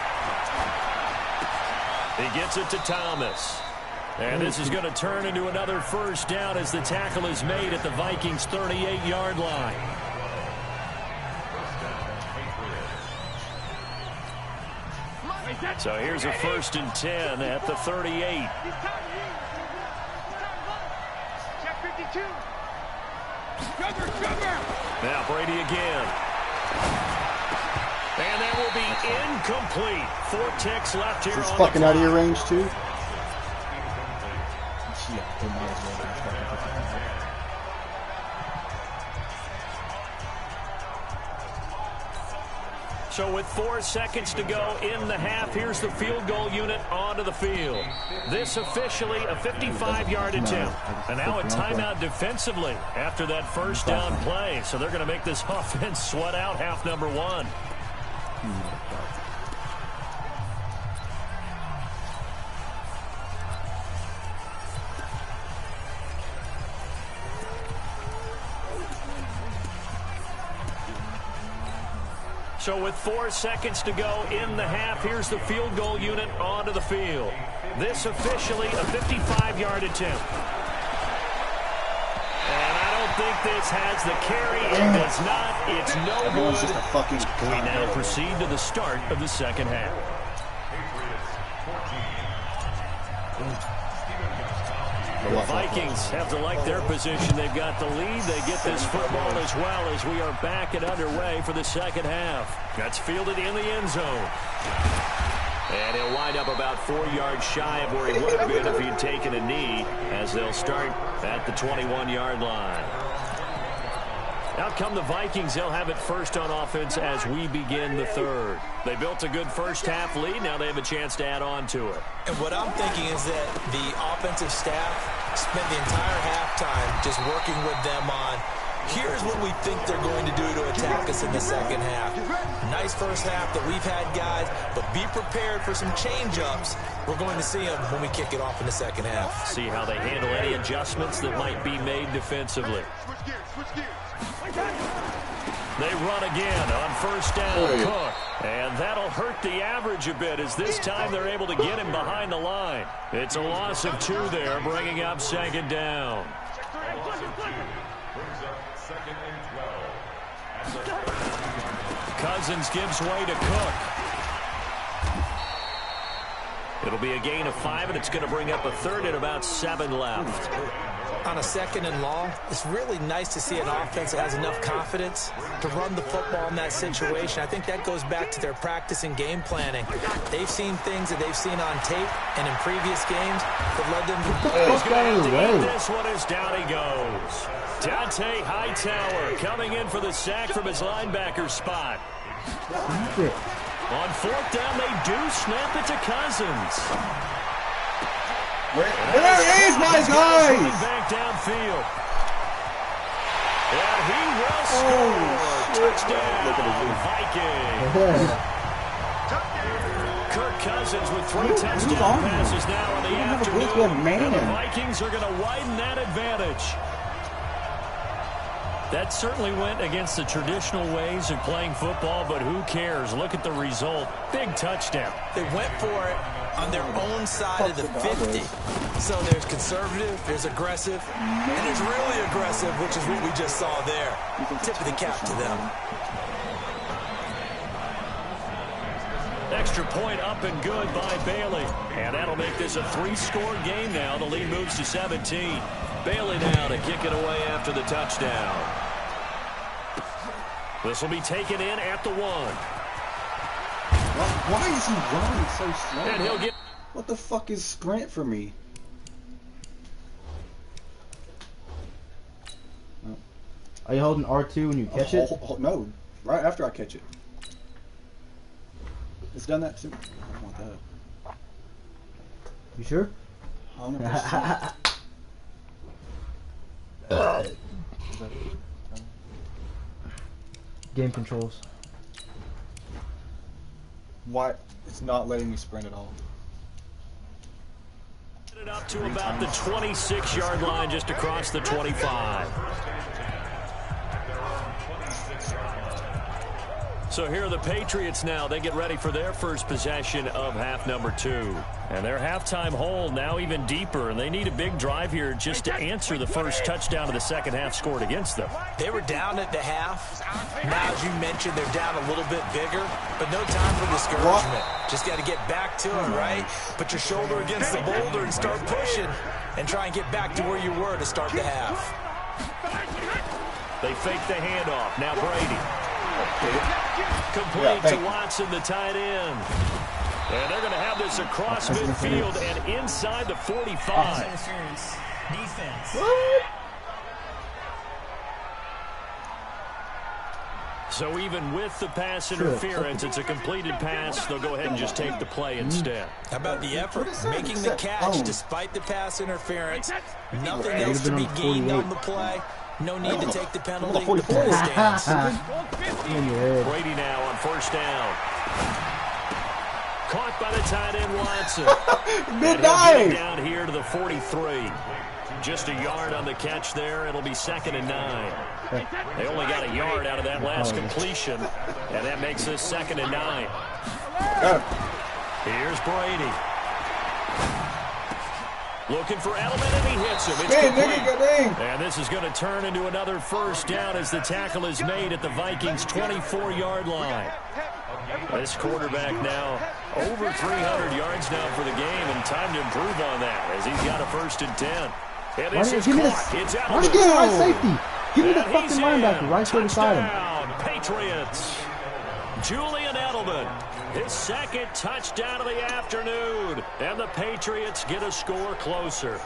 Speaker 2: He gets it to Thomas. And this is going to turn into another first down as the tackle is made at the Vikings' 38-yard line. So here's a 1st and 10 at the 38. Now Brady again. And that will be incomplete. 4 ticks left here.
Speaker 4: It's fucking out of your range, too.
Speaker 2: So with 4 seconds to go in the half, here's the field goal unit onto the field. This officially a 55-yard attempt. And now a timeout defensively after that first down play. So they're going to make this offense sweat out half number 1. So with 4 seconds to go in the half, here's the field goal unit onto the field. This officially a 55-yard attempt. And I don't think this has the carry. It does not. It's no good. We now proceed to the start of the second half. The Vikings have to like their position. They've got the lead. They get this football as well as we are back and underway for the second half. That's fielded in the end zone. And he'll wind up about 4 yards shy of where he would have been if he'd taken a knee, as they'll start at the 21-yard line. Out come the Vikings. They'll have it first on offense as we begin the third. They built a good first half lead. Now they have a chance to add on to it.
Speaker 1: And what I'm thinking is that the offensive staff spent the entire halftime just working with them on, here's what we think they're going to do to attack us in the second half. Nice first half that we've had, guys, but be prepared for some change-ups. We're going to see them when we kick it off in the second half.
Speaker 2: See how they handle any adjustments that might be made defensively. They run again on first down. Cook. And that'll hurt the average a bit, as this time they're able to get him behind the line. It's a loss of 2 there, bringing up 2nd down. Cousins gives way to Cook. It'll be a gain of 5, and it's going to bring up a 3rd and about 7 left.
Speaker 1: On a 2nd and long, it's really nice to see an offense that has enough confidence to run the football in that situation. I think that goes back to their practice and game planning. They've seen things that they've seen on tape and in previous games that led them to...
Speaker 2: He's going to have to eat this one as down he goes. Dante Hightower coming in for the sack from his linebacker spot. On 4th down, they do snap it to Cousins.
Speaker 4: There is my guy!
Speaker 2: Back downfield. And he will score. Touchdown, Vikings. Kirk Cousins with 3 touchdown passes now on the afternoon. And the Vikings are going to widen that advantage. That certainly went against the traditional ways of playing football, but who cares? Look at the result. Big touchdown.
Speaker 1: They went for it on their own side of the 50. So there's conservative, there's aggressive, and there's really aggressive, which is what we just saw there. Tip of the cap to them.
Speaker 2: Extra point up and good by Bailey. And that'll make this a 3-score game now. The lead moves to 17. Bailey now to kick it away after the touchdown. This will be taken in at the 1.
Speaker 3: Why is he running so slow?
Speaker 2: And he'll get...
Speaker 3: What the fuck is sprint for me?
Speaker 4: Are you holding R2 when you catch it?
Speaker 3: No, right after I catch it. It's done that too. I don't want that.
Speaker 4: You sure?
Speaker 3: 100%.
Speaker 4: Game controls.
Speaker 3: Why? It's not letting me sprint at all.
Speaker 2: It up to about the 26-yard line, just across the 25. So here are the Patriots now. They get ready for their first possession of half number 2. And their halftime hole now even deeper, and they need a big drive here just to answer the first touchdown of the second half scored against them.
Speaker 1: They were down at the half. Now, as you mentioned, they're down a little bit bigger, but no time for discouragement. Just got to get back to it, right? Put your shoulder against the boulder and start pushing and try and get back to where you were to start the half.
Speaker 2: They fake the handoff. Now Brady. Complete to Watson, the tight end. And they're going to have this across midfield and inside the 45.
Speaker 8: Interference. Defense.
Speaker 4: What?
Speaker 2: So even with the pass interference, it's a completed pass. They'll go ahead and just take the play instead.
Speaker 1: How about the effort? Making the catch despite the pass interference. Nothing else to be gained on the play. No need to take the penalty. The play stands.
Speaker 2: Brady now on first down. Caught by the tight end Watson.
Speaker 3: Good dive.
Speaker 2: Down here to the 43. Just a yard on the catch there. It'll be 2nd and 9. They only got a yard out of that last completion, and that makes this 2nd and 9. Here's Brady. Looking for Edelman, and he hits him. It's complete. And this is going to turn into another first down as the tackle is made at the Vikings' 24-yard line. This quarterback now over 300 yards now for the game, and time to improve on that as he's got a 1st and 10. And this is caught. It's out of the
Speaker 4: right safety. Give me the fucking linebacker right there beside him.
Speaker 2: Patriots. Julian Edelman, his 2nd touchdown of the afternoon, and the Patriots get a score closer.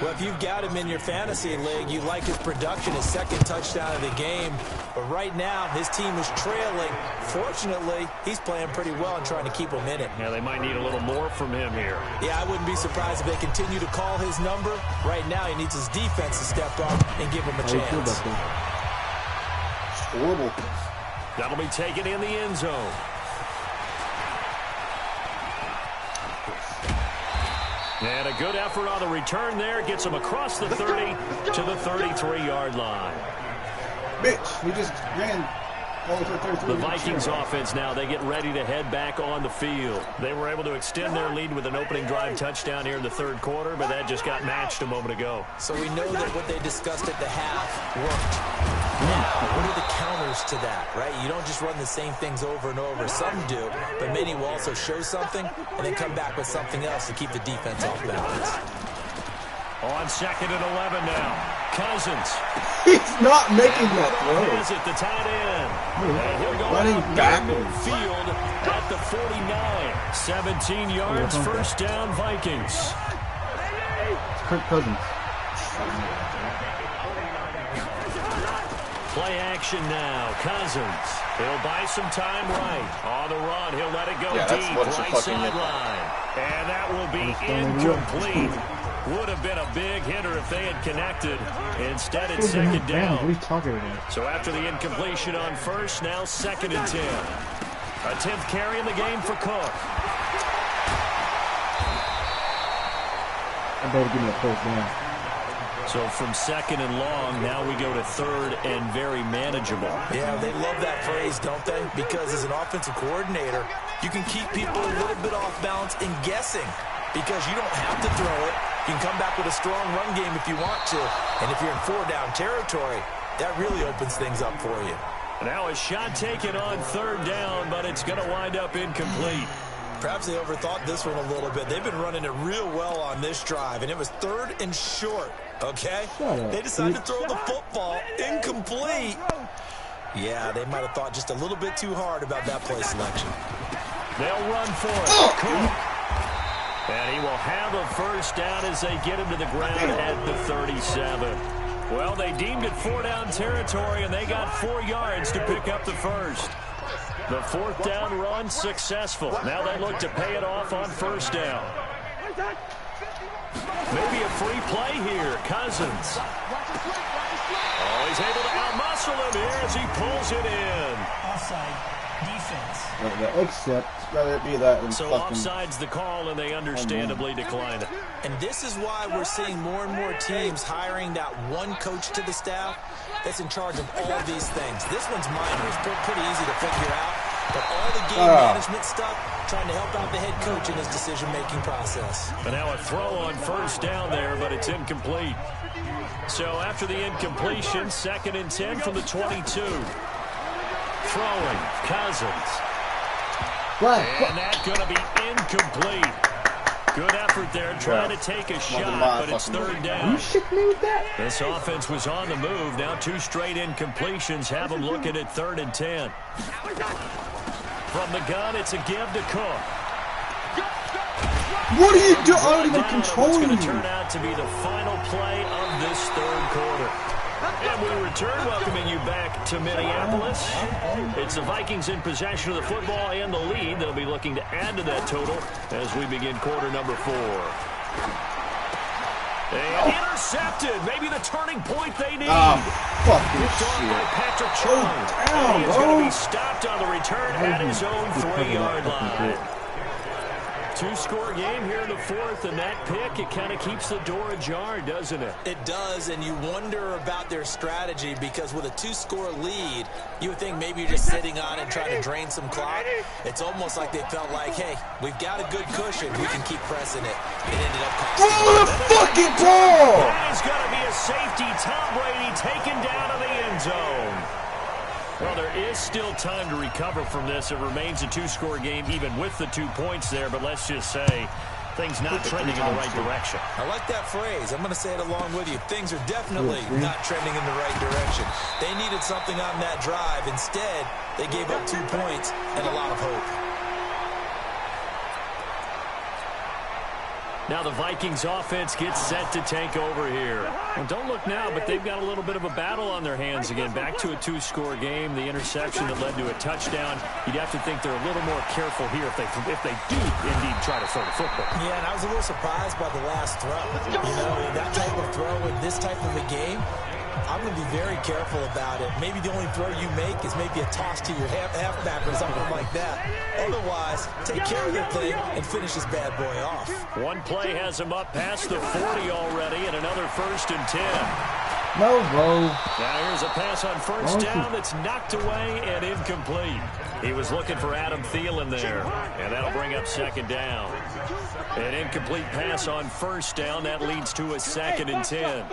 Speaker 1: Well, if you've got him in your fantasy league, you like his production, his 2nd touchdown of the game. But right now, his team is trailing. Fortunately, he's playing pretty well and trying to keep them in it.
Speaker 2: Yeah, they might need a little more from him here.
Speaker 1: Yeah, I wouldn't be surprised if they continue to call his number. Right now, he needs his defense to step up and give him a chance.
Speaker 3: It's horrible.
Speaker 2: That'll be taken in the end zone. And a good effort on the return there. Gets him across the 30 to the 33-yard line.
Speaker 3: Bitch, we just ran all the way to 33.
Speaker 2: The Vikings offense now, they get ready to head back on the field. They were able to extend their lead with an opening drive touchdown here in the 3rd quarter, but that just got matched a moment ago.
Speaker 1: So we know that what they discussed at the half worked. Now, what are the counters to that, right? You don't just run the same things over and over. Some do, but many will also show something and then come back with something else to keep the defense off balance.
Speaker 2: On 2nd and 11 now. Cousins.
Speaker 3: He's not making that throw.
Speaker 2: Is it the tight end? And he'll go
Speaker 3: running backwards.
Speaker 2: Field at the 49. 17 yards, 1st down, Vikings.
Speaker 4: Kirk Cousins.
Speaker 2: Play action now. Cousins. He'll buy some time right. On the run, he'll let it go deep. Right sideline. And that will be incomplete. Would have been a big hitter if they had connected. Instead, it's 2nd down.
Speaker 4: What are you talking about?
Speaker 2: So after the incompletion on 1st, now 2nd and 10. A 10th carry in the game for Cook.
Speaker 4: I better give me a first down.
Speaker 2: So from 2nd and long, now we go to 3rd and very manageable.
Speaker 1: Yeah, they love that phrase, don't they? Because as an offensive coordinator, you can keep people a little bit off balance and guessing because you don't have to throw it. You can come back with a strong run game if you want to. And if you're in 4-down territory, that really opens things up for you.
Speaker 2: Now a shot taken on 3rd down, but it's going to wind up incomplete.
Speaker 1: Perhaps they overthought this one a little bit. They've been running it real well on this drive, and it was 3rd and short, okay? They decided to throw the football incomplete. Yeah, they might have thought just a little bit too hard about that play selection.
Speaker 2: They'll run for it. Cool. And he will have a first down as they get him to the ground at the 37. Well, they deemed it 4-down territory, and they got 4 yards to pick up the first. The 4th down run successful. Now they look to pay it off on 1st down. Maybe a free play here. Cousins. Oh, he's able to outmuscle him here as he pulls it in.
Speaker 8: Offside defense.
Speaker 3: Except, rather it be that than
Speaker 2: So
Speaker 3: fucking...
Speaker 2: offside's the call, and they understandably decline it.
Speaker 1: And this is why we're seeing more and more teams hiring that one coach to the staff that's in charge of all of these things. This one's minor. It's pretty easy to figure out. But all the game management stuff, trying to help out the head coach in his decision-making process.
Speaker 2: And now a throw on 1st down there, but it's incomplete. So after the incompletion, 2nd and 10 from the 22. Throwing, Cousins. And that's going to be incomplete. Good effort there, trying to take a shot, but it's 3rd down.
Speaker 4: You shit me with that?
Speaker 2: This offense was on the move. Now 2 straight incompletions have them looking at 3rd and 10. From the gun, it's a give to Cook.
Speaker 3: What are you doing? I don't even control you.
Speaker 2: It's going to turn out to be the final play of this 3rd quarter. And we return, welcoming you back to Minneapolis. It's the Vikings in possession of the football and the lead. They'll be looking to add to that total as we begin quarter number 4. And intercepted. Maybe the turning point they need.
Speaker 3: Fucking
Speaker 2: shit. By Patrick Chung. He's going to be stopped on the return at his own 3-yard line. 2-score game here in the 4th, and that pick, it kind of keeps the door ajar, doesn't it?
Speaker 1: It does, and you wonder about their strategy because with a 2-score lead, you would think maybe you're just sitting on and trying to drain some clock. It's almost like they felt like, hey, we've got a good cushion. We can keep pressing it. It ended up costing
Speaker 3: throw the fucking ball!
Speaker 2: That is going to be a safety. Tom Brady taken down to the end zone. Well, there is still time to recover from this. It remains a 2-score game even with the 2 points there, but let's just say things not trending in the right direction.
Speaker 1: I like that phrase. I'm going to say it along with you. Things are definitely not trending in the right direction. They needed something on that drive. Instead, they gave up 2 points and a lot of hope.
Speaker 2: Now the Vikings offense gets set to take over here. Well, don't look now, but they've got a little bit of a battle on their hands again. Back to a 2-score game. The interception that led to a touchdown. You'd have to think they're a little more careful here if they do indeed try to throw the football.
Speaker 1: Yeah, and I was a little surprised by the last throw. You know, that type of throw in this type of a game, I'm going to be very careful about it. Maybe the only throw you make is maybe a toss to your halfback or something like that. Otherwise, take care of the thing and finish this bad boy off.
Speaker 2: One play has him up past the 40 already, and another 1st and 10.
Speaker 4: No, bro.
Speaker 2: Now here's a pass on 1st down that's knocked away and incomplete. He was looking for Adam Thielen there, and that'll bring up 2nd down. An incomplete pass on 1st down. That leads to a 2nd and 10.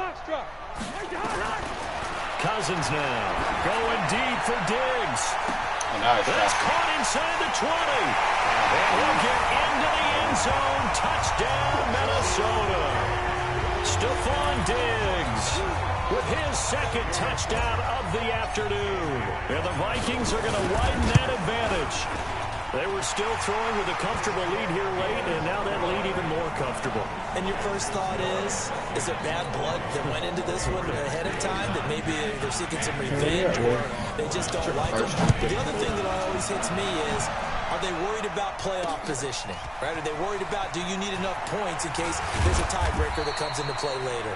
Speaker 2: Cousins now going deep for Diggs. That's caught inside the 20. And he'll get into the end zone. Touchdown, Minnesota. Stephon Diggs with his 2nd touchdown of the afternoon. And the Vikings are going to widen that advantage. They were still throwing with a comfortable lead here late, and now that lead even more comfortable.
Speaker 1: And your first thought is there bad blood that went into this one ahead of time, that maybe they're seeking some revenge or they just don't like them? The other thing that always hits me is, are they worried about playoff positioning? Right? Are they worried about, do you need enough points in case there's a tiebreaker that comes into play later?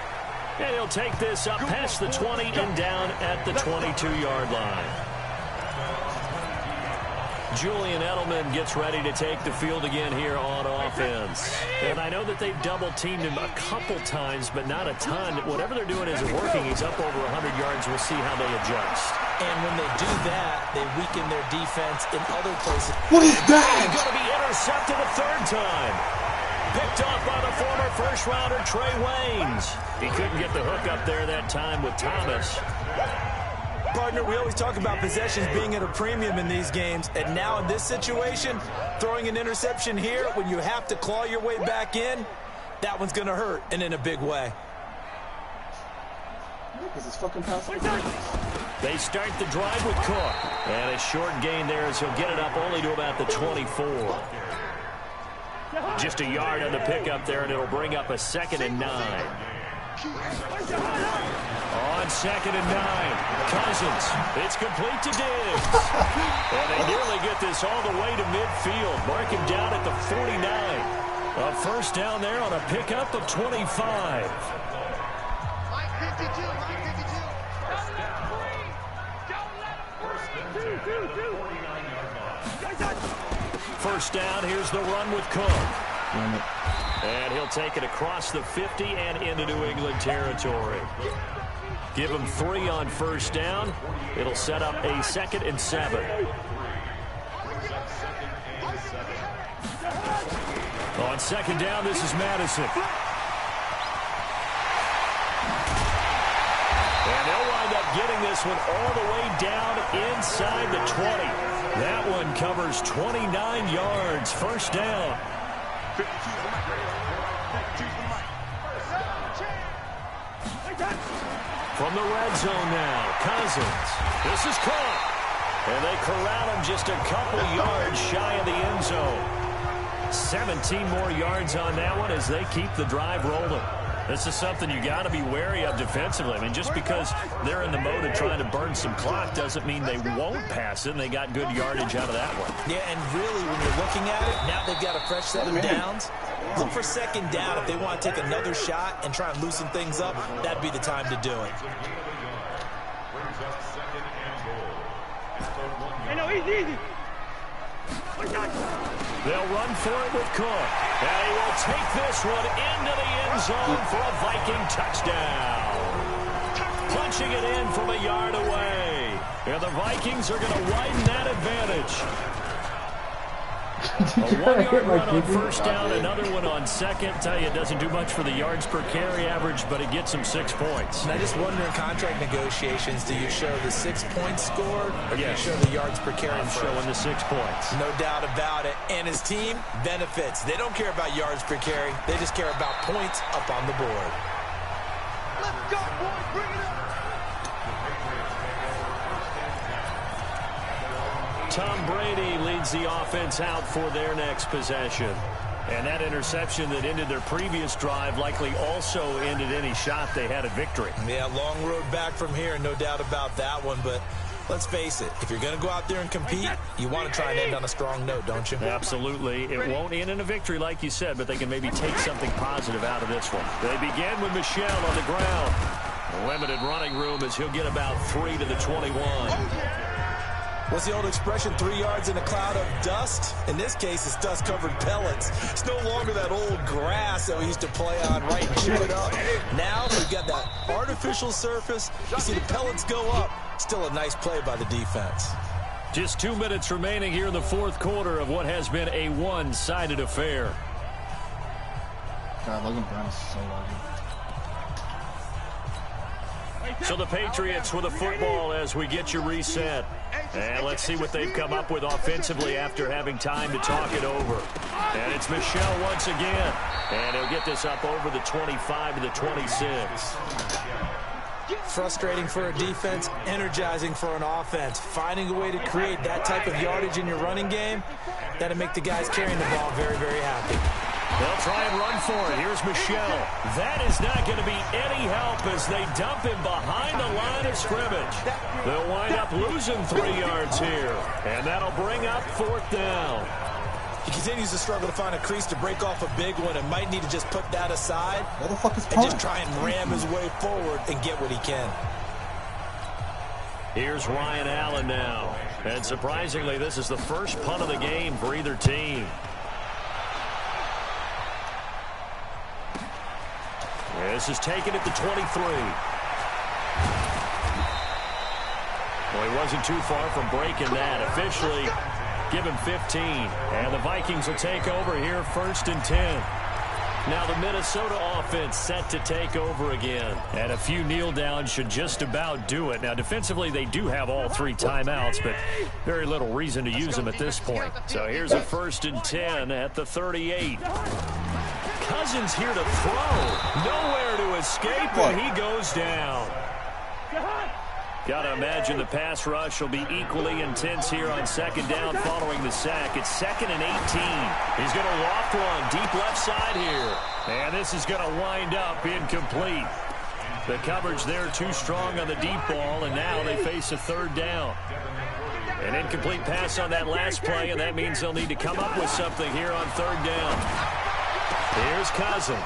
Speaker 2: And he'll take this up past the 20 and down at the 22-yard line. Julian Edelman gets ready to take the field again here on offense. And I know that they've double-teamed him a couple times, but not a ton. Whatever they're doing isn't working. He's up over 100 yards. We'll see how they adjust.
Speaker 1: And when they do that, they weaken their defense in other places.
Speaker 2: What is that? He's going to be intercepted a third time. Picked off by the former first-rounder Trey Waynes. He couldn't get the hook up there that time with Thomas.
Speaker 1: Partner, we always talk about possessions being at a premium in these games, and now in this situation, throwing an interception here when you have to claw your way back in, that one's going to hurt, and in a big way.
Speaker 2: They start the drive with Cook. And a short gain there as he'll get it up only to about the 24. Just a yard on the pickup there, and it'll bring up a 2nd and 9. On 2nd and 9, Cousins. It's complete to Diggs. And they nearly get this all the way to midfield. Mark him down at the 49. A first down there on a pickup of 25. First down, here's the run with Cook. And he'll take it across the 50 and into New England territory. Give him 3 on first down. It'll set up a 2nd and 7. On 2nd down, this is Madison. And they'll wind up getting this one all the way down inside the 20. That one covers 29 yards. First down. From the red zone now, Cousins. This is caught. And they corral him just a couple yards shy of the end zone. 17 more yards on that one as they keep the drive rolling. This is something you got to be wary of defensively. I mean, just because they're in the mode of trying to burn some clock doesn't mean they won't pass it, and they got good yardage out of that one.
Speaker 1: Yeah, and really, when you're looking at it, now they've got a fresh set of downs. Look for 2nd down. If they want to take another shot and try and loosen things up, that'd be the time to do it.
Speaker 5: Easy.
Speaker 2: They'll run for it with Cook. And he will take this one into the end zone for a Viking touchdown. Punching it in from a yard away. And the Vikings are going to widen that advantage. A 1-yard run on first down, another one on 2nd. Tell you, it doesn't do much for the yards per carry average, but it gets them 6 points.
Speaker 1: And I just wonder in contract negotiations, do you show the 6 points scored, or do you show the yards per carry?
Speaker 2: I'm showing the 6 points.
Speaker 1: No doubt about it. And his team benefits. They don't care about yards per carry. They just care about points up on the board.
Speaker 5: Let's go, boys. Bring it up.
Speaker 2: Tom Brady leads the offense out for their next possession. And that interception that ended their previous drive likely also ended any shot they had at victory.
Speaker 1: Yeah, long road back from here, no doubt about that one. But let's face it, if you're going to go out there and compete, you want to try and end on a strong note, don't you?
Speaker 2: Absolutely. It won't end in a victory like you said, but they can maybe take something positive out of this one. They begin with Michel on the ground. Limited running room as he'll get about 3 to the 21.
Speaker 1: What's the old expression, 3 yards in a cloud of dust? In this case, it's dust-covered pellets. It's no longer that old grass that we used to play on, right, and chew it up. Now we've got that artificial surface. You see the pellets go up. Still a nice play by the defense.
Speaker 2: Just 2 minutes remaining here in the 4th quarter of what has been a one-sided affair.
Speaker 4: God, Logan Brown is so lucky.
Speaker 2: So the Patriots with a football as we get you reset. And let's see what they've come up with offensively after having time to talk it over. And it's Michel once again. And he'll get this up over the 25 to the 26.
Speaker 1: Frustrating for a defense, energizing for an offense. Finding a way to create that type of yardage in your running game, that'll make the guys carrying the ball very, very happy.
Speaker 2: They'll try and run for it. Here's Michel. That is not going to be any help as they dump him behind the line of scrimmage. They'll wind up losing 3 yards here. And that'll bring up 4th down.
Speaker 1: He continues to struggle to find a crease to break off a big one and might need to just put that aside and just try and ram his way forward and get what he can.
Speaker 2: Here's Ryan Allen now. And surprisingly, this is the first punt of the game for either team. This is taken at the 23. Well, he wasn't too far from breaking that. Officially, give him 15. And the Vikings will take over here, 1st and 10. Now the Minnesota offense set to take over again. And a few kneel downs should just about do it. Now defensively they do have all 3 timeouts, but very little reason to use them at this point. So here's a 1st and 10 at the 38. Cousins here to throw. Nowhere to escape, and he goes down. Gotta imagine the pass rush will be equally intense here on 2nd down following the sack. It's 2nd and 18. He's going to loft one deep left side here. And this is going to wind up incomplete. The coverage there too strong on the deep ball, and now they face a 3rd down. An incomplete pass on that last play, and that means they'll need to come up with something here on 3rd down. Here's Cousins.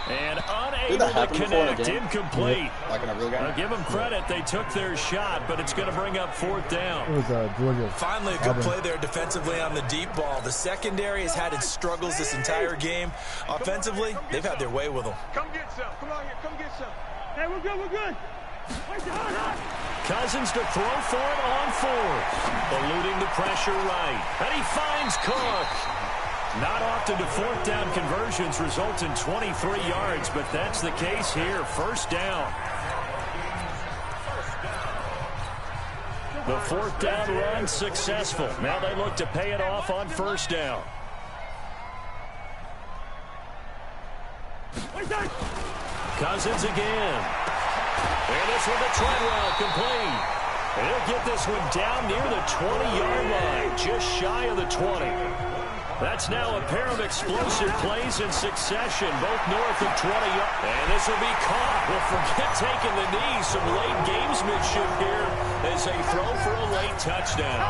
Speaker 2: And unable to connect, incomplete.
Speaker 3: Like in a real game?
Speaker 2: I'll give them credit. They took their shot, but it's going to bring up 4th down.
Speaker 4: It was Georgia.
Speaker 1: Finally, a good play there defensively on the deep ball. The secondary has had its struggles this entire game. Offensively, they've had their way with them.
Speaker 5: Come get some. Come on here. Come get some. Hey, we're good. We're good.
Speaker 2: Cousins to throw for it on 4th. Eluding the pressure right. And he finds Cook. Not often do 4th down conversions result in 23 yards, but that's the case here. 1st down. The 4th down run successful. Now they look to pay it off on 1st down. Cousins again. And this one to Treadwell, complete. And he'll get this one down near the 20-yard line, just shy of the 20. That's now a pair of explosive plays in succession, both north of 20. And this will be caught. Well, forget taking the knee. Some late gamesmanship here as they throw for a late touchdown.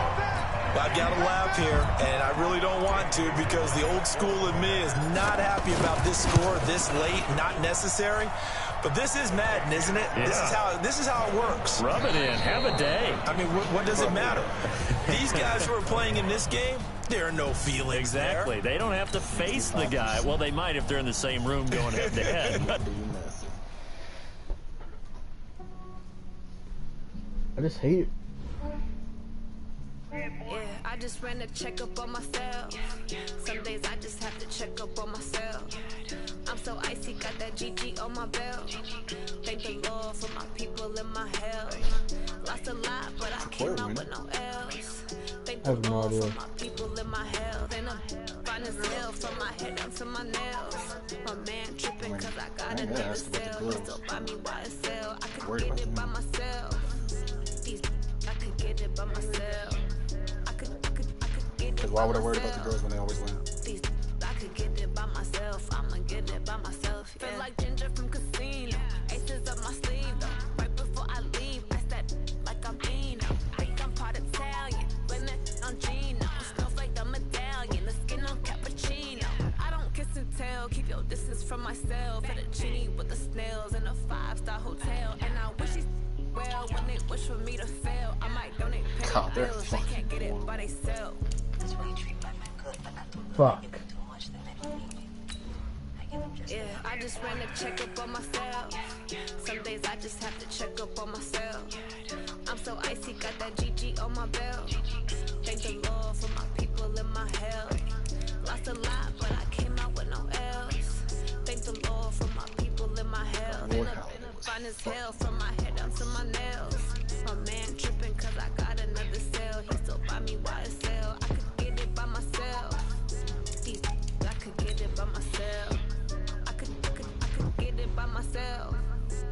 Speaker 1: I've got to laugh here, and I really don't want to because the old school in me is not happy about this score this late, not necessary. But this is Madden, isn't it? Yeah. This is how it works.
Speaker 2: Rub it in. Have a day.
Speaker 1: I mean, what does it matter? These guys who are playing in this game, there are no feelings
Speaker 2: exactly.
Speaker 1: there.
Speaker 2: They don't have to face the guy. Well, they might if they're in the same room going head-to-head.
Speaker 4: I just hate it.
Speaker 9: Yeah, I just ran a checkup on myself. Some days I just have to check up on myself. I'm so icy, got that GG on my belt. Thank the Lord for my people in my health. Lost a lot, but I came out with no else. Thank the Lord for my people in my health. And I'm fine as hell from my head down to my nails. My man tripping cause I got another cell. He still buy me YSL. I could get it by myself. I could get it by myself.
Speaker 3: Because why would I worry about the girls when they always win?
Speaker 9: I could get it by myself. I'ma get it by myself. Yeah. Feel like Ginger from Casino. Aces up my sleeve though. Right before I leave, that's that like I'm Dino. Think I'm part Italian. Blame it on Gino. Snowflake the medallion. The skin on cappuccino. I don't kiss and tell. Keep your distance from myself. Fettuccine with the snails in a 5-star hotel. And I wish these well when they wish for me to fail. I might donate pay bills. They can't get it by themselves.
Speaker 4: Fuck.
Speaker 9: Yeah, I just ran a checkup on myself. Some days I just have to check up on myself. I'm so icy, got that GG on my belt. Thank the Lord for my people in my health. Lost a lot, but I came out with no else. Thank the Lord for my people in my health. And I'm fine as hell from my head down to my nails. My man tripping cause I got another cell. He still buy me YSL. I could get it by myself. I could get it by myself. I could get it by myself.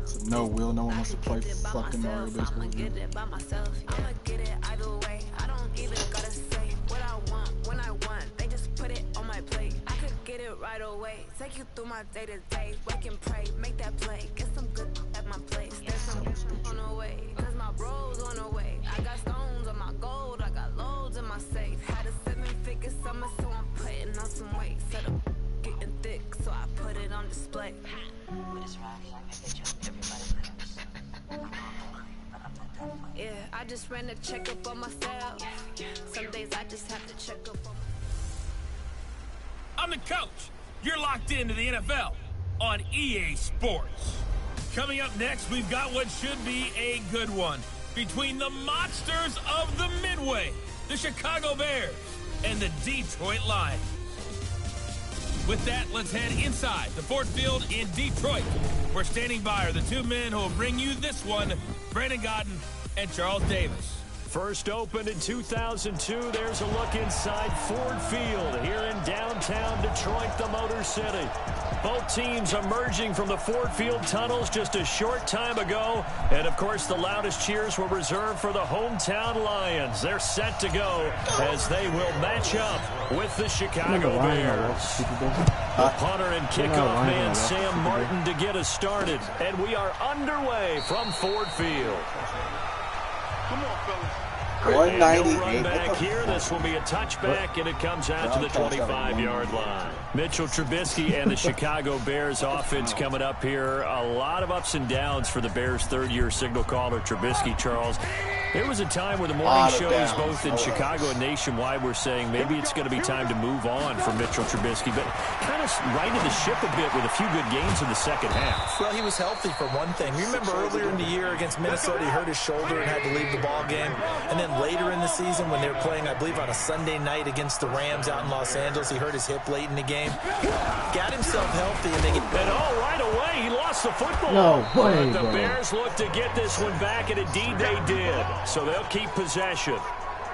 Speaker 3: So no, Will, no one wants to play fucking Mario Baseball.
Speaker 9: I'ma get it by myself. I'ma get it either way. I don't even gotta say what I want when I want. They just put it on my plate. I could get it right away. Take you through my day to day. Wake and pray, make that play. Get some good at my place. There's some on the way. Cause my bro's on the way. I got stones on my gold. I got loads in my safe. Had a 7-figure summer, so I'm putting on some weight. Set up getting thick, so I put it on display. Yeah, I just ran a checkup on myself. Some days I just have to check up on
Speaker 6: I'm the coach. You're locked into the NFL on EA Sports. Coming up next, we've got what should be a good one between the monsters of the Midway, the Chicago Bears, and the Detroit Lions. With that, let's head inside the Ford Field in Detroit. We're standing by are the two men who will bring you this one, Brandon Godden and Charles Davis.
Speaker 2: First opened in 2002, there's a look inside Ford Field here in downtown Detroit, the Motor City. Both teams emerging from the Ford Field tunnels just a short time ago. And, of course, the loudest cheers were reserved for the hometown Lions. They're set to go as they will match up with the Chicago Bears. The punter and kickoff man, Sam Martin, to get us started. And we are underway from Ford Field.
Speaker 5: Come on, fellas.
Speaker 2: 198. Back here, this will be a touchback, and it comes out to the 25-yard line. Mitchell Trubisky and the Chicago Bears offense coming up here. A lot of ups and downs for the Bears' third-year signal caller, Trubisky, Charles. There was a time where the morning shows both in Chicago and nationwide were saying maybe it's going to be time to move on for Mitchell Trubisky, but kind of righted the ship a bit with a few good games in the second half.
Speaker 1: Well, he was healthy for one thing. Remember earlier in the year against Minnesota, he hurt his shoulder and had to leave the ball game. And then later in the season when they were playing, I believe, on a Sunday night against the Rams out in Los Angeles, he hurt his hip late in the game. Got himself healthy, and they get...
Speaker 2: And right away, he lost the football.
Speaker 4: No way,
Speaker 2: but the Bears look to get this one back, and indeed they did. So they'll keep possession.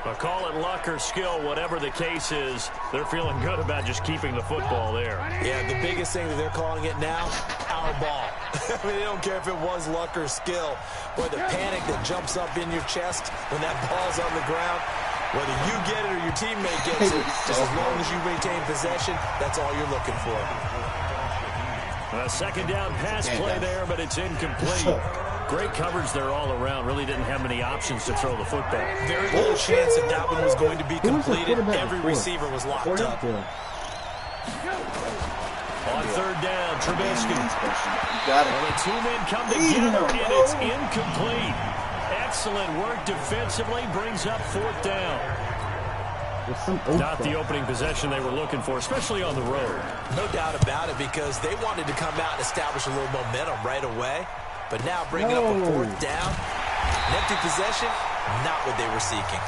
Speaker 2: But call it luck or skill, whatever the case is, they're feeling good about just keeping the football there.
Speaker 1: Yeah, the biggest thing that they're calling it now, our ball. I mean, they don't care if it was luck or skill. Boy, the panic that jumps up in your chest when that ball's on the ground, whether you get it or your teammate gets it, just as long as you maintain possession, that's all you're looking for.
Speaker 2: A second down pass play there, but it's incomplete. Great coverage there all around. Really didn't have many options to throw the football.
Speaker 1: Very little chance that that one was going to be completed. Every receiver was locked up.
Speaker 2: On third down, Trubisky.
Speaker 3: Got it.
Speaker 2: Well, the two men come together, and it's incomplete. Excellent work defensively, brings up fourth down. Not the opening possession they were looking for, especially on the road.
Speaker 1: No doubt about it, because they wanted to come out and establish a little momentum right away. But now bringing up a fourth down, an empty possession, not what they were seeking.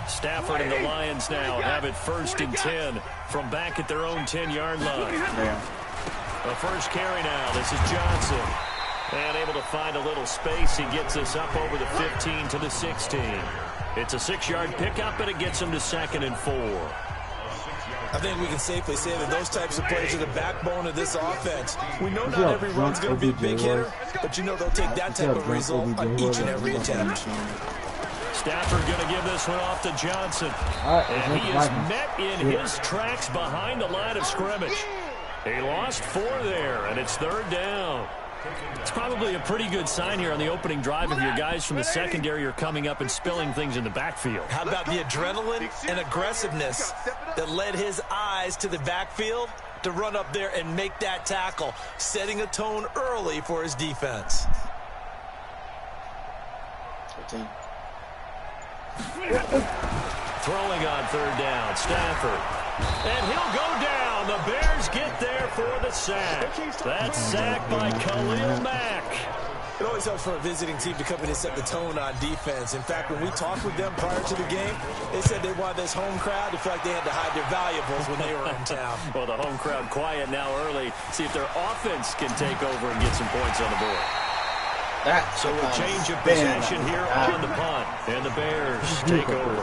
Speaker 2: Stafford and the Lions now have it 1st and 10 from back at their own 10-yard line. The first carry now. This is Johnson. And able to find a little space. He gets us up over the 15 to the 16. It's a 6-yard pickup, and it gets him to 2nd and 4.
Speaker 1: I think we can safely say that those types of plays are the backbone of this offense. We know not every run's going to be a big hitter, but you know they'll take that type of result on each and every attempt.
Speaker 2: Stafford going to give this one off to Johnson. And he is met in his tracks behind the line of scrimmage. He lost 4 there, and it's 3rd down. It's probably a pretty good sign here on the opening drive if your guys from the secondary are coming up and spilling things in the backfield.
Speaker 1: How about the adrenaline and aggressiveness that led his eyes to the backfield to run up there and make that tackle, setting a tone early for his defense.
Speaker 3: 13.
Speaker 2: Throwing on 3rd down, Stafford. And he'll go down. The Bears get there for the sack. That's sacked by Khalil Mack.
Speaker 1: It always helps for a visiting team to come in and set the tone on defense. In fact, when we talked with them prior to the game, they said they wanted this home crowd to feel like they had to hide their valuables when they were in town.
Speaker 2: Well, the home crowd quiet now early. See if their offense can take over and get some points on the board. So a change of possession here on the punt. And the Bears take over.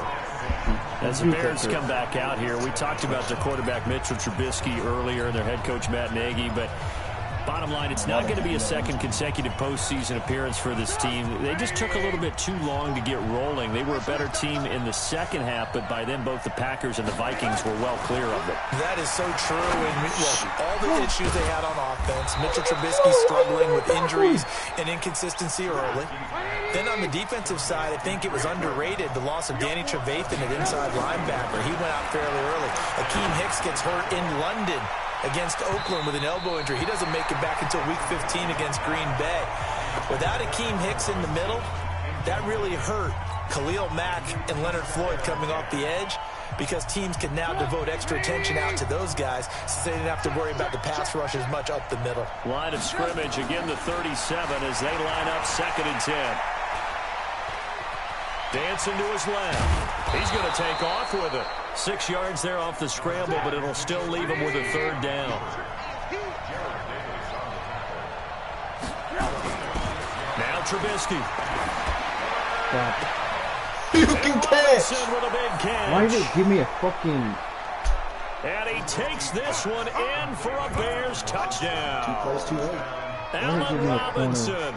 Speaker 2: As the Bears come back out here, we talked about their quarterback Mitchell Trubisky earlier and their head coach Matt Nagy, but bottom line, it's not going to be a second consecutive postseason appearance for this team. They just took a little bit too long to get rolling. They were a better team in the second half, but by then both the Packers and the Vikings were well clear of them.
Speaker 1: That is so true. And all the issues they had on offense, Mitchell Trubisky struggling with injuries and inconsistency early. Then on the defensive side, I think it was underrated, the loss of Danny Trevathan at inside linebacker. He went out fairly early. Akeem Hicks gets hurt in London against Oakland with an elbow injury. He doesn't make it back until Week 15 against Green Bay. Without Akeem Hicks in the middle, that really hurt Khalil Mack and Leonard Floyd coming off the edge, because teams can now devote extra attention out to those guys since they didn't have to worry about the pass rush as much up the middle.
Speaker 2: Line of scrimmage, again the 37 as they line up 2nd and 10. Dancing to his left. He's going to take off with it. 6 yards there off the scramble, but it'll still leave him with a 3rd down. Now Trubisky.
Speaker 4: You
Speaker 2: can catch. With a big catch.
Speaker 4: Why did it give me a fucking...
Speaker 2: And he takes this one in for a Bears touchdown.
Speaker 3: 2 plays too late.
Speaker 2: Allen Robinson,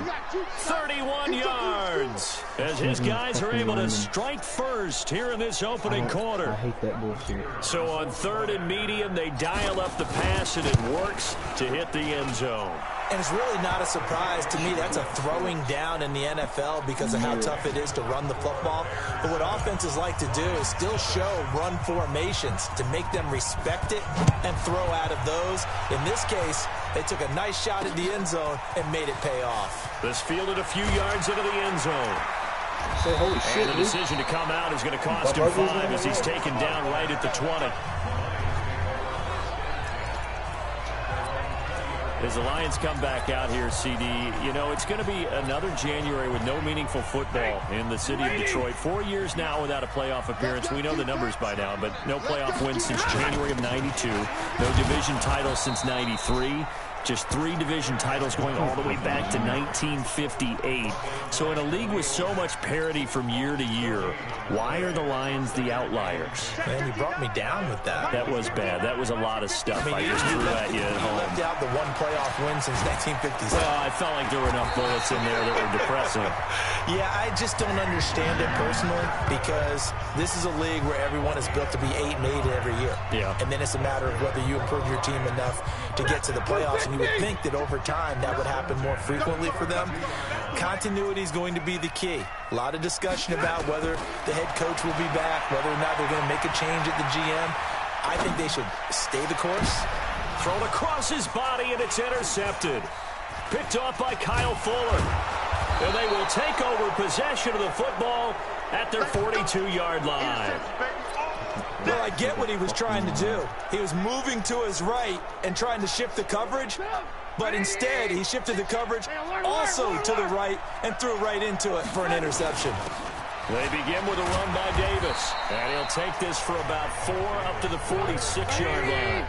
Speaker 2: 31 yards, as his guys are able to strike first here in this opening quarter.
Speaker 4: I hate that bullshit.
Speaker 2: So on 3rd and medium, they dial up the pass, and it works to hit the end zone.
Speaker 1: And it's really not a surprise to me. That's a throwing down in the NFL because of how tough it is to run the football. But what offenses like to do is still show run formations to make them respect it and throw out of those. In this case, they took a nice shot at the end zone and made it pay off.
Speaker 2: This fielded a few yards into the end zone.
Speaker 3: Say holy shit,
Speaker 2: and the decision to come out is going to cost him 5 as he's taken down right at the 20. As the Lions come back out here, CD, you know, it's going to be another January with no meaningful football in the city of Detroit. 4 years now without a playoff appearance. We know the numbers by now, but no playoff wins since January of '92. No division titles since '93. Just 3 division titles going all the way back to 1958. So in a league with so much parity from year to year, why are the Lions the outliers?
Speaker 1: Man, you brought me down with that.
Speaker 2: That was bad. That was a lot of stuff I just threw at you at home.
Speaker 1: You left out the 1 playoff win since 1957.
Speaker 2: Well, I felt like there were enough bullets in there that were depressing.
Speaker 1: Yeah, I just don't understand it personally, because this is a league where everyone is built to be 8-8 every year.
Speaker 2: Yeah.
Speaker 1: And then it's a matter of whether you improve your team enough to get to the playoffs. And you would think that over time that would happen more frequently for them. Continuity is going to be the key. A lot of discussion about whether the head coach will be back, whether or not they're going to make a change at the GM. I think they should stay the course.
Speaker 2: Thrown across his body, and it's intercepted. Picked off by Kyle Fuller. And they will take over possession of the football at their 42-yard line.
Speaker 1: Well, I get what he was trying to do. He was moving to his right and trying to shift the coverage, but instead he shifted the coverage also to the right and threw right into it for an interception.
Speaker 2: They begin with a run by Davis, and he'll take this for about 4 up to the 46-yard line.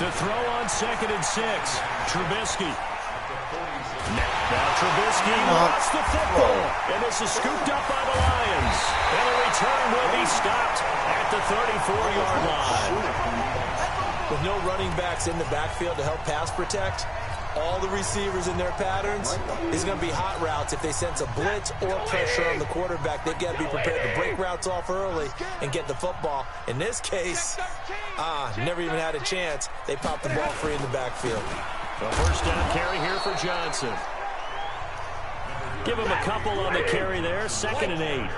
Speaker 2: To throw on 2nd and 6, Trubisky. Now Trubisky lost the football, and this is scooped up by the Lions. And the return will be stopped at the 34-yard line.
Speaker 1: With no running backs in the backfield to help pass protect, all the receivers in their patterns is going to be hot routes. If they sense a blitz or pressure on the quarterback, they've got to be prepared to break routes off early and get the football. In this case, never even had a chance. They popped the ball free in the backfield.
Speaker 2: A first down carry here for Johnson. Give him a couple on the carry there. 2nd and 8.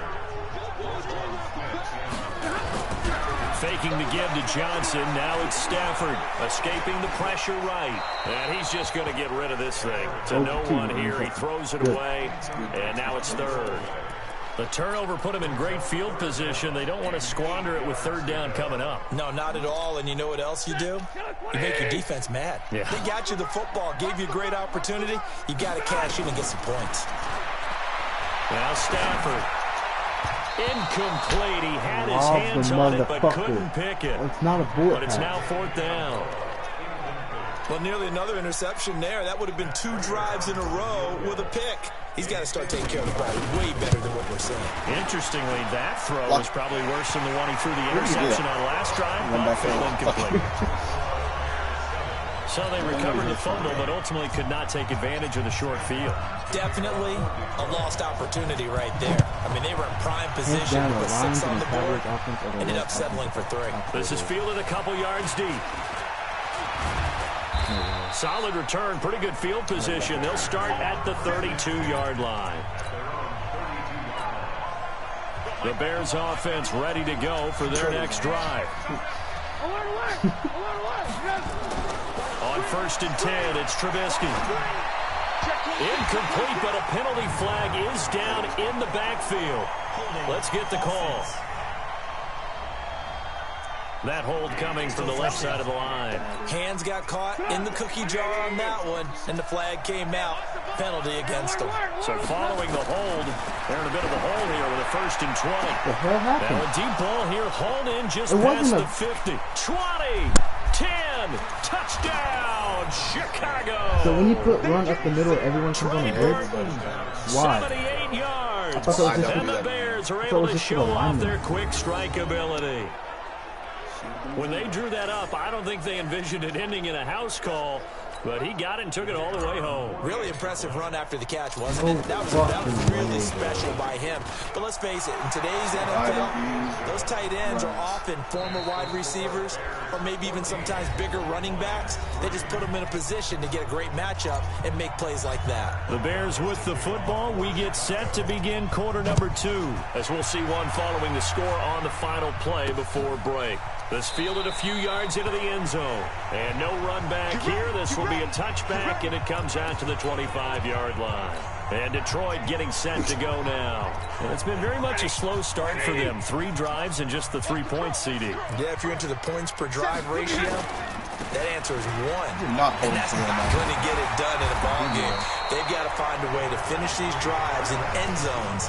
Speaker 2: Faking the give to Johnson. Now it's Stafford escaping the pressure right. And he's just going to get rid of this thing. To no one here. He throws it away. And now it's 3rd. The turnover put him in great field position. They don't want to squander it with 3rd down coming up.
Speaker 1: No, not at all. And you know what else you do? You make your defense mad.
Speaker 2: Yeah.
Speaker 1: They got you the football, gave you a great opportunity. You got to cash in and get some points.
Speaker 2: Now Stafford. Incomplete. He had his hands on it, but couldn't pick it.
Speaker 4: It's not a bullet.
Speaker 2: But it's now 4th down.
Speaker 1: Well, nearly another interception there. That would have been 2 drives in a row with a pick. He's got to start taking care of the ball way better than what we're seeing.
Speaker 2: Interestingly, that throw was probably worse than the one he threw the interception on last drive, but fell incomplete. So they recovered the fumble, but ultimately could not take advantage of the short field.
Speaker 1: Definitely a lost opportunity right there. I mean, they were in prime position with 6 on the board. Ended up settling for 3.
Speaker 2: This is fielded a couple yards deep. Solid return, pretty good field position. They'll start at the 32-yard line. The Bears offense ready to go for their next drive. On 1st and 10, it's Trubisky. Incomplete, but a penalty flag is down in the backfield. Let's get the call. That hold coming from the left side of the line.
Speaker 1: Hands got caught in the cookie jar on that one, and the flag came out. Penalty against them.
Speaker 2: So following the hold, they're in a bit of a hole here with a 1st and 20.
Speaker 4: The hell happened?
Speaker 2: Now a deep ball here, hauled in just past the 50. 20, 10, touchdown, Chicago.
Speaker 4: So when you put run up the middle, everyone comes on the blitz? Why?
Speaker 2: 78 yards.
Speaker 4: I thought that was just
Speaker 2: And the Bears are able to show off their quick strike ability. When they drew that up, I don't think they envisioned it ending in a house call, but he got it and took it all the way home.
Speaker 1: Really impressive run after the catch, wasn't it? That was really special by him. But let's face it, in today's NFL, those tight ends are often former wide receivers or maybe even sometimes bigger running backs. They just put them in a position to get a great matchup and make plays like that.
Speaker 2: The Bears with the football. We get set to begin quarter number 2, as we'll see one following the score on the final play before break. This fielded a few yards into the end zone. And no run back here. This will be a touchback, and it comes out to the 25-yard line. And Detroit getting set to go now. And it's been very much a slow start for them. 3 drives and just the 3 points, CD.
Speaker 1: Yeah, if you're into the points per drive ratio, that answer is 1.
Speaker 3: And that's not
Speaker 1: going to get it done in a ball game. They've got to find a way to finish these drives in end zones,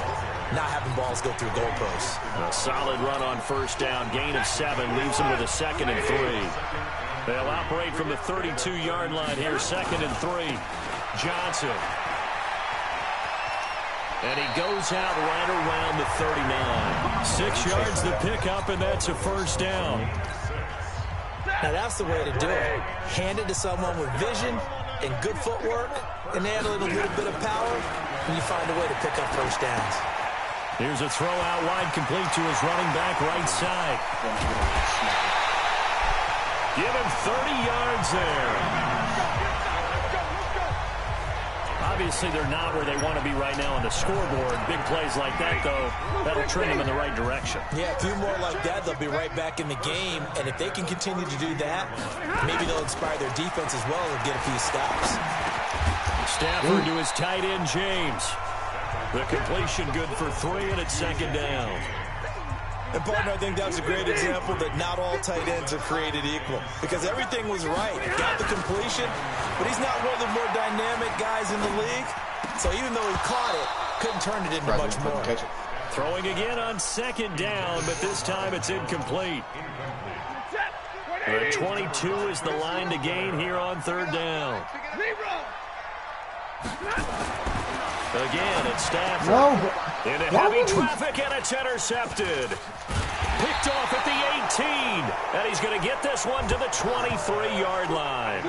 Speaker 1: not having balls go through goalposts.
Speaker 2: A solid run on 1st down. Gain of 7 leaves them with a 2nd and 3. They'll operate from the 32-yard line here. 2nd and 3. Johnson. And he goes out right around the 39. 6 yards to pick up, and that's a 1st down.
Speaker 1: Now that's the way to do it. Hand it to someone with vision and good footwork, and add a little bit of power, and you find a way to pick up 1st downs.
Speaker 2: Here's a throw out wide, complete to his running back right side. Give him 30 yards there. Obviously, they're not where they want to be right now on the scoreboard. Big plays like that, though, that'll trend them in the right direction.
Speaker 1: Yeah, a few more like that, they'll be right back in the game. And if they can continue to do that, maybe they'll inspire their defense as well and get a few stops.
Speaker 2: Stafford to his tight end, James. The completion good for 3, and it's 2nd down.
Speaker 1: And, partner, I think that was a great example that not all tight ends are created equal. Because everything was right. Got the completion, but he's not one of the more dynamic guys in the league. So even though he caught it, couldn't turn it into much more.
Speaker 2: Throwing again on 2nd down, but this time it's incomplete. The 22 is the line to gain here on 3rd down. Again, it's Stafford.
Speaker 4: No.
Speaker 2: Into heavy traffic, and it's intercepted. Picked off at the 18. And he's going to get this one to the 23-yard line.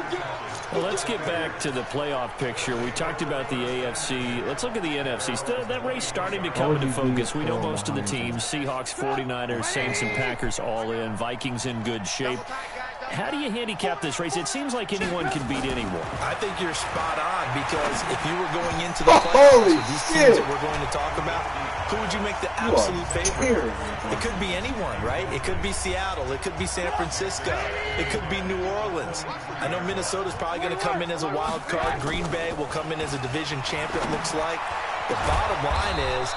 Speaker 2: Well, let's get back to the playoff picture. We talked about the AFC. Let's look at the NFC. That race starting to come into focus. We know most of the teams. Seahawks, 49ers, Saints, and Packers all in. Vikings in good shape. How do you handicap this race? It seems like anyone can beat anyone.
Speaker 1: I think you're spot on, because if you were going into the playoffs with these teams that we're going to talk about, who would you make the absolute favorite? It could be anyone, right? It could be Seattle. It could be San Francisco. It could be New Orleans. I know Minnesota's probably going to come in as a wild card. Green Bay will come in as a division champion, it looks like. The bottom line is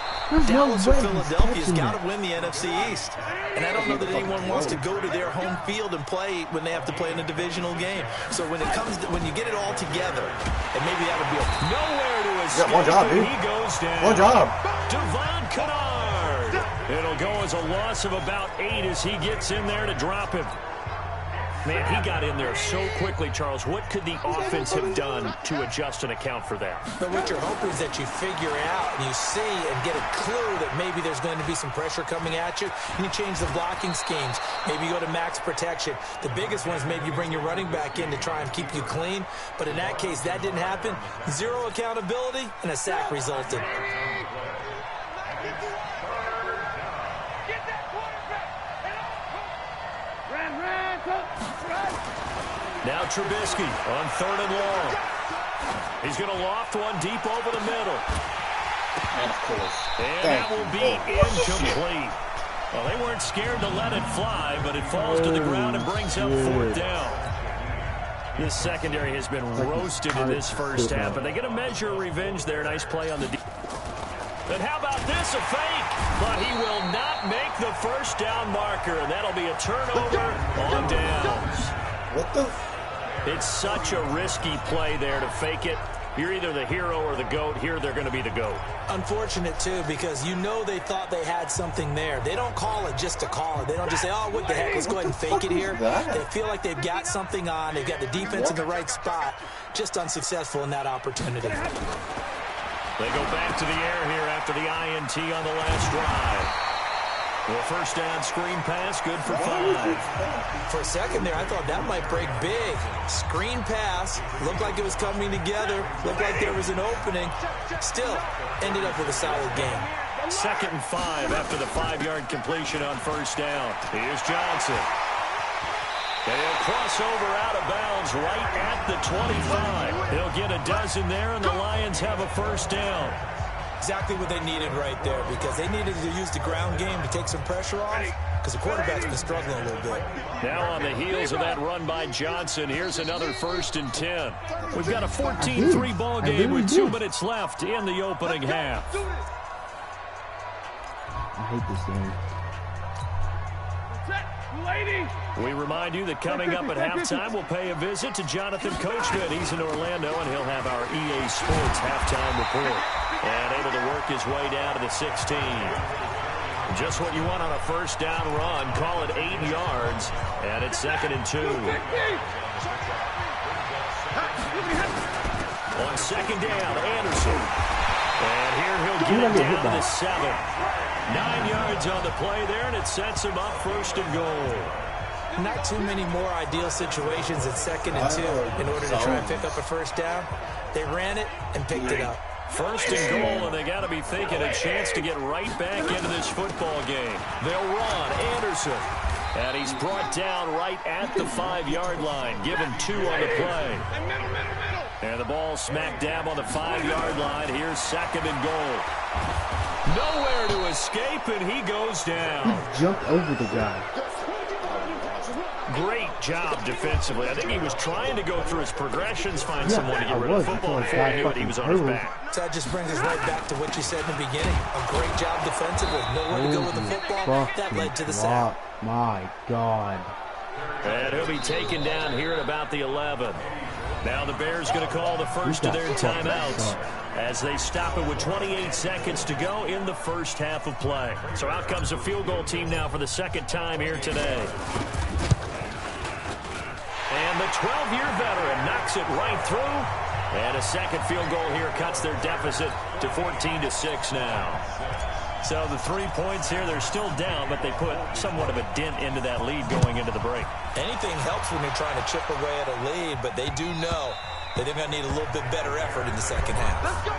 Speaker 1: Dallas or Philadelphia's got to win the NFC East. And I don't know that anyone wants to go to their home field and play when they have to play in a divisional game. So when it comes to, when you get it all together, and maybe that would be
Speaker 2: nowhere to escape.
Speaker 3: One job, dude.
Speaker 2: He goes down.
Speaker 3: One job.
Speaker 2: Devon Kennard. It'll go as a loss of about 8 as he gets in there to drop him. Man, he got in there so quickly, Charles. What could the offense have done to adjust and account for that?
Speaker 1: But what you're hoping is that you figure out and you see and get a clue that maybe there's going to be some pressure coming at you, and you change the blocking schemes. Maybe you go to max protection. The biggest one is maybe you bring your running back in to try and keep you clean. But in that case, that didn't happen. 0 accountability, and a sack resulted.
Speaker 2: Now Trubisky on 3rd and long. He's going to loft one deep over the middle.
Speaker 3: And of course.
Speaker 2: And that will be incomplete. Well, they weren't scared to let it fly, but it falls to the ground and brings up 4th down. This secondary has been roasted in this first half, but they get a measure of revenge there. Nice play on the D. And how about this? A fake. But he will not make the first down marker, and that'll be a turnover on downs.
Speaker 3: What the?
Speaker 2: It's such a risky play there to fake it. You're either the hero or the GOAT. Here, they're going to be the GOAT.
Speaker 1: Unfortunate, too, because you know they thought they had something there. They don't call it just to call it. They don't just say, oh, what the heck, let's go ahead and fake it here. They feel like they've got something on. They've got the defense in the right spot. Just unsuccessful in that opportunity.
Speaker 2: They go back to the air here after the INT on the last drive. Well, first down screen pass, good for 5.
Speaker 1: For a second there, I thought that might break big. Screen pass, looked like it was coming together, looked like there was an opening. Still, ended up with a solid game.
Speaker 2: 2nd and 5 after the 5-yard completion on first down. Here's Johnson. They'll cross over out of bounds right at the 25. He'll get a dozen there, and the Lions have a first down.
Speaker 1: Exactly what they needed right there, because they needed to use the ground game to take some pressure off, because the quarterback's been struggling a little bit.
Speaker 2: Now on the heels of that run by Johnson, here's another 1st and 10. We've got a 14-3 ball game with 2 minutes left in the opening half.
Speaker 4: I hate this game.
Speaker 2: We remind you that coming up at halftime, we'll pay a visit to Jonathan Coachman. He's in Orlando, and he'll have our EA Sports halftime report. And able to work his way down to the 16. Just what you want on a first down run. Call it 8 yards, and it's 2nd and 2. On 2nd down, Anderson. And here he'll get it down to the 7. 9 yards on the play there, and it sets him up 1st and goal.
Speaker 1: Not too many more ideal situations at 2nd and 2 in order to try and pick up a first down. They ran it and picked it up.
Speaker 2: 1st and goal, and they got to be thinking a chance to get right back into this football game. They'll run. Anderson. And he's brought down right at the 5-yard line, given 2 on the play. And the ball smack dab on the 5-yard line. Here's 2nd and goal. Nowhere to escape, and he goes down.
Speaker 4: He jumped over the guy.
Speaker 2: Great job defensively. I think he was trying to go through his progressions, find someone to get rid of the football before he knew it. He was on his back.
Speaker 1: So that just brings us right back to what you said in the beginning. A great job defensively. Nowhere to go with the football. That led to the sack.
Speaker 4: My God.
Speaker 2: And he'll be taken down here at about the 11. Now the Bears going to call the first of their timeouts as they stop it with 28 seconds to go in the first half of play. So out comes a field goal team now for the 2nd time here today. And the 12-year veteran knocks it right through. And a 2nd field goal here cuts their deficit to 14-6 now. So the 3 points here, they're still down, but they put somewhat of a dent into that lead going into the break.
Speaker 1: Anything helps when you're trying to chip away at a lead, but they do know that they're going to need a little bit better effort in the 2nd half.
Speaker 5: Let's go.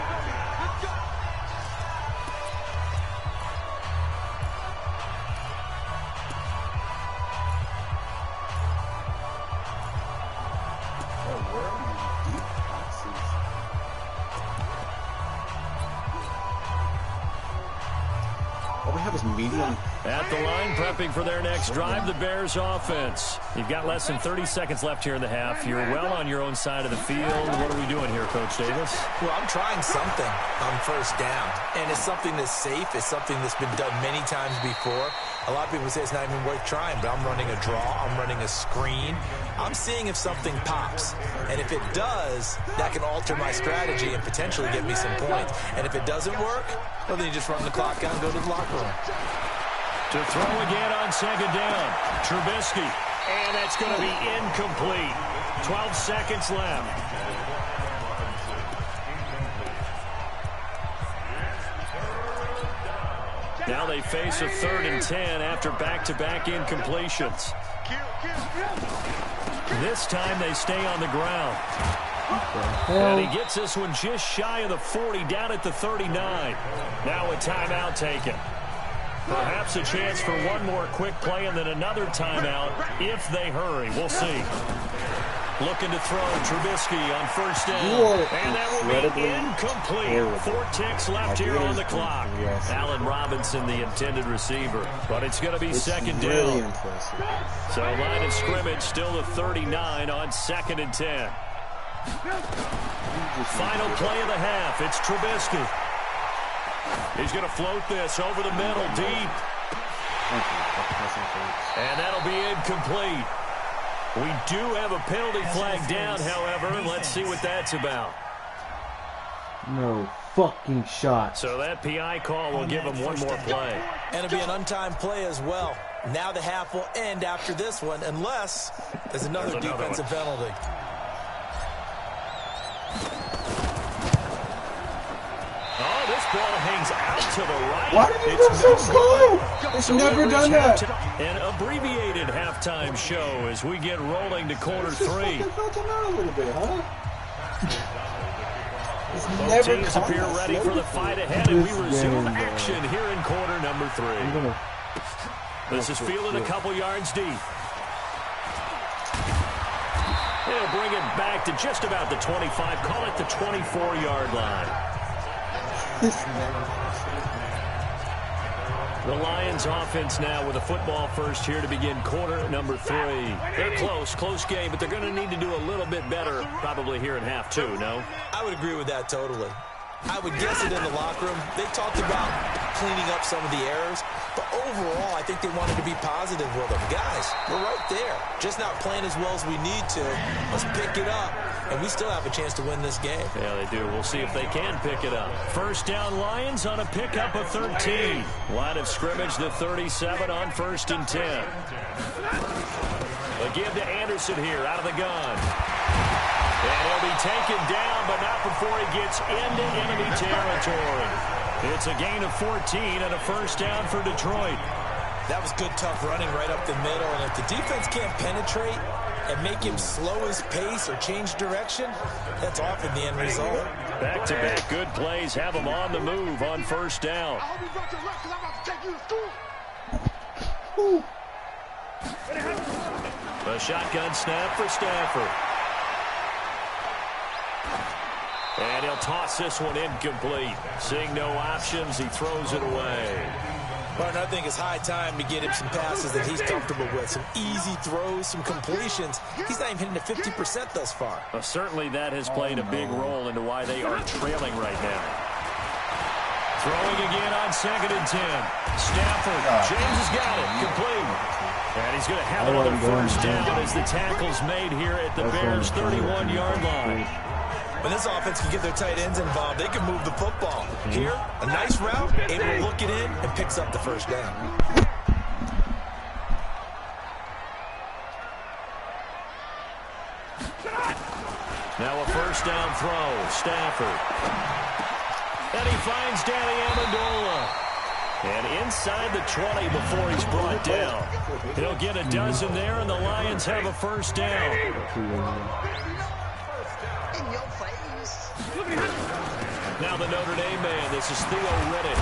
Speaker 3: Medium.
Speaker 2: At the line, prepping for their next drive, the Bears offense. You've got less than 30 seconds left here in the half. You're well on your own side of the field. What are we doing here, Coach Davis?
Speaker 1: Well, I'm trying something on first down, and it's something that's safe. It's something that's been done many times before. A lot of people say it's not even worth trying, but I'm running a draw. I'm running a screen. I'm seeing if something pops, and if it does, that can alter my strategy and potentially get me some points. And if it doesn't work, well, then you just run the clock out and go to the locker room.
Speaker 2: To throw again on 2nd down. Trubisky. And that's going to be incomplete. 12 seconds left. Now they face a 3rd and 10 after back-to-back incompletions. This time they stay on the ground. And he gets this one just shy of the 40, down at the 39. Now a timeout taken. Perhaps a chance for one more quick play and then another timeout if they hurry. We'll see. Looking to throw Trubisky on first down. And that will be incomplete. 4 ticks left here on the clock. Allen Robinson, the intended receiver. But it's going to be second down. So line of scrimmage still to 39 on 2nd and 10. Final play of the half. It's Trubisky. He's going to float this over the middle deep. And that'll be incomplete. We do have a penalty flag down, however. Let's see what that's about.
Speaker 4: No fucking shot.
Speaker 2: So that PI call will give him one more play.
Speaker 1: And it'll be an untimed play as well. Now the half will end after this one, unless there's another defensive penalty.
Speaker 2: Oh, this ball hangs out to the right.
Speaker 3: Why did you go so slow? It's never done that.
Speaker 2: An abbreviated halftime show as we get rolling to quarter 3. Both teams appear ready for the fight ahead, and we resume action here in quarter number 3. This is fielded a couple yards deep. They'll bring it back to just about the 25. Call it the 24-yard line. The Lions offense now with a football first here to begin quarter number 3. They're close game, but they're going to need to do a little bit better probably here in half 2, no?
Speaker 1: I would agree with that totally. I would guess it in the locker room. They talked about cleaning up some of the errors, but overall, I think they wanted to be positive with them. Guys, we're right there. Just not playing as well as we need to. Let's pick it up, and we still have a chance to win this game.
Speaker 2: Yeah, they do. We'll see if they can pick it up. First down, Lions on a pickup of 13. Line of scrimmage to 37 on 1st and 10. A give to Anderson here out of the gun. And he'll be taken down, but not before he gets into enemy territory. It's a gain of 14 and a first down for Detroit.
Speaker 1: That was good, tough running right up the middle. And if the defense can't penetrate and make him slow his pace or change direction, that's often the end result.
Speaker 2: Back-to-back good plays have him on the move on first down. A shotgun snap for Stafford. And he'll toss this one incomplete. Seeing no options, he throws it away.
Speaker 1: Martin, I think it's high time to get him some passes that he's comfortable with. Some easy throws, some completions. He's not even hitting the 50% thus far.
Speaker 2: Well, certainly that has played a big role into why they are trailing right now. Throwing again on 2nd and 10. Stafford, James has got it, complete. And he's going to have another first down as the tackle's made here at the Bears' 31-yard line.
Speaker 1: When this offense can get their tight ends involved, they can move the football. Here, a nice route, able to look it in, and picks up the first down.
Speaker 2: Now a first down throw, Stafford. And he finds Danny Amendola. And inside the 20 before he's brought down. He'll get a dozen there, and the Lions have a first down. Now the Notre Dame man, this is Theo Riddick.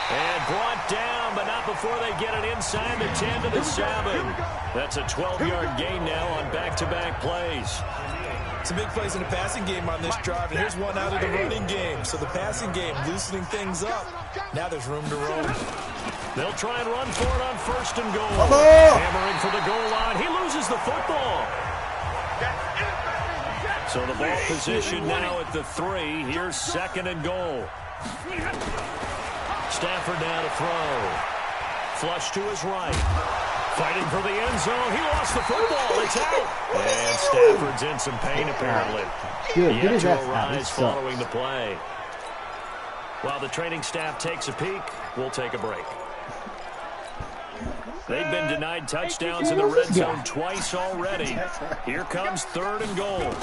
Speaker 2: And brought down, but not before they get it inside the 10 to the 7. That's a 12-yard gain now on back-to-back plays.
Speaker 1: Some big plays in the passing game on this drive, and here's one out of the running game. So the passing game loosening things up. Now there's room to roam.
Speaker 2: They'll try and run for it on 1st and goal. Hammering for the goal line. He loses the football. So the ball position now at the 3. Here's 2nd and goal. Stafford now to throw. Flush to his right. Fighting for the end zone. He lost the football. It's out. And Stafford's in some pain apparently.
Speaker 4: Good. Get his
Speaker 2: Yet
Speaker 4: ass
Speaker 2: to
Speaker 4: out.
Speaker 2: arise following the play. While the training staff takes a peek, we'll take a break. They've been denied touchdowns in the red zone twice already. Here comes 3rd and goal.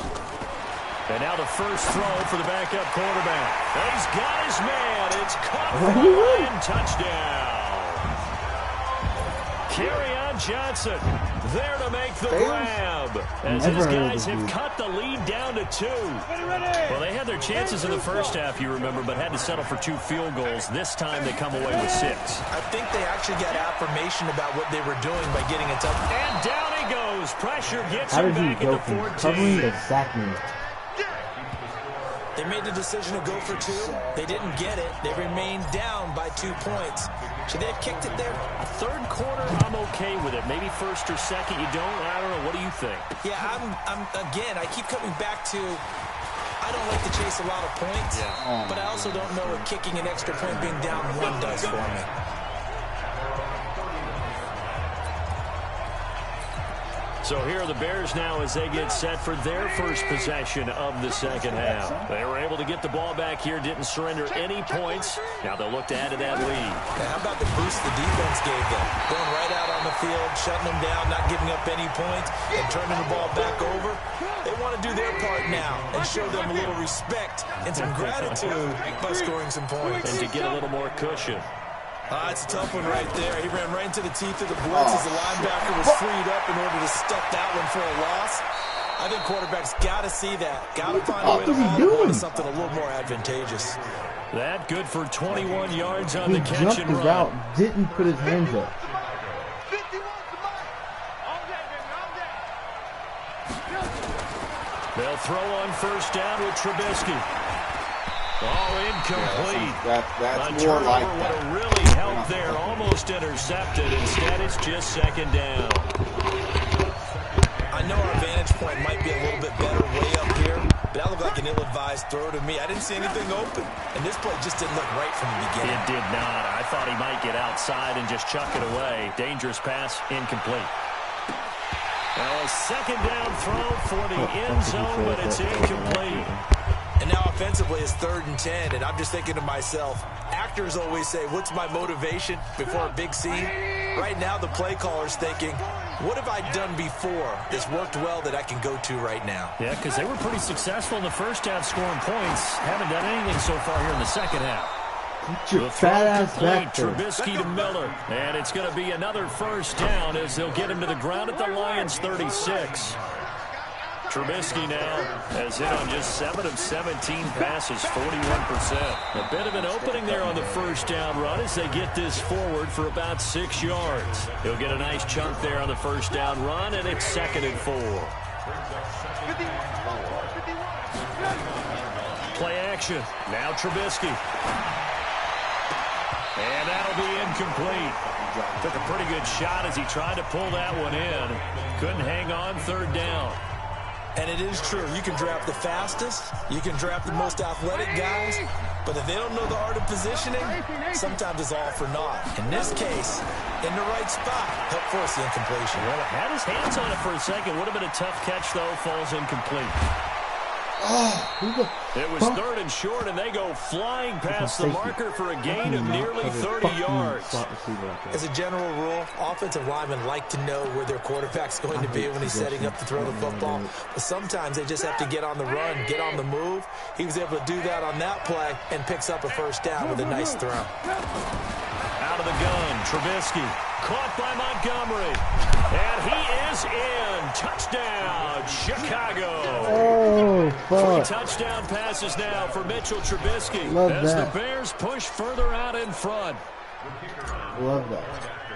Speaker 2: And now the first throw for the backup quarterback. And he's got his man. It's caught for the Lion touchdown. Kerryon Johnson there to make the grab. As his guys have cut the lead down to 2. Well, they had their chances in the first half, you remember, but had to settle for 2 field goals. This time they come away with 6.
Speaker 1: I think they actually got affirmation about what they were doing by getting a touchdown.
Speaker 2: And down he goes. Pressure gets him back at the 14.
Speaker 1: They made the decision to go for 2. They didn't get it. They remained down by 2 points. Should they have kicked it there?
Speaker 2: Third quarter, I'm okay with it. Maybe first or second, you don't? I don't know. What do you think?
Speaker 1: Yeah, again, I keep coming back to, I don't like to chase a lot of points, but I also don't know what kicking an extra point being down 1 does for me.
Speaker 2: So here are the Bears now as they get set for their first possession of the second half. They were able to get the ball back here, didn't surrender any points. Now they'll look to add to that lead.
Speaker 1: Yeah, how about the boost the defense gave them? Going right out on the field, shutting them down, not giving up any points, and turning the ball back over. They want to do their part now and show them a little respect and some gratitude by scoring some points.
Speaker 2: And to get a little more cushion.
Speaker 1: It's a tough one right there. He ran right into the teeth of the blitz as the linebacker was freed up in order to stuff that one for a loss. I think quarterbacks got to see that. Got to find a way to follow something a little more advantageous.
Speaker 2: That good for 21 yards on the catch and
Speaker 4: run. He jumped out, didn't put his hands up.
Speaker 2: They'll throw on first down with Trubisky. All incomplete.
Speaker 3: That's more like that.
Speaker 2: Would have really helped there. Almost intercepted. Instead, it's just second down.
Speaker 1: I know our vantage point might be a little bit better way up here, but that looked like an ill-advised throw to me. I didn't see anything open, and this play just didn't look right from the beginning.
Speaker 2: It did not. I thought he might get outside and just chuck it away. Dangerous pass, incomplete. Well, a second down throw for the end zone, but it's incomplete.
Speaker 1: And now offensively it's 3rd and 10, and I'm just thinking to myself, actors always say, what's my motivation before a big scene? Right now the play caller's thinking, what have I done before that's worked well that I can go to right now?
Speaker 2: Yeah, because they were pretty successful in the first half scoring points. Haven't done anything so far here in the second half.
Speaker 4: Get your fat ass back there.
Speaker 2: Trubisky to Miller. And it's going to be another first down as they'll get him to the ground at the Lions' 36. Trubisky now has hit on just 7 of 17 passes, 41%. A bit of an opening there on the first down run as they get this forward for about 6 yards. He'll get a nice chunk there on the first down run, and it's 2nd and 4. Play action. Now Trubisky. And that'll be incomplete. Took a pretty good shot as he tried to pull that one in. Couldn't hang on, 3rd down.
Speaker 1: And it is true. You can draft the fastest. You can draft the most athletic guys. But if they don't know the art of positioning, sometimes it's all for naught. In this case, in the right spot, helped force the incompletion.
Speaker 2: Well, had his hands on it for a second. Would have been a tough catch, though. Falls incomplete. It was 3rd and short, and they go flying past the marker for a gain of nearly 30 yards.
Speaker 1: As a general rule, offensive linemen like to know where their quarterback's going to be when he's setting up to throw the football. But sometimes they just have to get on the run, get on the move. He was able to do that on that play and picks up a first down with a nice throw.
Speaker 2: Out of the gun, Trubisky. Caught by Montgomery. And he is in. Touchdown, Chicago.
Speaker 4: Oh, fuck.
Speaker 2: 3 touchdown passes now for Mitchell Trubisky.
Speaker 4: Love
Speaker 2: as
Speaker 4: that.
Speaker 2: the Bears push further out in front.
Speaker 4: Love that.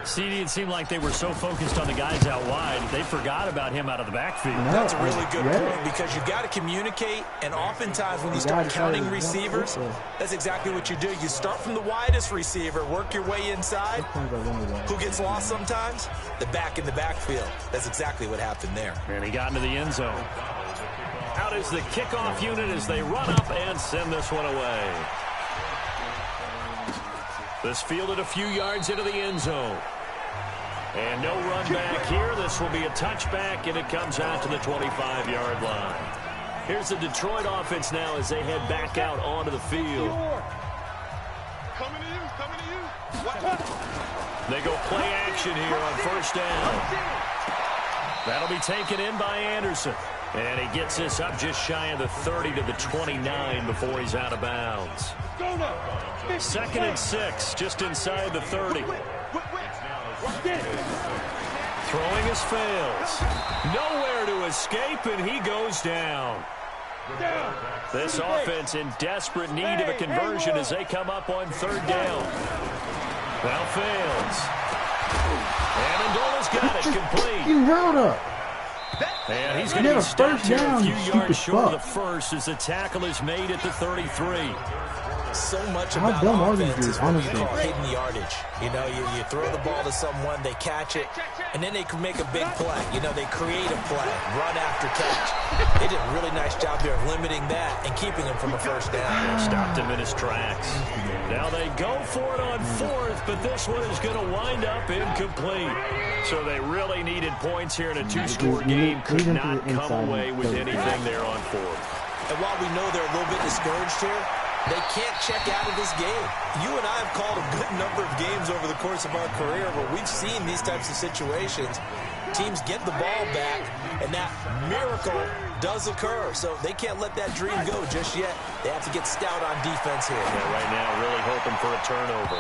Speaker 2: CD, it seemed like they were so focused on the guys out wide, they forgot about him out of the backfield.
Speaker 4: No,
Speaker 1: that's a really good point because you got to communiate, and oftentimes when you start counting receivers, that's exactly what you do. You start from the widest receiver, work your way inside. Who gets lost sometimes? The back in the backfield. That's exactly what happened there.
Speaker 2: And he got into the end zone. Out is the kickoff unit as they run up and send this one away. This fielded a few yards into the end zone. And no run back here. This will be a touchback, and it comes out to the 25-yard line. Here's the Detroit offense now as they head back out onto the field.
Speaker 5: Coming to you.
Speaker 2: They go play action here on first down. That'll be taken in by Anderson. And he gets this up just shy of the 30 to the 29 before he's out of bounds. 2nd and 6, just inside the 30. Throwing his fails. Nowhere to escape, and he goes down. This offense in desperate need of a conversion as they come up on 3rd down. Now fails. Amendola's got it complete.
Speaker 4: You held up.
Speaker 2: And he's going to be stopped here a few yards short of the first as the tackle is made at the 33.
Speaker 1: So much about offense is what we call hidden yardage. You know, you throw the ball to someone, they catch it, and then they can make a big play. You know, they create a play, run after catch. They did a really nice job there of limiting that and keeping him from a first down.
Speaker 2: Stopped him in his tracks. Now they go for it on 4th, but this one is going to wind up incomplete. So they really needed points here in a 2-score game. Could not come away with anything there on 4th.
Speaker 1: And while we know they're a little bit discouraged here, they can't check out of this game. You and I have called a good number of games over the course of our career where we've seen these types of situations. Teams get the ball back, and that miracle does occur. So they can't let that dream go just yet. They have to get stout on defense here.
Speaker 2: Yeah, right now really hoping for a turnover.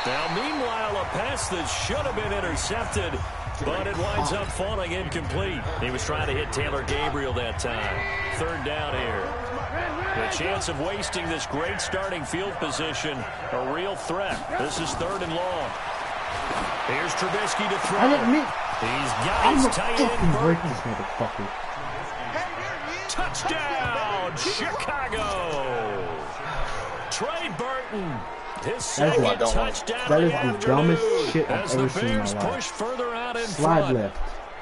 Speaker 2: Now, meanwhile, a pass that should have been intercepted, but it winds up falling incomplete. He was trying to hit Taylor Gabriel that time. 3rd down here. The chance of wasting this great starting field position, a real threat. This is 3rd and long. Here's Trubisky to throw.
Speaker 4: I didn't mean.
Speaker 2: He's got his tight end.
Speaker 4: This motherfucker.
Speaker 2: Touchdown, Chicago. Trey Burton. His
Speaker 4: That
Speaker 2: second touchdown
Speaker 4: is
Speaker 2: of
Speaker 4: the
Speaker 2: afternoon
Speaker 4: dumbest shit I've ever seen in my life.
Speaker 2: Push further out in
Speaker 4: Slide
Speaker 2: front.
Speaker 4: left.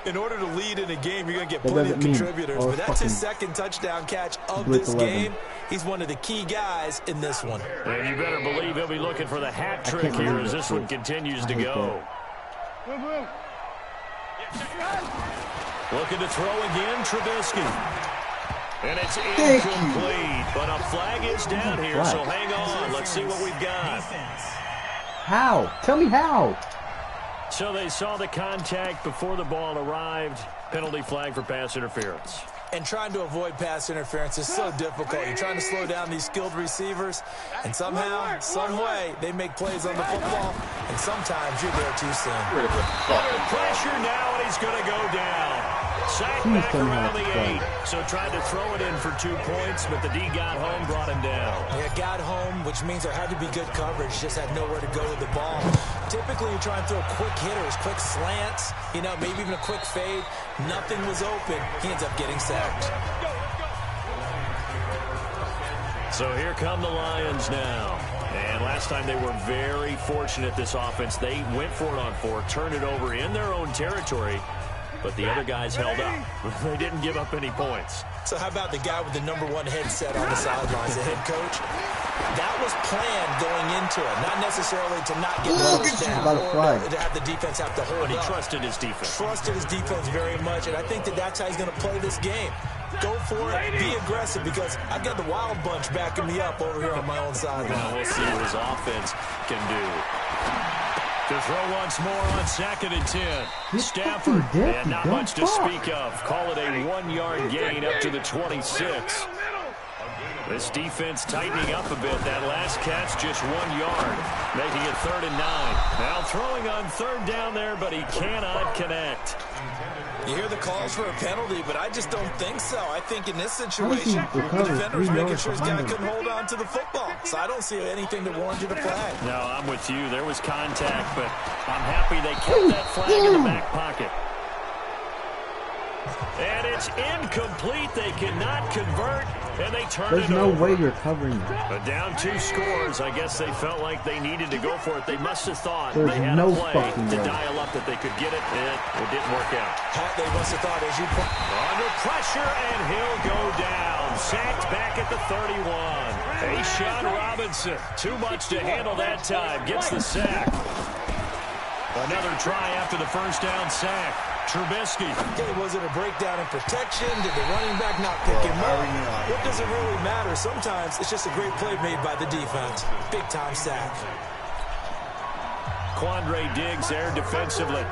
Speaker 1: In order to lead in a game, you're going to get plenty of contributors, but that's his second touchdown catch of this game. He's one of the key guys in this one.
Speaker 2: And you better believe he'll be looking for the hat trick here as this one continues to go. Looking to throw again, Trubisky. And it's incomplete, but a flag is down here, so hang on. Let's see what we've got.
Speaker 4: How? Tell me how.
Speaker 2: So they saw the contact before the ball arrived. Penalty flag for pass interference.
Speaker 1: And trying to avoid pass interference is so difficult. You're trying to slow down these skilled receivers, and somehow, some way, they make plays on the football, and sometimes you're there too soon.
Speaker 2: Under pressure now, and he's going to go down. Sacked back around the 8. So tried to throw it in for 2 points, but the D got home, brought him down.
Speaker 1: Yeah, got home, which means there had to be good coverage. Just had nowhere to go with the ball. Typically, you try and throw quick hitters, quick slants, you know, maybe even a quick fade. Nothing was open. He ends up getting sacked.
Speaker 2: So here come the Lions now. And last time they were very fortunate, this offense. They went for it on 4, turned it over in their own territory. But the other guys held up. They didn't give up any points.
Speaker 1: So how about the guy with the #1 headset on the sidelines, the head coach? That was planned going into it, not necessarily to not get the first down or to have the defense have to hold
Speaker 2: up. But he
Speaker 1: trusted his defense. Trusted his defense very much, and I think that's how he's going to play this game. Go for it, be aggressive, because I've got the wild bunch backing me up over here on my own sideline.
Speaker 2: Now we'll see what his offense can do. To throw once more on 2nd and 10. Stafford, and not much to speak of. Call it a 1-yard gain up to the 26. This defense tightening up a bit. That last catch, just 1 yard, making it 3rd and 9. Now throwing on 3rd down there, but he cannot connect.
Speaker 1: You hear the calls for a penalty, but I just don't think so. I think in this situation, the defender's making sure his guy couldn't hold on to the football. So I don't see anything that warranted a flag.
Speaker 2: No, I'm with you. There was contact, but I'm happy they kept that flag in the back pocket. And it's incomplete. They cannot convert, and they turn
Speaker 4: There's
Speaker 2: it
Speaker 4: no
Speaker 2: over.
Speaker 4: way you're covering that.
Speaker 2: But down 2 scores, I guess they felt like they needed to go for it. They must have thought
Speaker 4: There's
Speaker 2: they had
Speaker 4: no
Speaker 2: a play
Speaker 4: fucking
Speaker 2: to
Speaker 4: way.
Speaker 2: dial up that they could get it, and it didn't work out.
Speaker 1: They must have thought, as you put
Speaker 2: under pressure, and he'll go down. Sacked back at the 31. A'Shawn Robinson, too much to handle that time. Gets the sack. Another try after the first down sack. Trubisky.
Speaker 1: Was it a breakdown in protection? Did the running back not pick him up? What does it really matter? Sometimes it's just a great play made by the defense. Big-time sack.
Speaker 2: Quandre Diggs there defensively.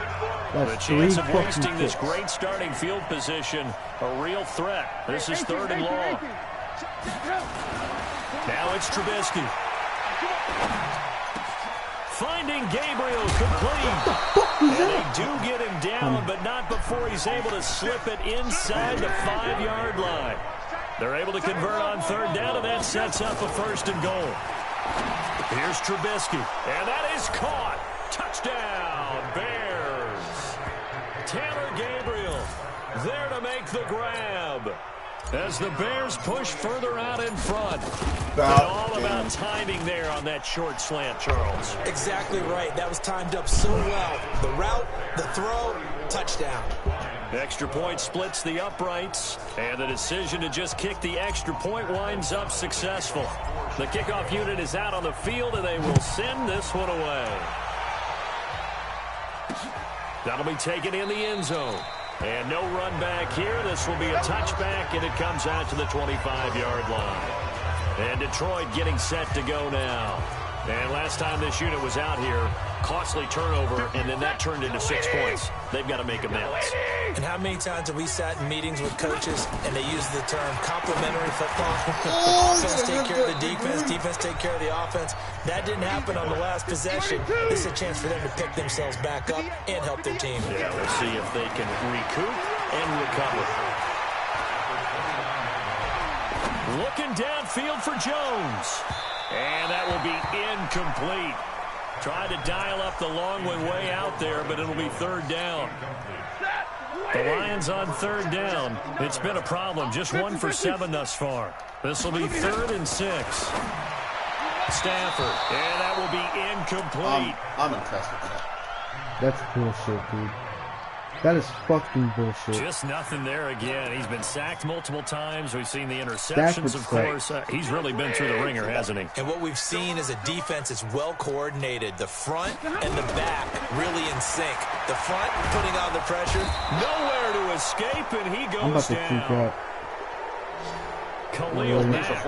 Speaker 4: That's
Speaker 2: the chance of
Speaker 4: 3
Speaker 2: wasting this
Speaker 4: kicks.
Speaker 2: great starting field position, a real threat. This is 3rd and long. Now it's Trubisky. Finding Gabriel complete. And they do get him down, but not before he's able to slip it inside the 5-yard line. They're able to convert on third down, and that sets up a 1st and goal. Here's Trubisky, and that is caught. Touchdown, Bears. Taylor Gabriel there to make the grab. As the Bears push further out in front. And all about timing there on that short slant, Charles.
Speaker 1: Exactly right. That was timed up so well. The route, the throw, touchdown.
Speaker 2: Extra point splits the uprights, and the decision to just kick the extra point winds up successful. The kickoff unit is out on the field, and they will send this one away. That'll be taken in the end zone. And no run back here. This will be a touchback, and it comes out to the 25-yard line. And Detroit getting set to go now. And last time this unit was out here, costly turnover, and then that turned into 6 points. They've got to make amends.
Speaker 1: And how many times have we sat in meetings with coaches and they use the term complementary football? Offense take care of the defense, defense take care of the offense. That didn't happen on the last possession. This is a chance for them to pick themselves back up and help their team.
Speaker 2: Yeah, we'll see if they can recoup and recover. Looking downfield for Jones. And that will be incomplete. Tried to dial up the long way out there, but it'll be 3rd down. The Lions on 3rd down. It's been a problem. Just 1 for 7 thus far. This will be 3rd and 6. Stafford. And that will be incomplete.
Speaker 3: I'm impressed with that.
Speaker 4: That's bullshit, dude. That is fucking bullshit.
Speaker 2: Just nothing there again. He's been sacked multiple times. We've seen the interceptions, of course. He's really been through the ringer, hasn't he?
Speaker 1: And what we've seen is a defense that's well coordinated. The front and the back really in sync. The front putting on the pressure.
Speaker 2: Nowhere to escape, and he goes
Speaker 4: I'm about to
Speaker 2: down.
Speaker 4: freak out.
Speaker 2: Khalil Mack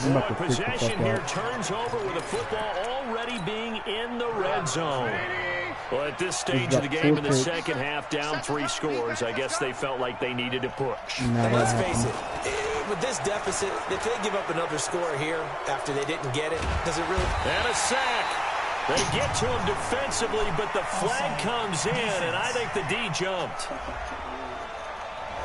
Speaker 2: in
Speaker 4: about to freak the
Speaker 2: possession
Speaker 4: fuck
Speaker 2: here
Speaker 4: out.
Speaker 2: turns over with the football already being in the red zone. Well, at this stage of the game in the second half, down 3 scores, I guess they felt like they needed to push.
Speaker 1: And let's face it, with this deficit, if they give up another score here after they didn't get it, does it really?
Speaker 2: And a sack. They get to him defensively, but the flag comes in, and I think the D jumped.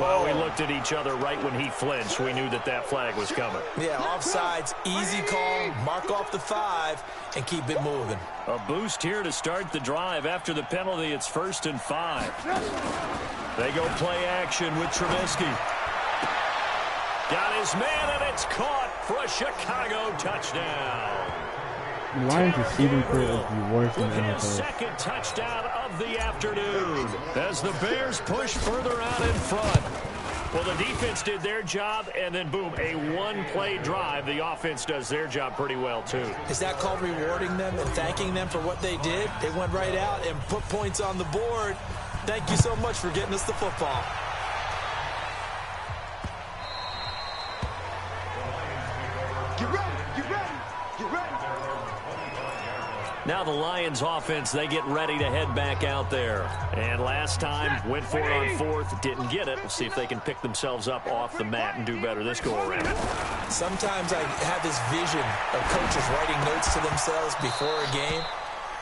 Speaker 2: Well, we looked at each other right when he flinched. We knew that that flag was coming.
Speaker 1: Yeah, offsides, easy call, mark off the 5, and keep it moving.
Speaker 2: A boost here to start the drive. After the penalty, it's 1st and 5. They go play action with Trubisky. Got his man, and it's caught for a Chicago touchdown.
Speaker 4: The Lions' receiving core is the worst in the
Speaker 2: His
Speaker 4: NFL.
Speaker 2: second touchdown of the afternoon as the Bears push further out in front. Well, the defense did their job, and then, boom, a one-play drive. The offense does their job pretty well, too.
Speaker 1: Is that called rewarding them and thanking them for what they did? They went right out and put points on the board. Thank you so much for getting us the football.
Speaker 5: Get ready, get ready, get ready.
Speaker 2: Now the Lions offense, they get ready to head back out there. And last time, went for it on 4th, didn't get it. We'll see if they can pick themselves up off the mat and do better this go-around.
Speaker 1: Sometimes I have this vision of coaches writing notes to themselves before a game.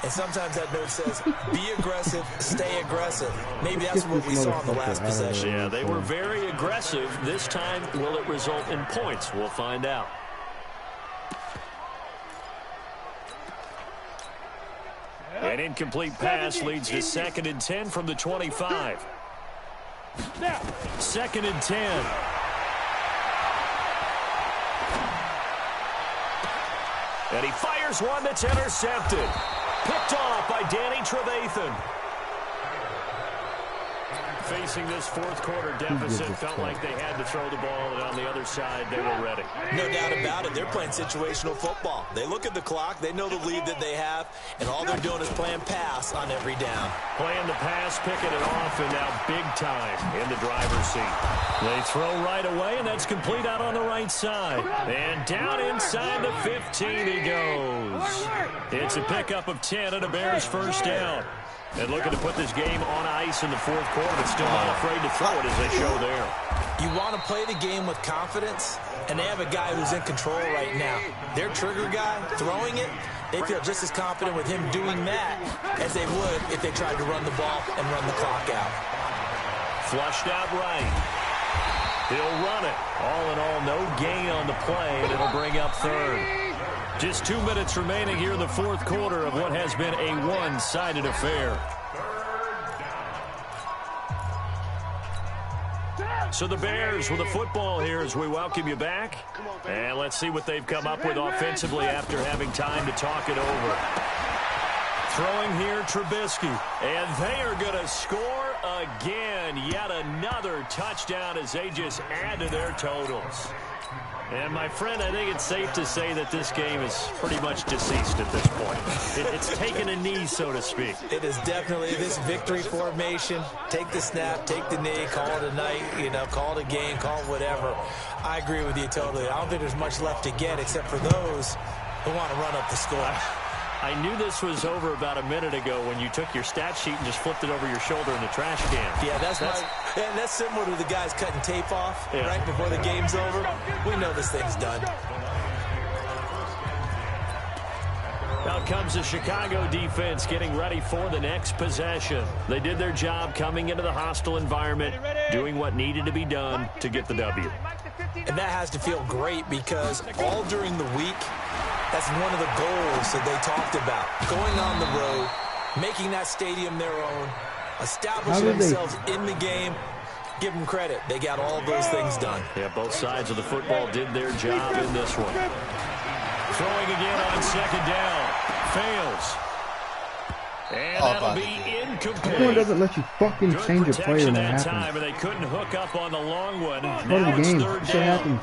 Speaker 1: And sometimes that note says, be aggressive, stay aggressive. Maybe that's what we saw in the last possession.
Speaker 2: Yeah, they were very aggressive. This time, will it result in points? We'll find out. An incomplete pass leads to 2nd and 10 from the 25. 2nd and 10. And he fires one that's intercepted. Picked off by Danny Trevathan. Facing this 4th quarter deficit, felt like they had to throw the ball, and on the other side, they were ready.
Speaker 1: No doubt about it. They're playing situational football. They look at the clock. They know the lead that they have, and all they're doing is playing pass on every down.
Speaker 2: Playing the pass, picking it off, and now big time in the driver's seat. They throw right away, and that's complete out on the right side. And down inside the 15 he goes. It's a pickup of 10 and a Bears first down. And looking to put this game on ice in the 4th quarter, but still not afraid to throw it as they show there.
Speaker 1: You want to play the game with confidence, and they have a guy who's in control right now. Their trigger guy, throwing it, They feel just as confident with him doing that as they would if they tried to run the ball and run the clock out.
Speaker 2: Flushed out right. He'll run it. All in all, no gain on the play, and it'll bring up third. Just 2 minutes remaining here in the fourth quarter of what has been a one-sided affair. So the Bears with the football here as we welcome you back. And let's see what they've come up with offensively after having time to talk it over. Throwing here, Trubisky. And they are going to score again. Yet another touchdown as they just add to their totals. And, my friend, I think it's safe to say that this game is pretty much deceased at this point. It's taken a knee, so to speak.
Speaker 1: It is definitely this victory formation. Take the snap, take the knee, call it a night, call it a game, call it whatever. I agree with you totally. I don't think there's much left to get except for those who want to run up the score.
Speaker 2: I knew this was over about a minute ago when you took your stat sheet and just flipped it over your shoulder in the trash can.
Speaker 1: Yeah, that's similar to the guys cutting tape off right before the game's over. We know this thing's done.
Speaker 2: Out comes the Chicago defense getting ready for the next possession. They did their job coming into the hostile environment, doing what needed to be done to get the W.
Speaker 1: And that has to feel great because all during the week, that's one of the goals that they talked about. Going on the road, making that stadium their own, establishing themselves in the game. Give them credit. They got all those things done.
Speaker 2: Yeah, both sides of the football did their job in this one. Throwing again on second down. Fails. And that'll be incomplete.
Speaker 4: Everyone doesn't let you fucking change a player when that happens.
Speaker 2: They couldn't hook up on the long one.
Speaker 4: Part of the game. Shit happens.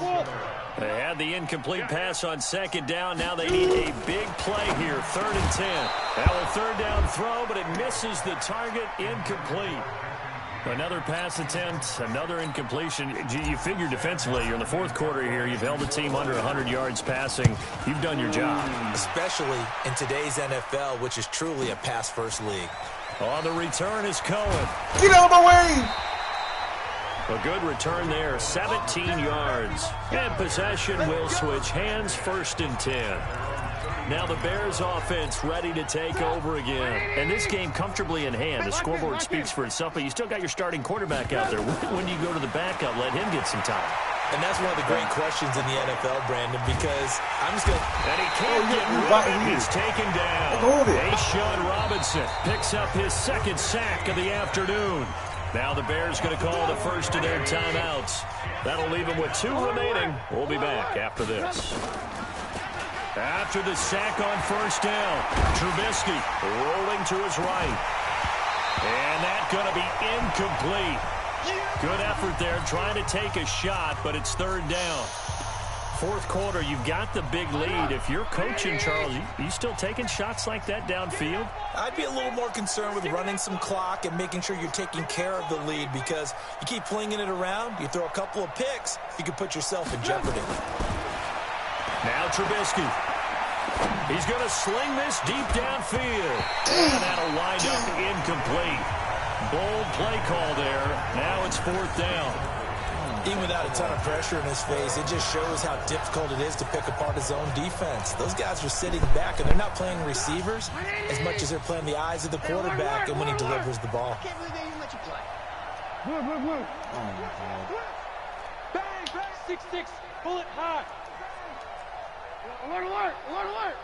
Speaker 2: They had the incomplete pass on second down. Now they need a big play here. 3rd and 10. Now a third down throw, but it misses the target. Incomplete. Another pass attempt, another incompletion. You figure defensively, you're in the fourth quarter here. You've held the team under 100 yards passing. You've done your job.
Speaker 1: Especially in today's NFL, which is truly a pass-first league.
Speaker 2: On the return is Cohen.
Speaker 3: Get out of my way!
Speaker 2: A good return there, 17 yards. And possession will switch hands, 1st and 10. Now the Bears offense ready to take over again. And this game comfortably in hand. The scoreboard speaks for itself, but you still got your starting quarterback out there. When do you go to the backup? Let him get some time.
Speaker 1: And that's one of the great questions in the NFL, Brandon, because I'm just going to...
Speaker 2: And he can't get rid of it. He's taken down. A'Shawn Robinson picks up his 2nd sack of the afternoon. Now the Bears going to call the first of their timeouts. That'll leave them with 2 remaining. We'll be back after this. After the sack on 1st down, Trubisky rolling to his right. And that's going to be incomplete. Good effort there, trying to take a shot, but it's 3rd down. 4th quarter, you've got the big lead. If you're coaching, Charles, you still taking shots like that downfield?
Speaker 1: I'd be a little more concerned with running some clock and making sure you're taking care of the lead, because you keep flinging it around, you throw a couple of picks, you can put yourself in jeopardy.
Speaker 2: Now Trubisky. He's going to sling this deep downfield. And that'll wind up incomplete. Bold play call there. Now it's 4th down.
Speaker 1: Even without a ton of pressure in his face, it just shows how difficult it is to pick apart his own defense. Those guys are sitting back, and they're not playing receivers as much as they're playing the eyes of the quarterback and when he delivers the ball.
Speaker 5: Oh, my God. Bang, 6-6, pull it hard. Alert, alert, alert, alert.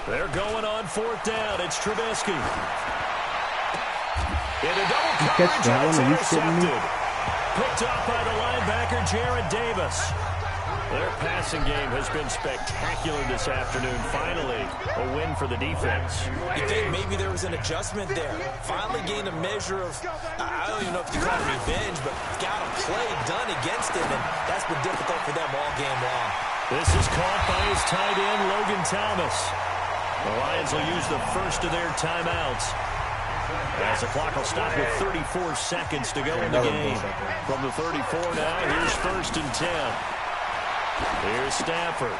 Speaker 2: They're going on 4th down. It's Trubisky. In a double coverage, it's intercepted. Picked off by the linebacker, Jared Davis. Their passing game has been spectacular this afternoon. Finally, a win for the defense.
Speaker 1: You think maybe there was an adjustment there. Finally gained a measure of, I don't even know if you call it revenge, but got a play done against him, and that's been difficult for them all game long.
Speaker 2: This is caught by his tight end, Logan Thomas. The Lions will use the first of their timeouts, as the clock will stop with 34 seconds to go in the game. From the 34 now, here's 1st and 10. Here's Stafford.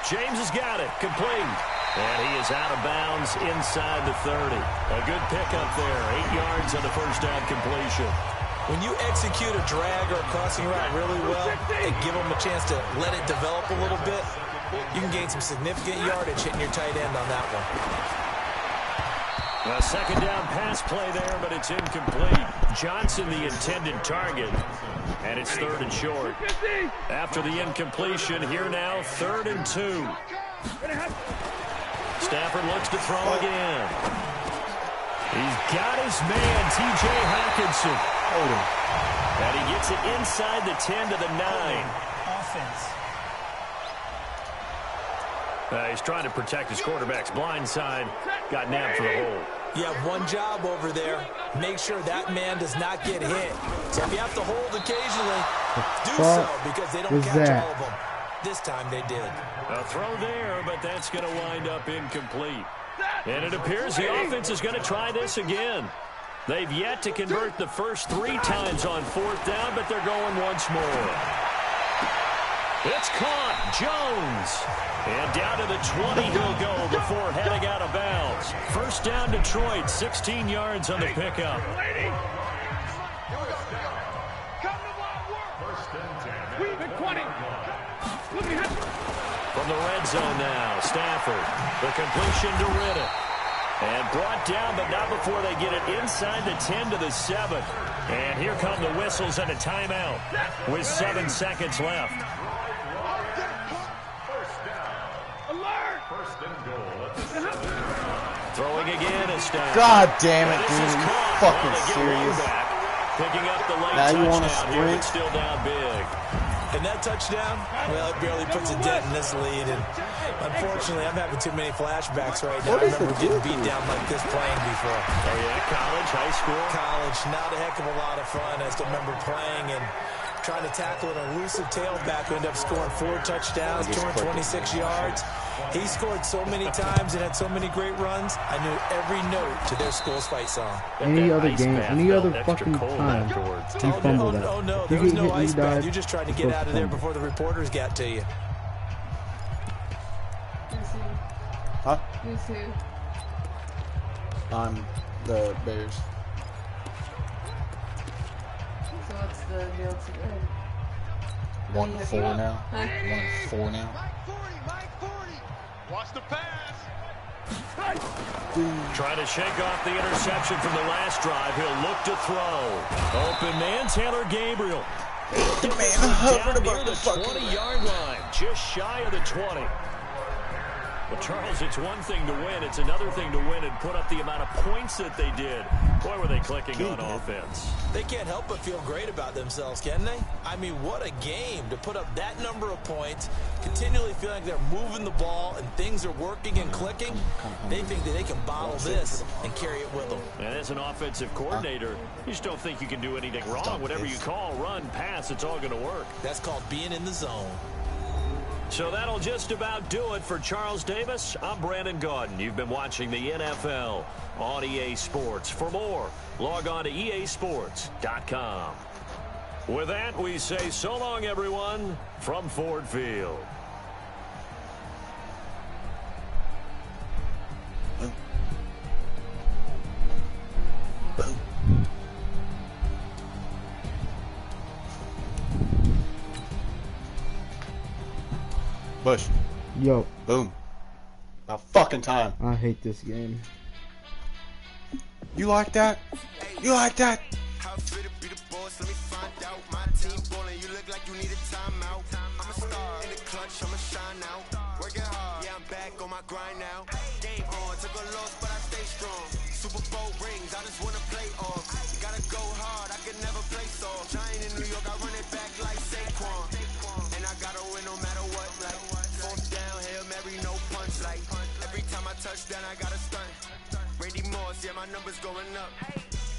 Speaker 2: James has got it, complete. And he is out of bounds inside the 30. A good pickup there, 8 yards on the 1st down completion.
Speaker 1: When you execute a drag or a crossing route really well and give them a chance to let it develop a little bit, You can gain some significant yardage hitting your tight end on that one.
Speaker 2: A second down pass play there, but it's incomplete. Johnson the intended target, and it's 3rd and short. After the incompletion, here now, 3rd and 2. Stafford looks to throw again. He's got his man, T.J. Hawkinson.
Speaker 3: Hold him.
Speaker 2: And he gets it inside the 10 to the 9.
Speaker 8: Offense.
Speaker 2: He's trying to protect his quarterback's blind side. Got nabbed for the hole.
Speaker 1: You have one job over there. Make sure that man does not get hit. So if you have to hold occasionally, do so, because they don't catch all of them. This time they did.
Speaker 2: A throw there, but that's going to wind up incomplete. And it appears the offense is going to try this again. They've yet to convert the first 3 times on 4th down, but they're going once more. It's caught. Jones. And down to the 20 he'll go before heading out of bounds. First down Detroit, 16 yards on the pickup. From the red zone now, Stafford. The completion to Riddick. And brought down, but not before they get it inside the 10 to the 7. And here come the whistles and a timeout with 7 seconds left. Throwing again is Stafford.
Speaker 3: God damn it, dude. Are you fucking serious?
Speaker 2: Picking up the late
Speaker 3: now you want to
Speaker 2: touchdown here, but
Speaker 3: sprint?
Speaker 2: still down big.
Speaker 1: And that touchdown, well, it barely puts a dent in this lead. And unfortunately, I'm having too many flashbacks right now. I remember getting beat down like this playing before.
Speaker 2: Oh, yeah, college, high school?
Speaker 1: College, not a heck of a lot of fun. I still remember playing and trying to tackle an elusive tailback who ended up scoring 4 touchdowns, 226 yards. He scored so many times and had so many great runs, I knew every note to their school's fight song.
Speaker 4: Any other game, any other fucking time, he fumbled that.
Speaker 1: Oh, no, there was no ice bath. You just tried to get out of there before the reporters got to you.
Speaker 3: Huh?
Speaker 9: Who's who?
Speaker 3: I'm the Bears.
Speaker 9: So what's the deal today?
Speaker 3: 1-4 now.
Speaker 9: Huh?
Speaker 3: 1-4 now.
Speaker 5: Watch the pass.
Speaker 2: Trying to shake off the interception from the last drive. He'll look to throw. Open man, Taylor Gabriel. Down near the 20-yard line. Just shy of the 20. Well, Charles, it's one thing to win. It's another thing to win and put up the amount of points that they did. Boy, were they clicking on offense.
Speaker 1: They can't help but feel great about themselves, can they? I mean, what a game to put up that number of points, continually feeling like they're moving the ball and things are working and clicking. They think that they can bottle this and carry it with them.
Speaker 2: And as an offensive coordinator, you just don't think you can do anything wrong. Whatever you call, run, pass, it's all going to work.
Speaker 1: That's called being in the zone.
Speaker 2: So that'll just about do it for Charles Davis. I'm Brandon Gaudin. You've been watching the NFL on EA Sports. For more, log on to easports.com. With that, we say so long, everyone, from Ford Field.
Speaker 3: Bush.
Speaker 4: Yo.
Speaker 3: Boom. About fucking time.
Speaker 4: I hate this game.
Speaker 3: You like that? You like that?
Speaker 10: How fit to be the boss, let me find out. My team ballin', you look like you need a timeout. I'm a star in the clutch, I'ma shine out. Working hard, yeah, I'm back on my grind now. Game on, took a loss, but I stay strong. Super Bowl rings, I just wanna play off. Gotta go hard, I can never play soft. Giant in New York, I run it back like Saquon. And I gotta win no matter what, like 4th down, Hail Mary, no punch, like every time I touch down, I gotta stunt. Randy Moss, yeah, my numbers going up.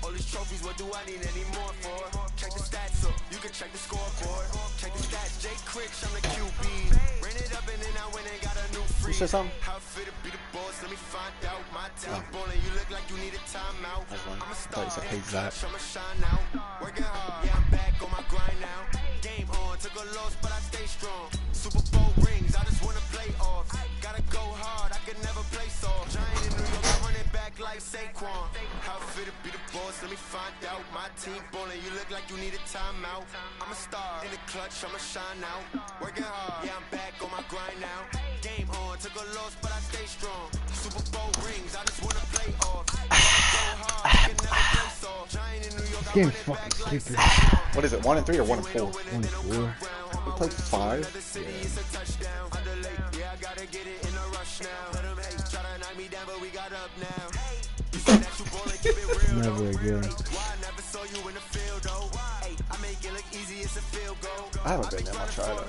Speaker 10: All these trophies, what do I need any more for? Check the stats up, you can check the scoreboard. Check the stats, Jay Critch, I'm the QB. Ran it up and then I went and got a new free.
Speaker 3: You said something?
Speaker 10: How fit to be the boss, let me find out. My team ballin', you look like you need a timeout. I'm a star,
Speaker 3: Hey, Zach.
Speaker 10: I'ma shine out. Working hard, yeah, I'm back on my grind now. Game on, took a loss, but I stay strong. Super Bowl rings, I just wanna play off. Gotta go hard, I can never play soft. Giant in New York, I run it back like like Saquon. How fit to be the boss? Let me find out. My team ballin', you look like you need a timeout. I'm a star in the clutch, I'ma shine out. Working hard, yeah, I'm back on my grind now. Game on, took a loss, but I stay strong. Super Bowl rings, I just wanna play off.
Speaker 4: This game's fucking stupid.
Speaker 3: What is it? 1 and 3 or 1 and 4?
Speaker 4: 1 and 4.
Speaker 3: We played 5.
Speaker 4: Never again.
Speaker 3: I haven't been there. I'll try that.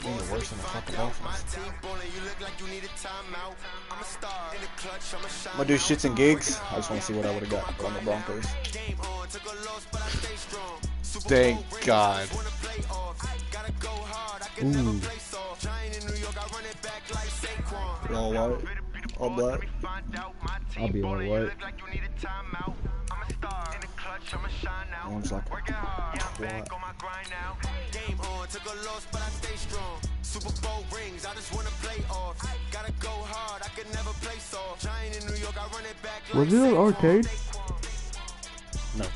Speaker 3: Can't be worse than the fucking Dolphins. I'm gonna do shits and gigs. I just want to see what I would have got on the Broncos. Thank God.
Speaker 4: Ooh.
Speaker 3: All white. All black.
Speaker 4: I'll be all white.
Speaker 3: One's like what?
Speaker 10: Game on, took a loss, but I stay strong. Super Bowl rings, I just wanna play off. Gotta go hard, I could never play soft. Giant in New York, I run it back like
Speaker 4: Was it an arcade?
Speaker 3: No.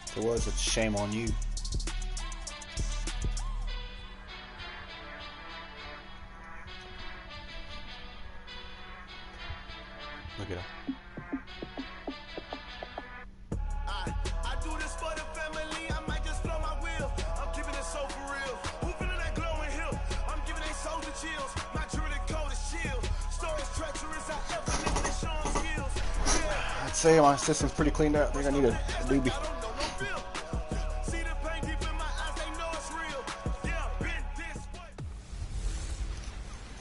Speaker 3: If it was, it's shame on you. Look at him.
Speaker 10: I do this for the family, I might just blow my wheel. I'm keeping it so for real. Who feeling that glowing hill? I'm giving they soldier chills. My jewelry code is chill. Stories treacherous, I ever miss the Sean skills. Yeah.
Speaker 3: I'd say my system's pretty cleaned up. I think I need a doobie.
Speaker 10: See the pain deep in my eyes, they know it's real. Yeah, been this way.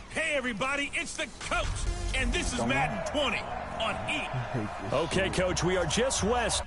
Speaker 6: Hey, everybody, it's the coach, and this is Madden 20 on E.
Speaker 2: Okay, Coach, we are just west